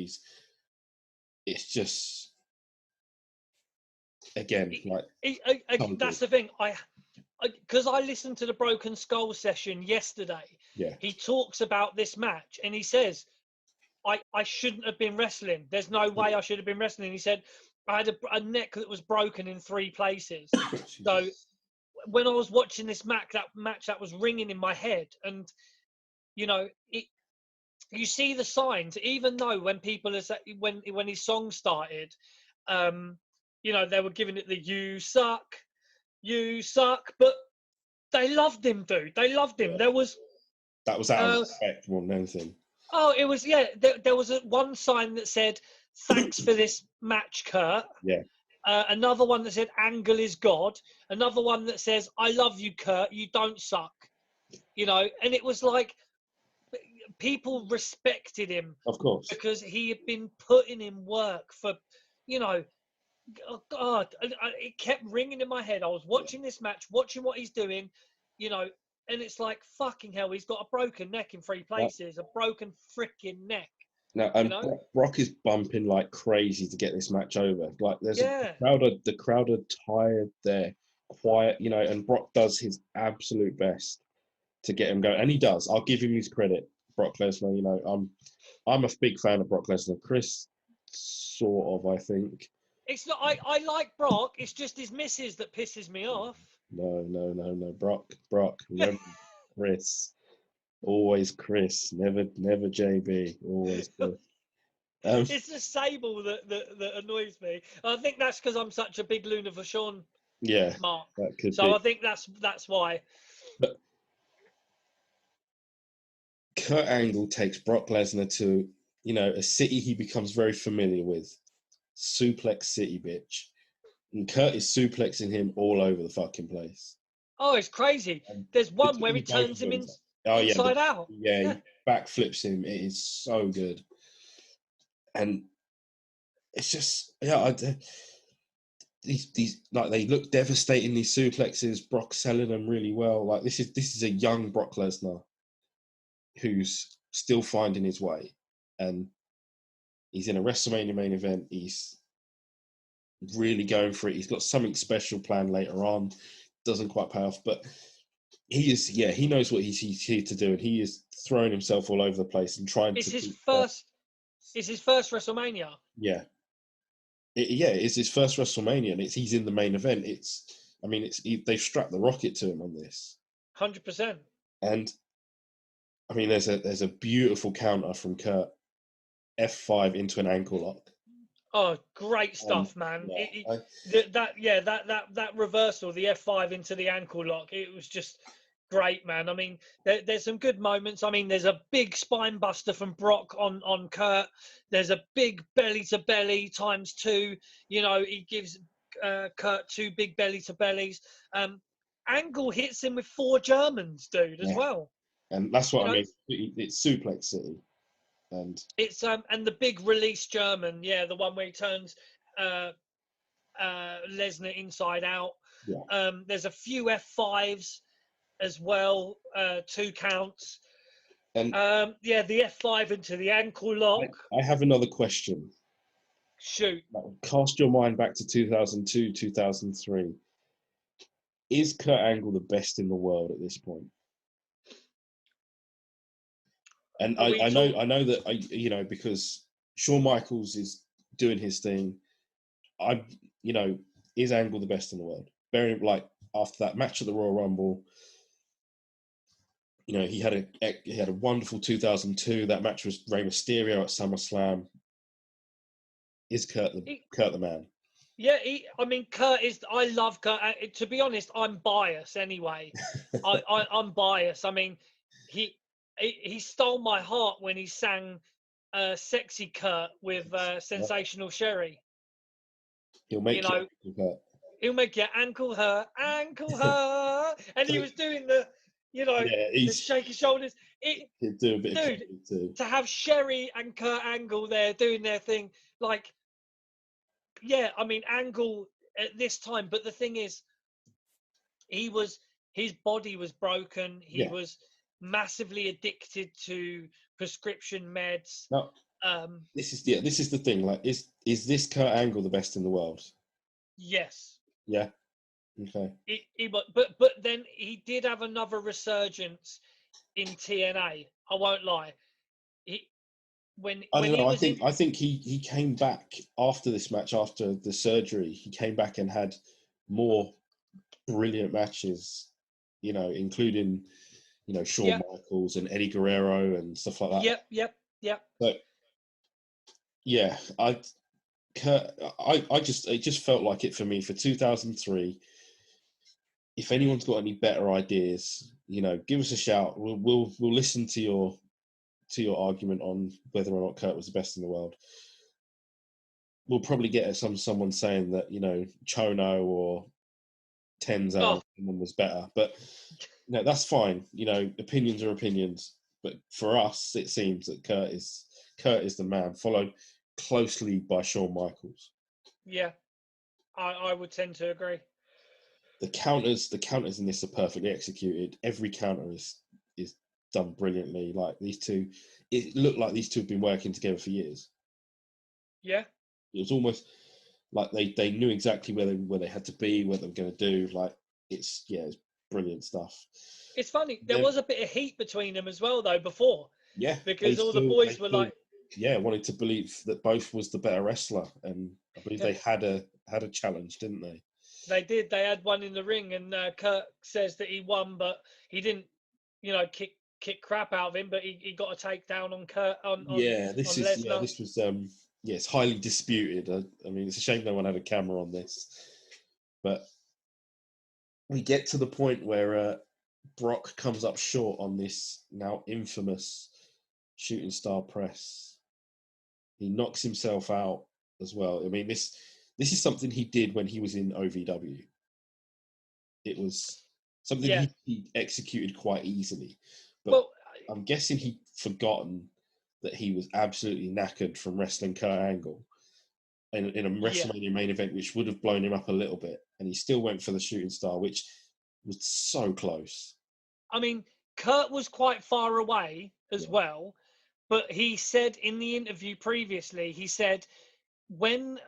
It's just, again, that's the thing. Because I listened to the Broken Skull session yesterday. Yeah. He talks about this match, and he says, I shouldn't have been wrestling. There's no way I should have been wrestling. He said, I had a neck that was broken in 3 places. So when I was watching this match, that was ringing in my head. And, you see the signs, even though when people when his song started, they were giving it the you suck, but they loved him, dude. They loved him. Yeah. That was out of respect more than anything. Oh, it was, yeah. There was one sign that said, thanks for this match, Kurt. Yeah. Another one that said, Angle is God. Another one that says, I love you, Kurt. You don't suck. And it was like, people respected him. Of course. Because he had been putting in work for, oh God, it kept ringing in my head. I was watching this match, watching what he's doing, and it's like, fucking hell, he's got a broken neck in 3 places, a broken freaking neck. Now, Brock is bumping like crazy to get this match over. Like, the crowd are tired, they're quiet, and Brock does his absolute best to get him going, and he does. I'll give him his credit, Brock Lesnar. I'm a big fan of Brock Lesnar. Chris, sort of, I think. It's not. I like Brock. It's just his misses that pisses me off. No. Brock. Remember, Chris. Always Chris. Never JB. Always Chris. It's the sable that annoys me. I think that's because I'm such a big Luna Vachon mark. That could so be. I think that's why. But Kurt Angle takes Brock Lesnar to, a city he becomes very familiar with. Suplex City, bitch. And Kurt is suplexing him all over the fucking place. Oh, it's crazy. There's one where he turns him inside out. Yeah, he backflips him. It is so good. And it's just, these like, they look devastating, these suplexes. Brock's selling them really well. Like, this is a young Brock Lesnar who's still finding his way, and he's in a WrestleMania main event. He's really going for it. He's got something special planned later on. Doesn't quite pay off, but he knows what he's here to do, and he is throwing himself all over the place and trying it's to. It's his first WrestleMania. Yeah. It's his first WrestleMania, and he's in the main event. They've strapped the rocket to him on this. 100%. And I mean, there's a beautiful counter from Kurt, F5 into an ankle lock. Oh, great stuff, man! That reversal, the F5 into the ankle lock, it was just great, man. I mean, there's some good moments. I mean, there's a big spine buster from Brock on Kurt. There's a big belly to belly ×2. You know, he gives Kurt 2 big belly to bellies. Angle hits him with 4 Germans, dude, as well. And that's what You I know, mean. It's Suplex City. And it's and the big release German, the one where he turns Lesnar inside out. There's a few F5s as well, 2 counts. And the F5 into the ankle lock. I have another question. Shoot. Cast your mind back to 2002, 2003. Is Kurt Angle the best in the world at this point? And I know that because Shawn Michaels is doing his thing. Is Angle the best in the world? After that match at the Royal Rumble, he had a wonderful 2002. That match was Rey Mysterio at SummerSlam. Is Kurt the man? Yeah, Kurt is. I love Kurt. To be honest, I'm biased anyway. I'm biased. I mean, he stole my heart when he sang "Sexy Kurt" with Sensational Sherry. He'll make he'll make your ankle hurt, and he was doing the, the shaky shoulders. He'll do a bit of too. To have Sherry and Kurt Angle there doing their thing, Angle at this time. But the thing is, his body was broken. He was massively addicted to prescription meds. No, this is the thing. Is this Kurt Angle the best in the world? Yes. Yeah. Okay. But then he did have another resurgence in TNA. I won't lie. I think he came back after this match, after the surgery. He came back and had more brilliant matches, including, Shawn Michaels and Eddie Guerrero and stuff like that. Yep. But yeah, it just felt like it for me for 2003. If anyone's got any better ideas, give us a shout. We'll listen to your argument on whether or not Kurt was the best in the world. We'll probably get at someone saying that Chono or Tenzo was better, but that's fine. Opinions are opinions. But for us, it seems that Kurt is the man, followed closely by Shawn Michaels. Yeah, I would tend to agree. The counters in this are perfectly executed. Every counter is done brilliantly. Like these two, it looked like these two have been working together for years. Yeah, it was almost like they knew exactly where they had to be, what they were going to do. Like it's brilliant stuff. It's funny. There was a bit of heat between them as well, though, before. Yeah, because all the boys were like, wanted to believe that both was the better wrestler, and I believe they had a challenge, didn't they? They did. They had one in the ring, and Kurt says that he won, but he didn't, kick crap out of him. But he got a takedown on Kurt. This was it's highly disputed. I mean, it's a shame no one had a camera on this, but we get to the point where Brock comes up short on this now infamous shooting star press. He knocks himself out as well. I mean, this is something he did when he was in OVW. It was something he executed quite easily. But I'm guessing he'd forgotten that he was absolutely knackered from wrestling Kurt Angle in a WrestleMania main event, which would have blown him up a little bit. And he still went for the shooting star, which was so close. I mean, Kurt was quite far away as well. But he said in the interview previously, he said when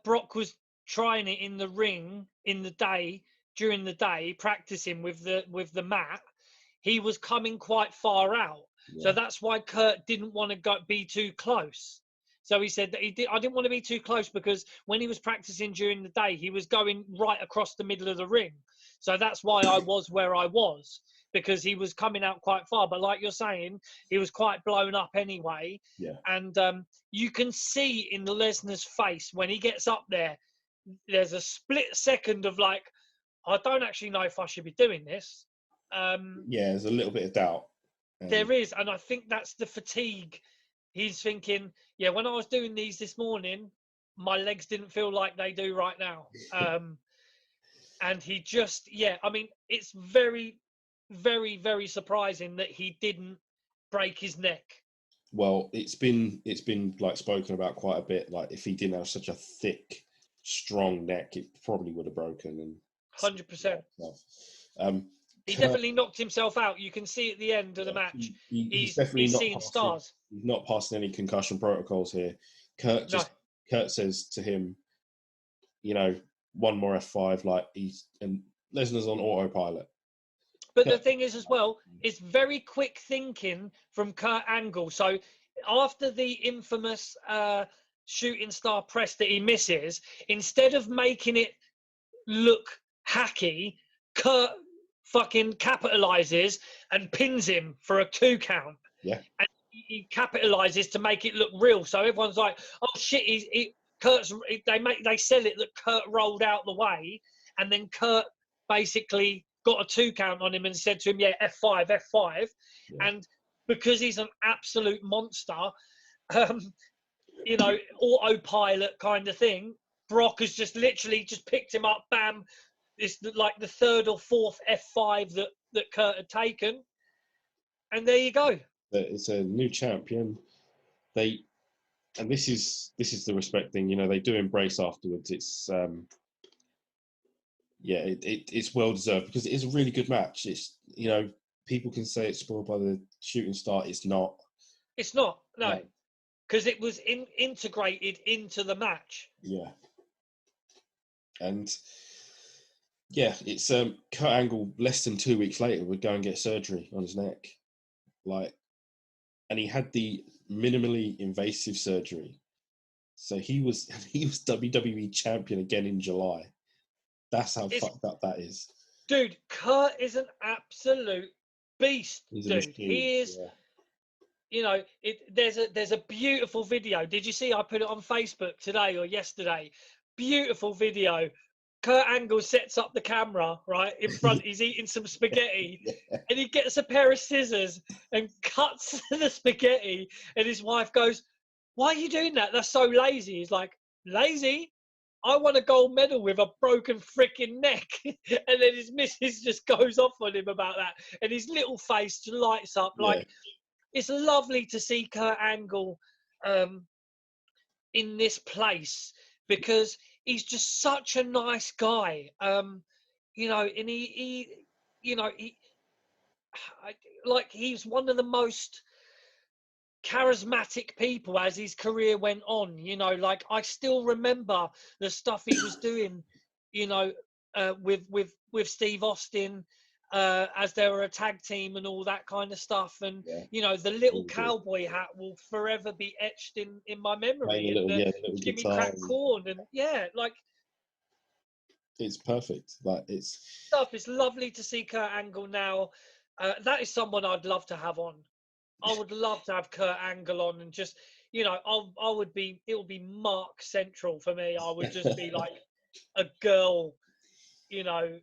Brock was trying it in the ring during the day, practicing with the mat, he was coming quite far out. Yeah. So that's why Kurt didn't want to be too close. So he said that I didn't want to be too close because when he was practicing during the day, he was going right across the middle of the ring. So that's why I was where I was, because he was coming out quite far. But like you're saying, he was quite blown up anyway. Yeah. And you can see in Lesnar's face when he gets up there, there's a split second of like, I don't actually know if I should be doing this. Yeah, there's a little bit of doubt. There is, and I think that's the fatigue. He's thinking, yeah, when I was doing these this morning, my legs didn't feel like they do right now. And he just, I mean, it's very, very, very surprising that he didn't break his neck. Well, it's been like spoken about quite a bit. Like if he didn't have such a thick, strong neck, it probably would have broken. And 100%. He Kurt, definitely knocked himself out. You can see at the end of the match. He's definitely he's not seeing passing, stars. He's not passing any concussion protocols here. Kurt says to him, you know, one more F5, like and Lesnar's on autopilot. But the thing is, as well, it's very quick thinking from Kurt Angle. So after the infamous shooting star press that he misses, instead of making it look hacky, Kurt fucking capitalizes and pins him for a 2 count. Yeah. And he capitalizes to make it look real. So everyone's like, oh shit, they sell it that Kurt rolled out the way, and then Kurt basically got a 2 count on him and said to him, yeah, F5. Yeah. And because he's an absolute monster, you know, autopilot kind of thing, Brock has just literally just picked him up, bam. It's like the 3rd or 4th F5 that Kurt had taken. And there you go. It's a new champion. And this is the respect thing, you know, they do embrace afterwards. It's it's well deserved because it is a really good match. It's, you know, people can say it's spoiled by the shooting star. It's not. It's not, no. Because it was integrated into the match. Yeah. And yeah, it's Kurt Angle less than 2 weeks later would go and get surgery on his neck. And he had the minimally invasive surgery. So he was WWE champion again in July. That's how fucked up that is. Dude, Kurt is an absolute beast, dude. He is, you know, there's a beautiful video. Did you see I put it on Facebook today or yesterday? Beautiful video. Kurt Angle sets up the camera, right, in front. He's eating some spaghetti, and he gets a pair of scissors and cuts the spaghetti, and his wife goes, why are you doing that? That's so lazy. He's like, lazy? I won a gold medal with a broken freaking neck. And then his missus just goes off on him about that. And his little face just lights up. Like, it's lovely to see Kurt Angle in this place because he's just such a nice guy. You know, and he's one of the most charismatic people as his career went on. You know, like I still remember the stuff he was doing, you know, with Steve Austin as they were a tag team and all that kind of stuff. And you know, the little cowboy hat will forever be etched in my memory. And the Jimmy Crack Corn, and like it's perfect. Like it's stuff. It's lovely to see Kurt Angle now. That is someone I'd love to have on. I would love to have Kurt Angle on, and just, you know, it would be Mark Central for me. I would just be like a girl, you know,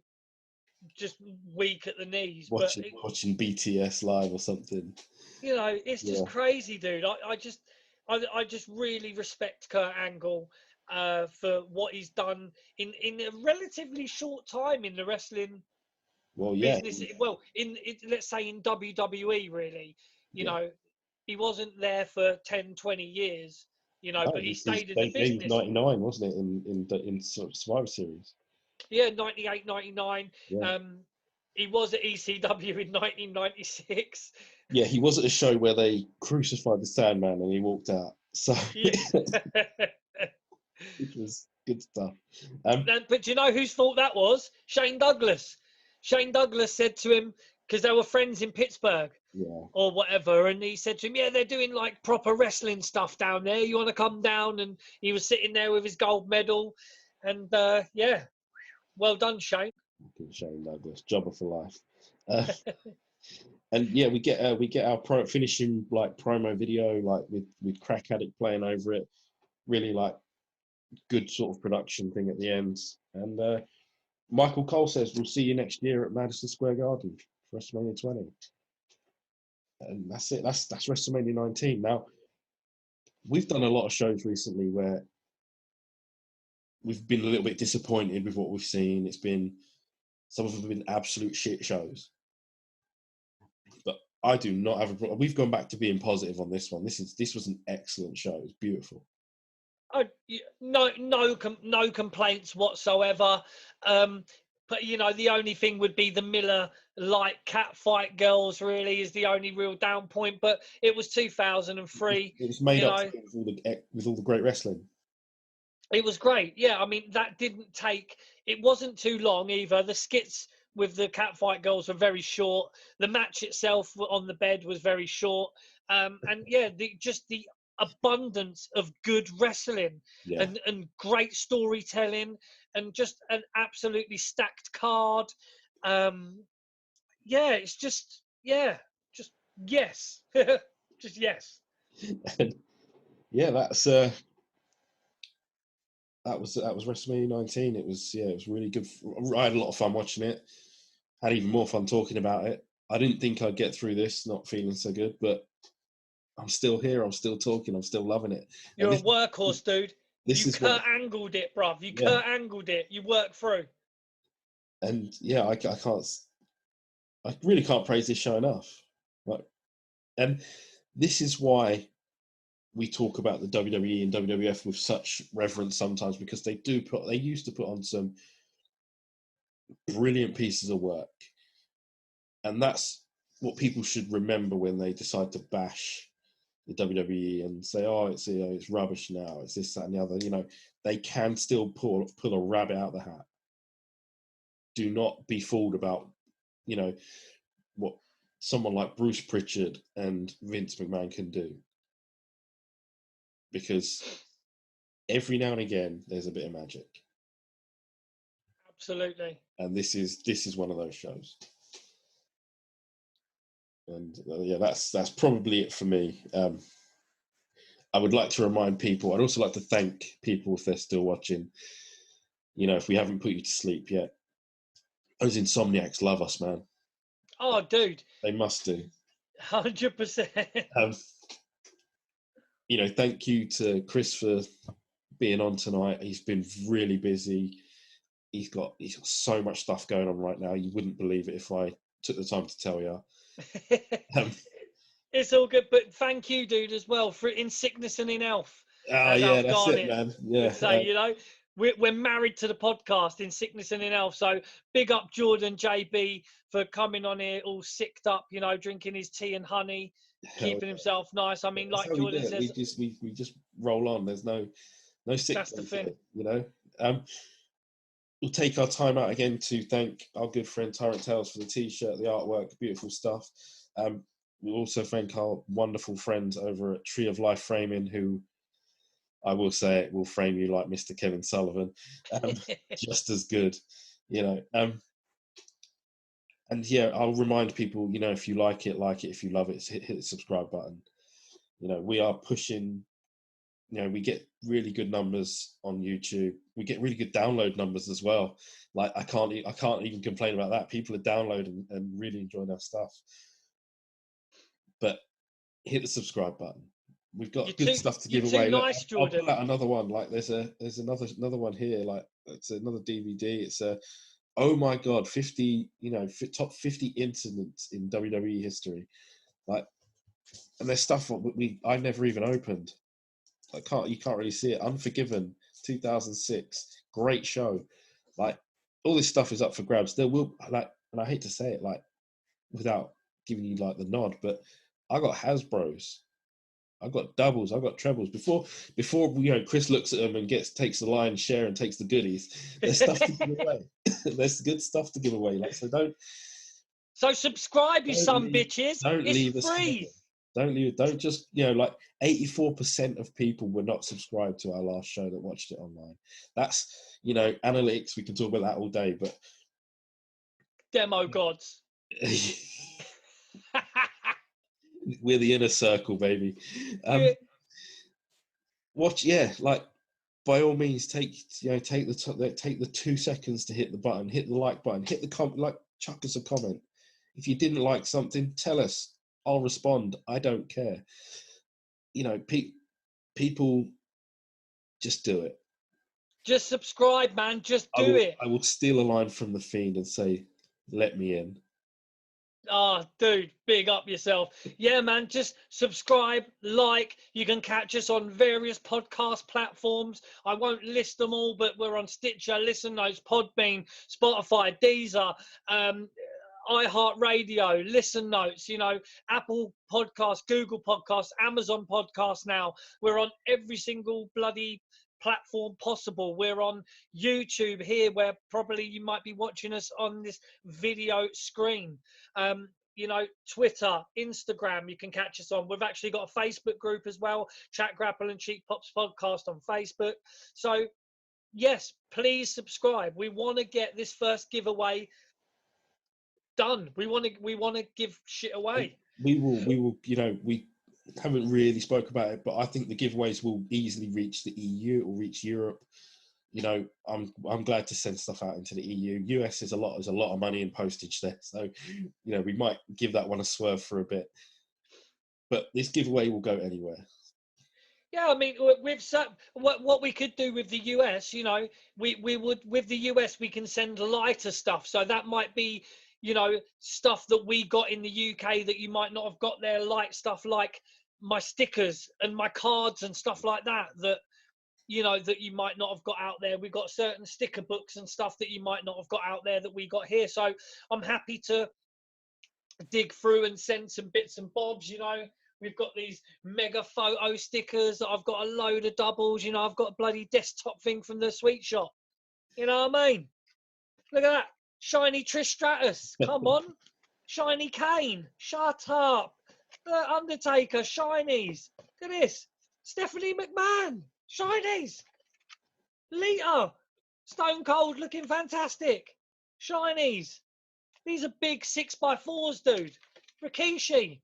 just weak at the knees. Watching BTS live or something. You know, it's just crazy, dude. I just really respect Kurt Angle for what he's done in a relatively short time in the wrestling business. Well, let's say in WWE, really. You know, he wasn't there for 10, 20 years, you know, but he stayed in the business. 99, wasn't it, in Survivor Series? Yeah, 98, 99. Yeah. He was at ECW in 1996. Yeah, he was at a show where they crucified the Sandman and he walked out. So, which was good stuff. But do you know whose fault that was? Shane Douglas. Shane Douglas said to him, because they were friends in Pittsburgh or whatever, and he said to him, yeah, they're doing like proper wrestling stuff down there. You want to come down? And he was sitting there with his gold medal. And well done, Shane. Shane Douglas, jobber for life. And yeah, we get our finishing like promo video like with Crack Addict playing over it. Really like good sort of production thing at the end. And Michael Cole says we'll see you next year at Madison Square Garden for WrestleMania 20. And that's it. That's WrestleMania 19. Now, we've done a lot of shows recently where we've been a little bit disappointed with what we've seen. Some of them have been absolute shit shows. But I do not have a problem. We've gone back to being positive on this one. This was an excellent show. It was beautiful. No complaints whatsoever. But the only thing would be the Miller Lite catfight girls. Really, is the only real down point. But it was 2003. It was made up with all the great wrestling. It was great. Yeah, I mean that didn't take. It wasn't too long either. The skits with the catfight girls were very short. The match itself on the bed was very short. And yeah, just the abundance of good wrestling and great storytelling and just an absolutely stacked card. Yeah, it's just yes, just yes. And yeah, that was WrestleMania 19. It was really good. I had a lot of fun watching it. Had even more fun talking about it. I didn't think I'd get through this not feeling so good, but I'm still here. I'm still talking. I'm still loving it. You're a workhorse, dude. You Kurt Angled it, bruv. You Kurt Angled it. You worked through. And yeah, I really can't praise this show enough. And this is why we talk about the WWE and WWF with such reverence sometimes, because they used to put on some brilliant pieces of work. And that's what people should remember when they decide to bash the WWE and say, oh, it's rubbish now, it's this, that, and the other. They can still pull a rabbit out of the hat. Do not be fooled about, what someone like Bruce Pritchard and Vince McMahon can do. Because every now and again, there's a bit of magic. Absolutely. And this is one of those shows. And yeah, that's probably it for me. I would like to remind people. I'd also like to thank people if they're still watching. If we haven't put you to sleep yet, those insomniacs love us, man. Oh, dude. They must do. 100%. Thank you to Chris for being on tonight. He's been really busy. He's got so much stuff going on right now. You wouldn't believe it if I took the time to tell you. It's all good, but thank you, dude, as well, for in sickness and in health. Oh yeah, that's it, man. Yeah. So we're married to the podcast in sickness and in health. So big up Jordan JB for coming on here all sicked up, drinking his tea and honey, keeping himself nice. I mean, like Jordan says, we just roll on. There's no sick. That's the thing. We'll take our time out again to thank our good friend Tyrant Tales for the t-shirt, the artwork, beautiful stuff. We'll also thank our wonderful friends over at Tree of Life Framing, who I will say it will frame you like Mr. Kevin Sullivan, just as good, And yeah, I'll remind people, if you like it. If you love it, hit the subscribe button. We are pushing. We get really good numbers on YouTube. We get really good download numbers as well. Like I can't even complain about that. People are downloading and really enjoying our stuff. But hit the subscribe button. We've got good stuff to give away. Nice, I'll pull out another one. Like there's another one here. Like it's another DVD. It's oh my god, 50 top 50 incidents in WWE history. Like, and there's stuff I've never even opened. You can't really see it. Unforgiven, 2006, great show. Like all this stuff is up for grabs. There will and I hate to say it without giving you the nod, but I got Hasbro's, I got doubles, I got trebles. Before Chris looks at them and takes the lion's share and takes the goodies. There's stuff to give away. There's good stuff to give away. So subscribe, you bitches. It's free. Don't just 84% of people were not subscribed to our last show that watched it online. That's analytics, we can talk about that all day, but demo gods. We're the inner circle, baby. Watch, like by all means, take the 2 seconds to hit the button, hit the like button, hit the chuck us a comment. If you didn't like something, tell us. I'll respond. I don't care. People just do it. Just subscribe, man. Just do it. I will steal a line from the Fiend and say, "Let me in." Oh, dude, big up yourself. Yeah, man, just subscribe, like. You can catch us on various podcast platforms. I won't list them all, but we're on Stitcher, Listen Notes, Podbean, Spotify, Deezer, iHeartRadio, Listen Notes, Apple Podcasts, Google Podcasts, Amazon Podcasts now. We're on every single bloody platform possible. We're on YouTube here, where probably you might be watching us on this video screen. Twitter, Instagram, you can catch us on. We've actually got a Facebook group as well, Chat, Grapple and Cheap Pops Podcast on Facebook. So yes, please subscribe. We want to get this first giveaway done. We want to give shit away. We will. We haven't really spoke about it, but I think the giveaways will easily reach the EU or reach Europe. I'm glad to send stuff out into the EU. US is a lot of money in postage there, so we might give that one a swerve for a bit. But this giveaway will go anywhere. Yeah, I mean, what we could do with the US, we would, with the US, we can send lighter stuff. So that might be, stuff that we got in the UK that you might not have got there, light stuff like my stickers and my cards and stuff like that, that you might not have got out there. We've got certain sticker books and stuff that you might not have got out there that we got here. So I'm happy to dig through and send some bits and bobs. We've got these mega photo stickers. I've got a load of doubles. I've got a bloody desktop thing from the sweet shop. You know what I mean? Look at that. Shiny Trish Stratus. Come on. Shiny Kane. Shut up. Undertaker. Shinies. Look at this. Stephanie McMahon. Shinies. Lita. Stone Cold looking fantastic. Shinies. These are big 6x4s, dude. Rikishi.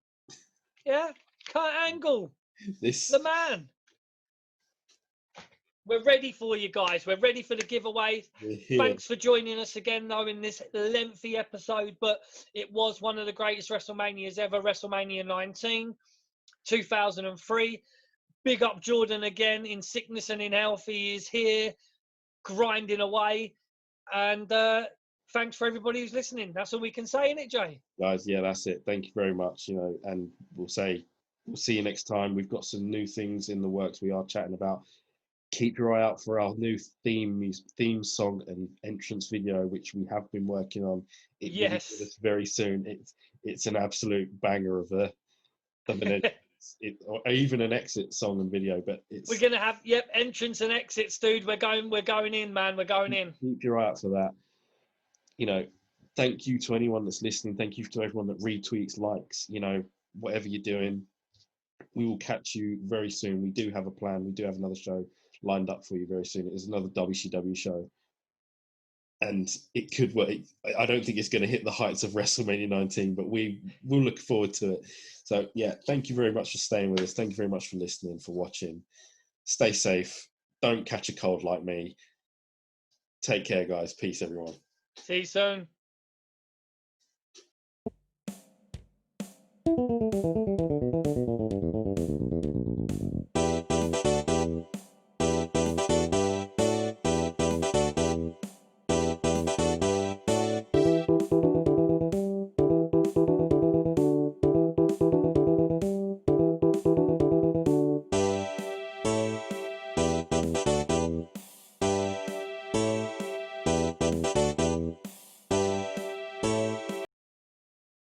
Yeah. Kurt Angle. The man. We're ready for you guys. We're ready for the giveaway. Thanks for joining us again, though, in this lengthy episode. But it was one of the greatest WrestleManias ever. WrestleMania 19, 2003. Big up Jordan again. In sickness and in health, he is here, grinding away. And thanks for everybody who's listening. That's all we can say, innit, Jay? Guys, yeah, that's it. Thank you very much. And we'll see you next time. We've got some new things in the works we are chatting about. Keep your eye out for our new theme song and entrance video, which we have been working on. Yes. Will be with us very soon. It's an absolute banger of or even an exit song and video. But we're gonna have entrance and exits, dude. We're going in, man. We're going in. Keep your eye out for that. Thank you to anyone that's listening. Thank you to everyone that retweets, likes. Whatever you're doing, we will catch you very soon. We do have a plan. We do have another show lined up for you very soon. It is another WCW show, and it could work. I don't think it's going to hit the heights of WrestleMania 19, but we will look forward to it. So yeah, thank you very much for staying with us. Thank you very much for listening, for watching. Stay safe. Don't catch a cold like me. Take care, guys. Peace, everyone. See you soon.